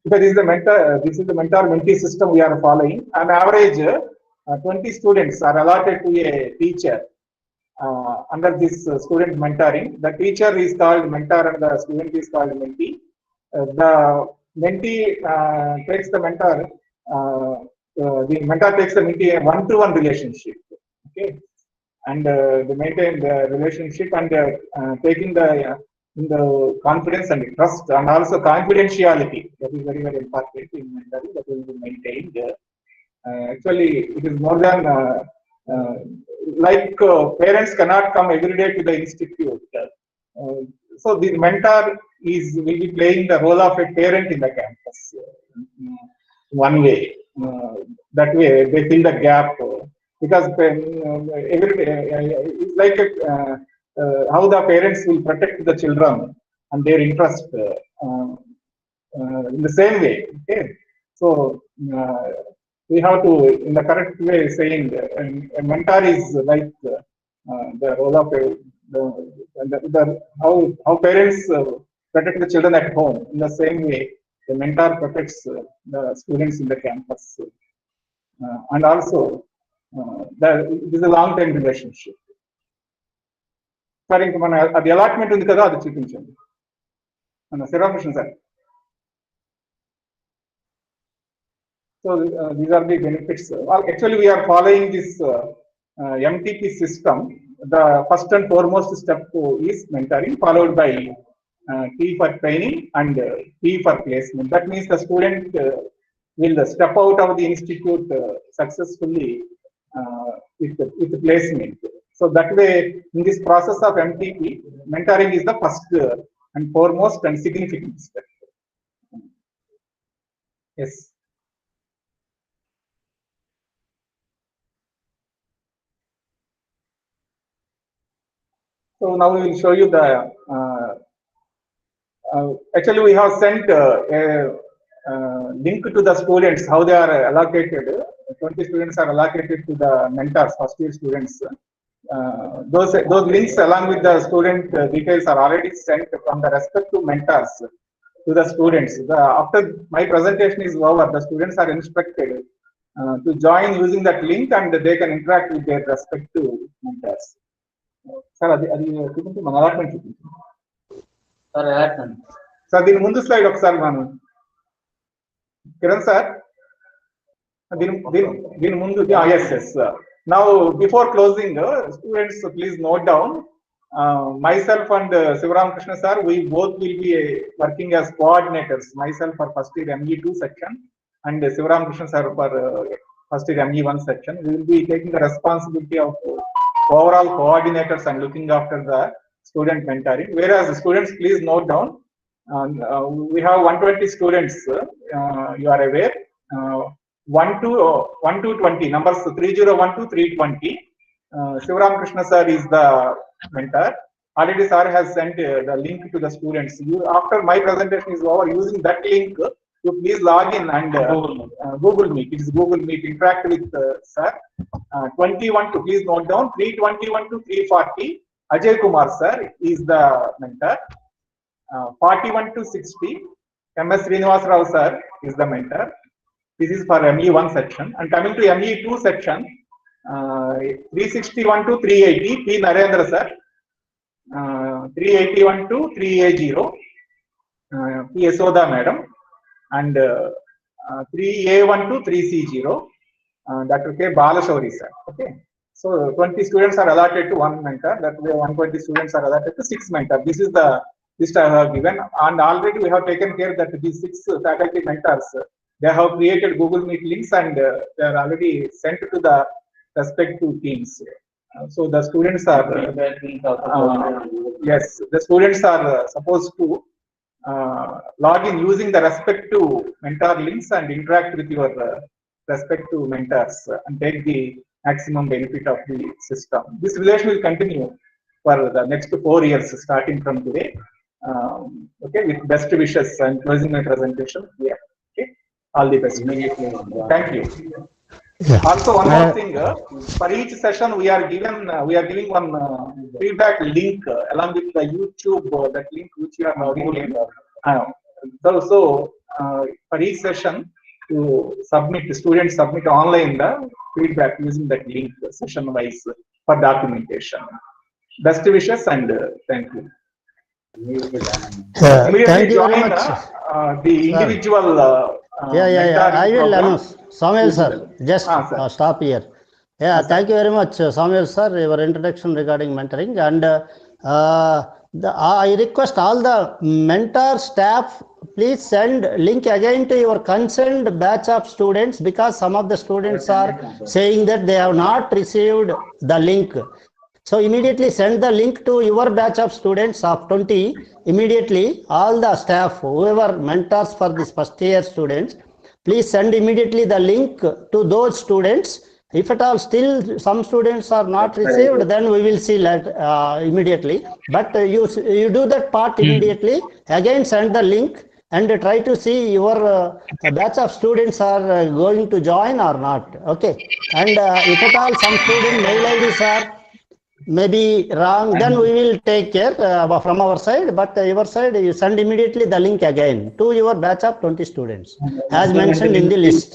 Because this is the mentor-mentee system we are following. On average, 20 students are allotted to a teacher under this student mentoring. The teacher is called mentor and the student is called mentee. The mentee takes the mentor. The mentor takes the mentee a one-to-one relationship. Okay, and they maintain the relationship and taking the confidence and trust and also confidentiality. That is very, very important in mentoring. That will be maintained. Actually, it is more than parents cannot come every day to the institute. So the mentor will be playing the role of a parent in the campus. One way, that way they fill the gap because every day it's like how the parents will protect the children. and their interest in the same way. Okay, so we have to, in the correct way, saying a mentor is like the role of how parents protect the children at home. In the same way, the mentor protects the students in the campus, and also this is a long-term relationship. Sir, ఇంకా మన అది allotment ఉంది కదా, అది చూపించండి మన Sri Ramakrishna sir. So these are the benefits. Actually, we are following this MTP system. The first and foremost step is mentoring, followed by T for training and P for placement. That means the student will step out of the institute successfully with the placement. So that way, in this process of MTP, mentoring is the first and foremost and significant step. Yes. So now we will show you the, actually we have sent a link to the students, how they are allocated. 20 students are allocated to the mentors, first year students. Those links along with the student details are already sent from the respective mentors to the students. After my presentation is over, the students are instructed to join using that link, and they can interact with their respective mentors. Sir, అది చూపించి మన allotment చూపించండి sir. Allotment sir, దీని ముందు slide ఒకసారి మనం Kiran sir, దీని ముందు. Yes yes. Now before closing, students please note down, myself and Sivaramakrishna sir, we both will be working as coordinators. Myself for first year ME2 section and Sivaramakrishna sir for first year ME1 section. We will be taking the responsibility of overall coordinators and looking after the student mentoring. Whereas the students, please note down, we have 120 students, you are aware, 1 to 20, numbers 301 to 320. Sivaramakrishna sir is the mentor. Already sir has sent the link to the students. After my presentation is over, using that link, you please log in and Google Meet. It is Google Meet. Interact with sir. 21 to, please note down, 321 to 340. Ajay Kumar sir is the mentor. 41 to 60. MS Srinivas Rao sir is the mentor. This is for ME1 section. And coming to ME2 section, 361 to 380. P Narendra sir. 381 to 3A0. P Yasoda madam. And 3A1 to 3C0, Dr. K. Balashauri sir. Okay, so 20 students are allotted to one mentor. That way 120 students are allotted to 6 mentors. This is the list I have given, and already we have taken care that these 6 faculty mentors, they have created Google Meet links, and they are already sent to the respective teams. So the students are yes, the students are supposed to log in using the respective mentor links and interact with your respective mentors and take the maximum benefit of the system. This relation will continue for the next 4 years starting from today. Okay, with best wishes and closing my presentation here. Okay, all the best. Thank you. Also, one more thing, for each session we are giving one feedback link along with the YouTube, that link which you are logging in. So for each session, to submit, students submit online the feedback using that link session wise for documentation. Best wishes and thank you. Thank you very much. The individual. I will announce. Samuel sir, just stop here. Thank you very much, Samuel sir, your introduction regarding mentoring. And I request all the mentor staff, please send link again to your concerned batch of students, because some of the students are saying that they have not received the link. So immediately send the link to your batch of students of 20. Immediately all the staff, whoever mentors for this first year students, please send immediately the link to those students If at all still some students are not received, then we will see that immediately. But you do that part immediately. Again, send the link and try to see your batch of students are going to join or not. Okay. And if at all some student mail IDs are maybe wrong, then we will take care from our side. But your side, you send immediately the link again to your batch of 20 students, as mentioned in the list.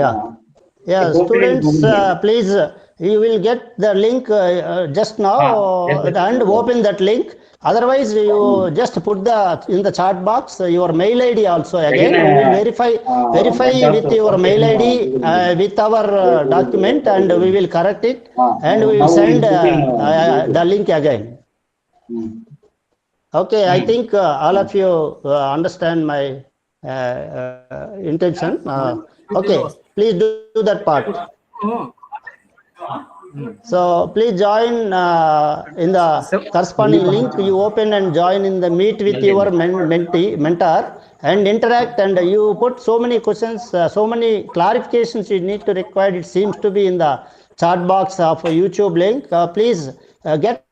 Yeah. Students, please, you will get the link just now and open that link. Otherwise, you just put in the chat box your mail ID also again. We will verify with your mail ID with our document, and we will correct it, and we will send the link again. Okay, I think all of you understand my intention. Okay, please do that part. So please join in the corresponding link. You open and join in the meet with your mentor and interact. And you put so many questions, so many clarifications you need to require. It seems to be in the chat box of a YouTube link. Please get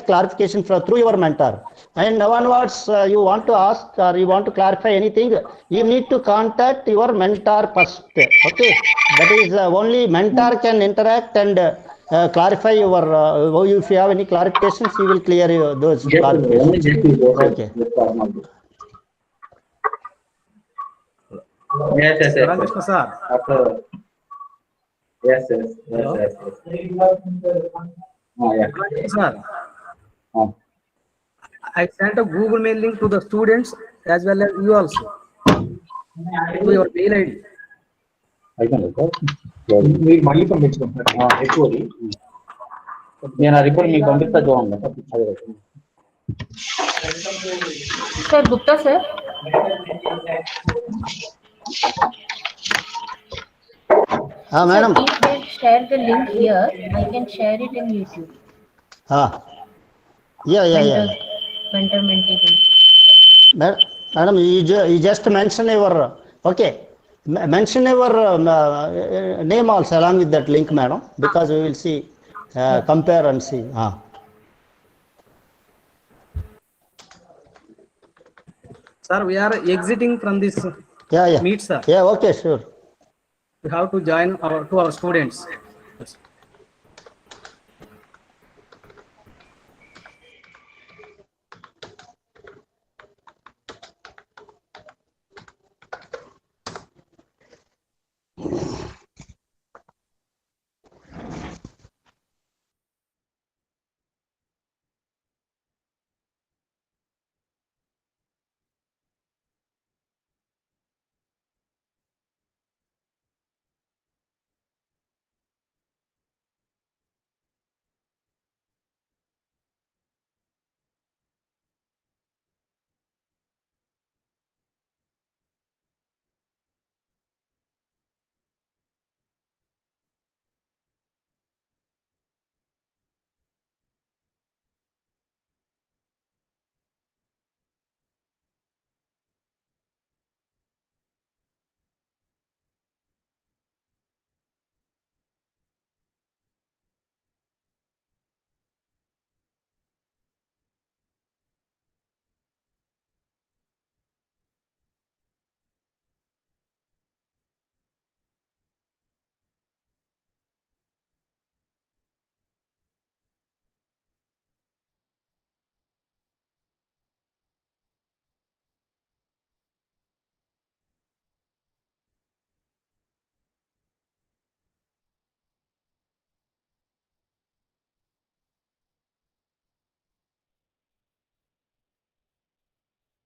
clarification through your mentor. And now onwards, you want to ask or you want to clarify anything, you need to contact your mentor first. Okay, that is only mentor can interact and clarify your. If you have any clarifications, he will clear those clarifications. Okay. Yes. Ramakrishna sir. Yes. Sir. I sent a Google mail link to the students as well as you also. To your mail ID. మీరు మళ్ళీ పంపించుకుంటున్నారు ఎక్కువది నేను ఆ report మీకు పంపిస్తా చూడండి. Sir, Gupta sir. Madam. Sir, if they share the link here, I can share it in YouTube. Yeah. Mentor mentee link. Madam, you just mention your, okay, mention your name also along with that link, madam, because we will see, compare and see. Sir, we are exiting from this Yeah. meet, sir. Yeah, okay, sure. We have to join to our students.